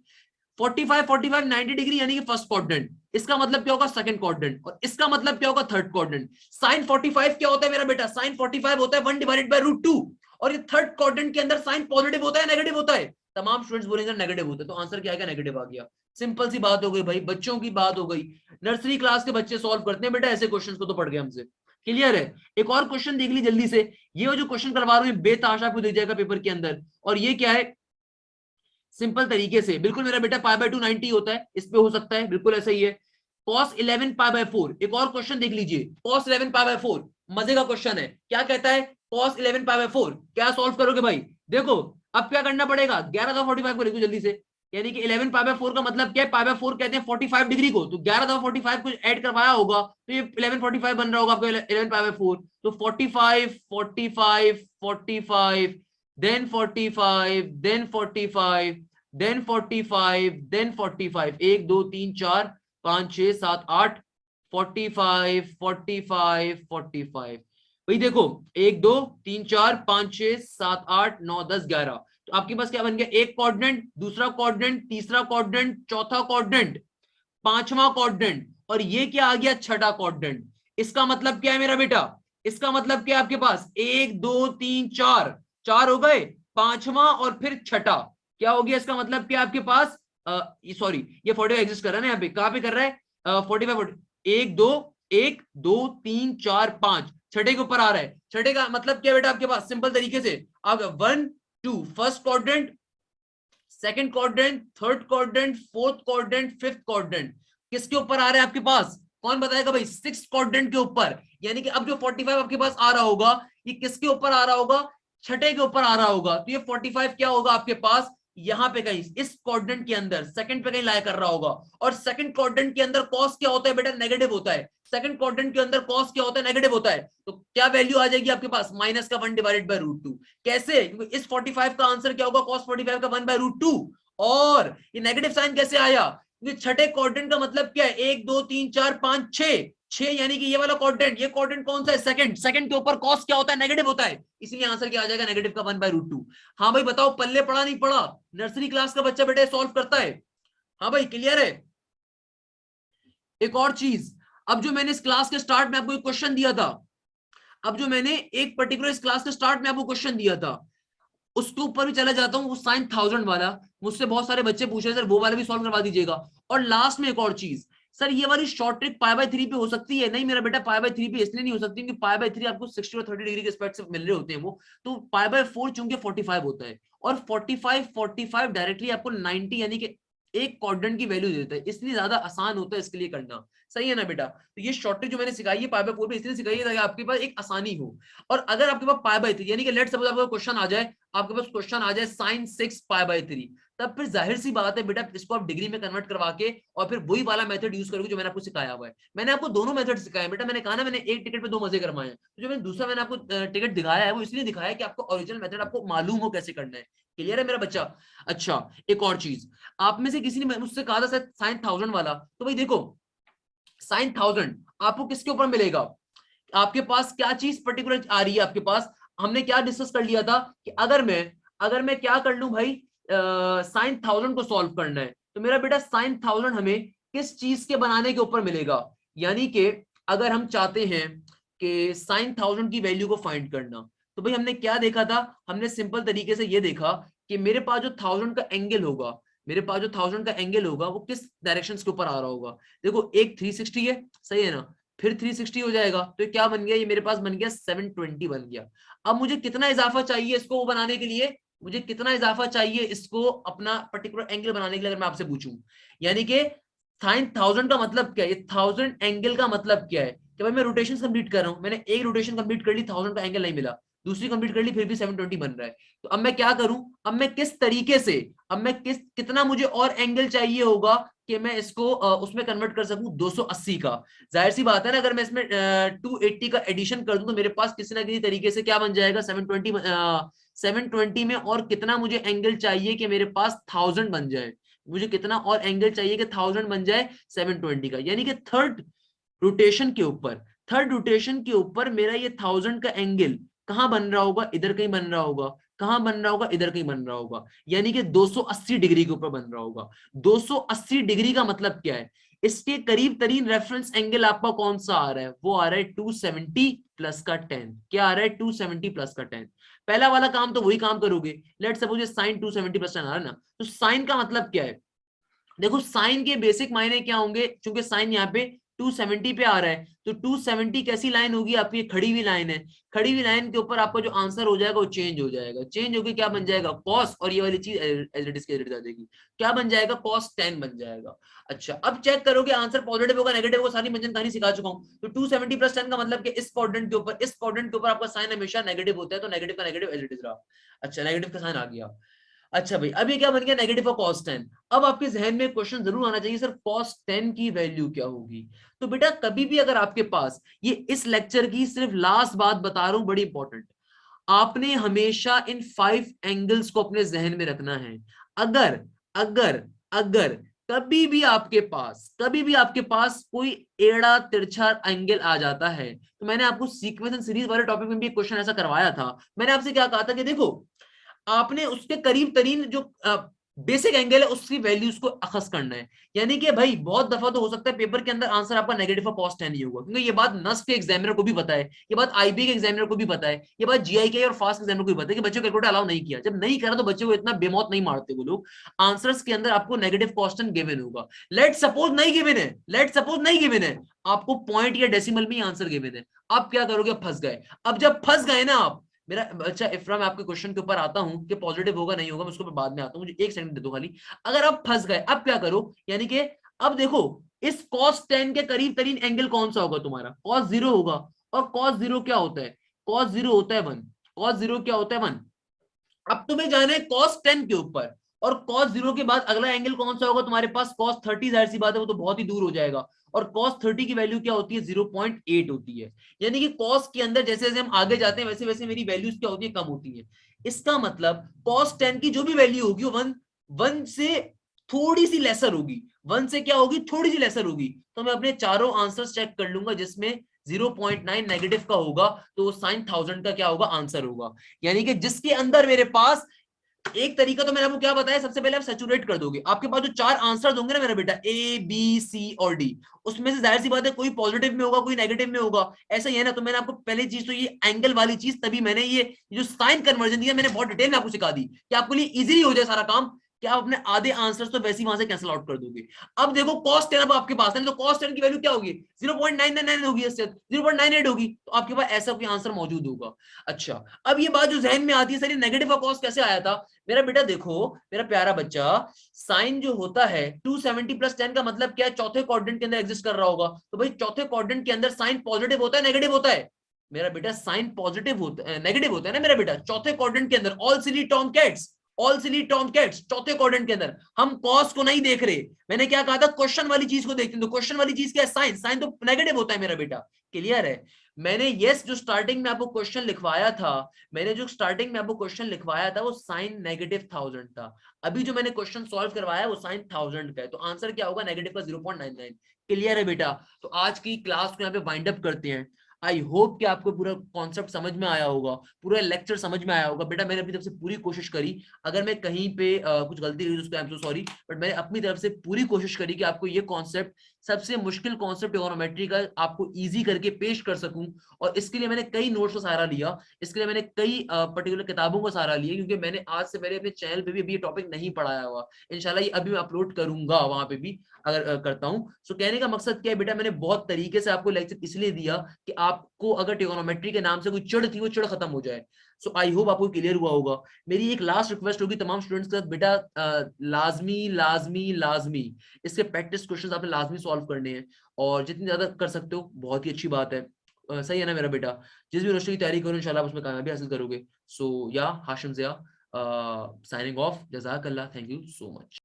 45 45 90 डिग्री यानी कि फर्स्ट क्वाड्रेंट। इसका मतलब क्या होगा? Second quadrant. और इसका मतलब क्या होगा? Third quadrant. साइन 45 क्या होता है मेरा बेटा? साइन 45 होता है 1 डिवाइडेड बाय रूट 2। और ये थर्ड क्वाड्रेंट के अंदर साइन पॉजिटिव होता है नेगेटिव होता है? तमाम स्टूडेंट्स बोलेंगे नेगेटिव होता है, तो आंसर क्या आएगा? नेगेटिव आ गया। सिंपल सी बात हो गई भाई, बच्चों की बात हो गई। नर्सरी क्लास के बच्चे सॉल्व करते हैं बेटा ऐसे क्वेश्चंस को, तो पढ़ गए हमसे। क्लियर है? एक और क्वेश्चन देख ली जल्दी से। ये जो क्वेश्चन करवा रहा हूं बेतहाशा आपको दे जाएगा पेपर के अंदर। और ये क्या है? सिंपल तरीके से, बिल्कुल मेरा बेटा पाई बाय 2 90 होता है, इस पे हो सकता है, बिल्कुल ऐसा ही है। cos 11 पाई बाय 4, एक और क्वेश्चन देख लीजिए। cos 11 पाई बाय 4 मजे का क्वेश्चन है। क्या कहता है? cos 11 पाई बाय 4 क्या सॉल्व करोगे भाई? देखो अब क्या करना पड़ेगा, 11 दफा 45 को लिखो जल्दी से। यानी कि 11 पाई बाय 4 का मतलब क्या है? पाई बाय 4 कहते हैं 45 डिग्री को, तो 11 दफा 45 को ऐड करवाया होगा तो ये 1145 बन रहा होगा आपका 11 पाई बाय 4। तो 45 45 45 देन 45 देन 45 देन 45 देन 45, 1 2 3 4 5 6 7 8, 45 45 45। भाई देखो 1 2 3 4 5 6 7 8 9 10 11, तो आपके पास क्या बन गया? एक क्वाड्रेंट, दूसरा क्वाड्रेंट, तीसरा क्वाड्रेंट, चौथा क्वाड्रेंट, पांचवा क्वाड्रेंट, और ये क्या आ गया? छठा क्वाड्रेंट। इसका मतलब क्या है मेरा बेटा? इसका मतलब क्या है आपके पास? 1 2 3 4, 4 हो गए, पांचवा और फिर छठा क्या हो गया? इसका मतलब क्या आपके पास? सॉरी ये 45 एग्जिस्ट कर रहा है ना यहाँ पे, कहां पे कर रहा है? 45 1 2 1 2 3 4 5, छठे के ऊपर आ रहा है। छठे का मतलब क्या बेटा आपके पास? सिंपल तरीके से आप 1 2 first quadrant, second quadrant, third quadrant, fourth quadrant, fifth quadrant, किसके ऊपर आ रहा है आपके पास? कौन बताएगा भाई? सिक्स क्वाड्रेंट के ऊपर। यानी कि अब जो 45 आपके पास आ रहा होगा ये किसके ऊपर आ रहा होगा? छठे के ऊपर आ रहा होगा। तो ये 45 क्या होगा आपके पास? यहां पे कहीं इस क्वाड्रेंट के अंदर सेकंड पे कहीं लाया कर रहा होगा। और सेकंड क्वाड्रेंट के अंदर कॉस क्या होता है बेटा? नेगेटिव होता है। सेकंड क्वाड्रेंट के अंदर कॉस क्या होता है? नेगेटिव होता है। तो क्या वैल्यू आ जाएगी आपके पास? माइनस का 1 डिवाइडेड बाय रूट 2। कैसे? क्योंकि इस 45 का आंसर क्या होगा? cos 45 का 1 बाय रूट 2। और ये नेगेटिव साइन कैसे आया? क्योंकि छठे क्वाड्रेंट का मतलब क्या है? 1 2 3 4 5 6, 6 यानी कि ये वाला क्वाड्रेंट। ये क्वाड्रेंट कौन सा है? सेकंड। सेकंड के ऊपर कॉस क्या होता है? नेगेटिव होता है। इसलिए आंसर क्या आ जाएगा? नेगेटिव का 1 बाय रूट 2। हाँ भाई बताओ, पल्ले पड़ा नहीं पड़ा? नर्सरी क्लास का बच्चा बेटा सॉल्व करता है। हाँ भाई क्लियर है? एक और चीज, अब जो मैंने इस क्लास के स्टार्ट में आपको एक क्वेश्चन दिया था, अब जो मैंने एक पर्टिकुलर इस क्लास के स्टार्ट में आपको क्वेश्चन दिया था, उसके ऊपर भी चला जाता हूँ। वो साइन 1000 वाला मुझसे बहुत सारे बच्चे पूछ रहे हैं, सर वो वाला भी सॉल्व करवा दीजिएगा। और लास्ट में एक और चीज, सर ये वाली शॉर्ट ट्रिक पाई बाय 3 पे हो सकती है? नहीं मेरा बेटा, पाई बाय 3 पे इसलिए नहीं हो सकती क्योंकि पाई बाय 3 आपको 60 और 30 डिग्री के रिस्पेक्ट से मिल रहे होते हैं वो। तो पाई बाय 4 चूंकि 45 होता है, और 45 45 डायरेक्टली आपको 90 यानी कि एक क्वाड्रेंट की वैल्यू देता है, इसलिए ज्यादा आसान होता है इसके लिए करना। सही है ना बेटा? तो ये शॉर्ट ट्रिक जो मैंने सिखाई है पाई बाय 4 पे इसलिए सिखाई है ताकि आपके पास एक आसानी हो। और अगर आपके पास पाई बाय 3 यानी कि लेट सपोज आपका क्वेश्चन आ जाए, आपके पास क्वेश्चन आ जाए साइन 6 पाई बाय 3, तब फिर जाहिर सी बात है बेटा इसको आप डिग्री में कन्वर्ट करवा के और फिर वही वाला मेथड यूज करोगे जो मैंने आपको सिखाया हुआ है। मैंने आपको दोनों मेथड सिखाए बेटा, मैंने कहा ना मैंने एक टिकट पे दो मजे करवाए हैं। तो जो मैंने दूसरा मैंने आपको टिकट दिखाया है वो इसलिए दिखाया है कि आपको ओरिजिनल मेथड आपको मालूम हो कैसे करना है। क्लियर है मेरा बच्चा? अच्छा एक और चीज, आप में से किसी ने मुझसे कहा था सर साइन 1000 वाला, तो भाई देखो साइन 1000 आपको किसके ऊपर मिलेगा? आपके पास क्या चीज पर्टिकुलर आ रही है आपके पास? हमने क्या डिस्कस कर लिया था कि अगर मैं क्या कर लूं भाई, साइन 1000 को सॉल्व करना है, तो मेरा बेटा साइन 1000 हमें किस चीज के बनाने के ऊपर मिलेगा? यानी कि अगर हम चाहते हैं कि साइन 1000 की वैल्यू को फाइंड करना, तो भाई हमने क्या देखा था? हमने सिंपल तरीके से ये देखा कि मेरे पास जो 1000 का एंगल होगा, मेरे पास जो 1000 का एंगल होगा वो किस डायरेक्शन के ऊपर आ रहा होगा? देखो एक 360 है, सही है ना? फिर 360 हो जाएगा, तो ये क्या बन गया? ये मेरे पास बन गया 720 बन गया। अब मुझे कितना इजाफा चाहिए इसको वो बनाने के लिए? मुझे कितना इजाफा चाहिए इसको अपना पर्टिकुलर एंगल बनाने के लिए, अगर मैं आपसे पूछूं? यानी कि साइन 1000 का मतलब क्या है? ये 1000 एंगल का मतलब क्या है कि भाई मैं रोटेशन कंप्लीट कर रहा हूं, मैंने एक रोटेशन कंप्लीट कर ली, 1000 का एंगल नहीं मिला, दूसरी कंप्लीट कर ली फिर भी 720 बन रहा है। तो अब मैं क्या करूं? अब मैं किस तरीके से, अब मैं कितना मुझे और एंगल चाहिए होगा कि मैं इसको उसमें कन्वर्ट कर सकूं 280 का? जाहिर सी बात है ना, अगर मैं इसमें 280 का एडिशन कर दूं तो मेरे पास किसी ना किसी तरीके से क्या बन जाएगा? 720 720 में और कितना मुझे एंगल चाहिए कि मेरे पास 1000 बन जाए, मुझे कितना और एंगल चाहिए कि 1000 बन जाए 720 का, यानी कि थर्ड रोटेशन के ऊपर, थर्ड रोटेशन के ऊपर मेरा ये 1000 का एंगल कहां बन रहा होगा, इधर कहीं बन रहा होगा, कहां बन रहा होगा, इधर कहीं बन रहा होगा, यानी कि 280 डिग्री के ऊपर बन रहा होगा। 280 डिग्री का मतलब क्या है, इसके करीब तरीन रेफरेंस एंगल आपका कौन सा आ रहा है, वो आ रहा है 270 प्लस का 10। क्या आ रहा है, 270 प्लस का 10। पहला वाला काम तो वही काम करोगे, लेट सपोज ये साइन 270 प्लस 10 आ रहा है ना, तो साइन का मतलब क्या है, देखो साइन के बेसिक मायने क्या होंगे, क्योंकि साइन यहाँ पे 270 पे आ रहा है, तो 270 कैसी लाइन होगी आपकी, खड़ी हुई लाइन है, खड़ी हुई लाइन के ऊपर आपका जो आंसर हो जाएगा वो चेंज हो जाएगा, चेंज होकर क्या बन जाएगा, कॉस, और ये वाली चीज एज इट इज के आ जाएगी, क्या बन जाएगा, cos 10 बन जाएगा। अच्छा अब चेक करोगे आंसर पॉजिटिव होगा नेगेटिव होगा, सारी मंजन कहानी सिखा चुका हूं। तो 270 प्लस 10 का मतलब कि इस क्वाड्रेंट के ऊपर, इस क्वाड्रेंट के ऊपर आपका साइन हमेशा नेगेटिव होता है, तो नेगेटिव का नेगेटिव एज इट इज रहा। अच्छा नेगेटिव का साइन आ गया। अच्छा भाई अब ये क्या बन गया, नेगेटिव और cos 10। अब आपके जहन में क्वेश्चन जरूर आना चाहिए, सर cos 10 की वैल्यू क्या होगी। तो बेटा कभी भी अगर आपके पास, ये इस लेक्चर की सिर्फ लास्ट बात बता रहा हूं, बड़ी इंपॉर्टेंट, आपने हमेशा इन 5 एंगल्स को अपने जहन में रखना है। अगर अगर अगर कभी भी आपके पास कोई एड़ा तिरछा एंगल आ जाता है, तो मैंने आपको सीक्वेंस एंड सीरीज वाले टॉपिक में भी एक क्वेश्चन ऐसा करवाया था, मैंने आपसे क्या कहा था कि देखो आपने उसके करीब तरीन जो बेसिक एंगल है उसकी वैल्यूज को अखस करना है। यानी कि भाई बहुत दफा तो हो सकता है पेपर के अंदर आंसर आपका नेगेटिव और cos 10 ही होगा, क्योंकि ये बात नस्ट के एग्जामिनर को भी पता है, ये बात आईबी के एग्जामिनर को भी पता है, ये बात जीआईके और फास्ट एग्जामिनर को भी पता है कि बच्चों को कैलकुलेटर अलाउ नहीं किया, जब नहीं करा तो बच्चे को इतना बेमौत नहीं मारते वो लोग, आंसर्स के अंदर आपको नेगेटिव cos 10 गिवन होगा। लेट सपोज नहीं गिवन है, लेट सपोज नहीं गिवन है, आपको पॉइंट या डेसिमल में ही आंसर गिवन है, आप क्या करोगे, फंस गए। अब जब फंस गए ना आप, मेरा अच्छा इफ्रा मैं आपके क्वेश्चन के ऊपर आता हूं कि पॉजिटिव होगा नहीं होगा, मैं उसको बाद में आता हूं, मुझे एक सेकंड दे दो खाली। अगर आप फंस गए अब क्या करो, यानी कि अब देखो इस cos 10 के करीब तरीन एंगल कौन सा होगा तुम्हारा, cos 0 होगा, और cos 0 क्या होता है, cos 0 होता है 1, cos 0 क्या होता है 1। अब तुम्हें जाना है cos 10 के ऊपर, और cos 0 के बाद अगला एंगल कौन सा होगा तुम्हारे पास, cos 30, जाहिर सी बात है वो तो बहुत ही दूर हो जाएगा, और cos 30 की वैल्यू क्या होती है, 0.8 होती है। यानी कि cos के अंदर जैसे जैसे हम आगे जाते हैं वैसे वैसे मेरी वैल्यूज क्या होती है, कम होती है। इसका मतलब cos 10 की जो भी वैल्यू होगी वो 1 से थोड़ी सी लेसर होगी, 1 से क्या होगी, थोड़ी सी लेसर होगी, तो मैं अपने चारों आंसर्स चेक कर लूंगा जिसमें 0.9 नेगेटिव का होगा, तो साइन 1000 का क्या होगा, आंसर होगा। यानी कि जिसके अंदर मेरे पास एक तरीका तो मैंने आपको क्या बताया, सबसे पहले आप सैचुरेट कर दोगे, आपके पास जो 4 आंसर्स होंगे ना मेरा बेटा, ए बी सी और डी, उसमें से जाहिर सी बात है कोई पॉजिटिव में होगा कोई नेगेटिव में होगा, ऐसा ही है ना। तो मैंने आपको पहली चीज तो ये एंगल वाली चीज, तभी मैंने ये जो साइन कन्वर्जन दिया मैंने बहुत डिटेल में आपको सिखा दी कि आपके लिए इजीली हो जाए सारा काम, कि आप अपने आधे आंसर्स तो वैसे ही वहां से कैंसिल आउट कर दोगे। अब देखो cos 10 अब आपके पास है, तो cos 10 की वैल्यू क्या होगी, 0.999 होगी, 0.98 होगी, तो आपके पास ऐसा कोई आंसर मौजूद होगा। अच्छा अब ये बात जो जहन में आती है, सर ये नेगेटिव का cos कैसे आया था, मेरा बेटा देखो मेरा प्यारा बच्चा, साइन जो होता है 270 प्लस 10 का मतलब क्या है, चौथे क्वाड्रेंट के अंदर एग्जिस्ट कर रहा होगा, तो भाई चौथे क्वाड्रेंट के अंदर साइन पॉजिटिव होता है नेगेटिव होता है, मेरा बेटा साइन पॉजिटिव होता है, नेगेटिव होता है ना मेरा बेटा, चौथे क्वाड्रेंट के अंदर, ऑल सिली टॉमकैट्स, ऑल सिली टॉमकैट्स, चौथे क्वाड्रेंट के अंदर हम कॉस को नहीं देख रहे, मैंने क्या कहा था, क्वेश्चन वाली चीज को देखते हैं, तो क्वेश्चन वाली चीज क्या है, साइन, साइन तो नेगेटिव होता है मेरा बेटा, क्लियर है। मैंने यस जो स्टार्टिंग में आपको क्वेश्चन लिखवाया था, मैंने जो स्टार्टिंग में आपको क्वेश्चन लिखवाया था वो साइन नेगेटिव 1000 था, अभी जो मैंने क्वेश्चन सॉल्व करवाया वो साइन 1000 का है, तो आंसर क्या होगा, नेगेटिव का 0.99। क्लियर है बेटा। तो आज की क्लास को यहाँ पे वाइंड अप करते हैं। आई होप कि आपको पूरा कॉन्सेप्ट समझ में आया होगा, पूरा लेक्चर समझ में आया होगा। बेटा मैंने अपनी तरफ से पूरी कोशिश करी, अगर मैं कहीं पे कुछ गलती हुई उसको I am so sorry, but मैंने अपनी तरफ से पूरी कोशिश करी कि आपको ये कॉन्सेप्ट, सबसे मुश्किल कॉन्सेप्ट ट्रिगोनोमेट्री का, आपको इजी करके पेश कर सकूं। और इसके लिए मैंने कई नोट्स का सहारा लिया, इसके लिए मैंने कई पर्टिकुलर किताबों का सहारा लिया, क्योंकि मैंने आज से पहले अपने चैनल पे भी अभी ये टॉपिक नहीं पढ़ाया हुआ। इंशाल्लाह ये अभी मैं अपलोड करूंगा वहां पे भी, अगर करता हूं। सो कहने का मकसद क्या है बेटा, मैंने बहुत तरीके से आपको लेक्चर इसलिए दिया कि आपको अगर ट्रिगोनोमेट्री के नाम से कोई चिढ़ थी वो चिढ़ खत्म हो जाए। सो आई होप आपको क्लियर हुआ होगा। मेरी एक लास्ट रिक्वेस्ट होगी तमाम स्टूडेंट्स के साथ, बेटा लाजमी लाजमी लाजमी इसके प्रैक्टिस क्वेश्चंस आपने लाजमी सॉल्व करने हैं, और जितनी ज्यादा कर सकते हो बहुत ही अच्छी बात है। सही है ना मेरा बेटा, जिस भी यूनिवर्सिटी की तैयारी करो इंशाल्लाह आप उसमें कामयाबी हासिल करोगे। सो या हाशिम ज़िया साइनिंग ऑफ, जज़ाकल्लाह, थैंक यू सो मच।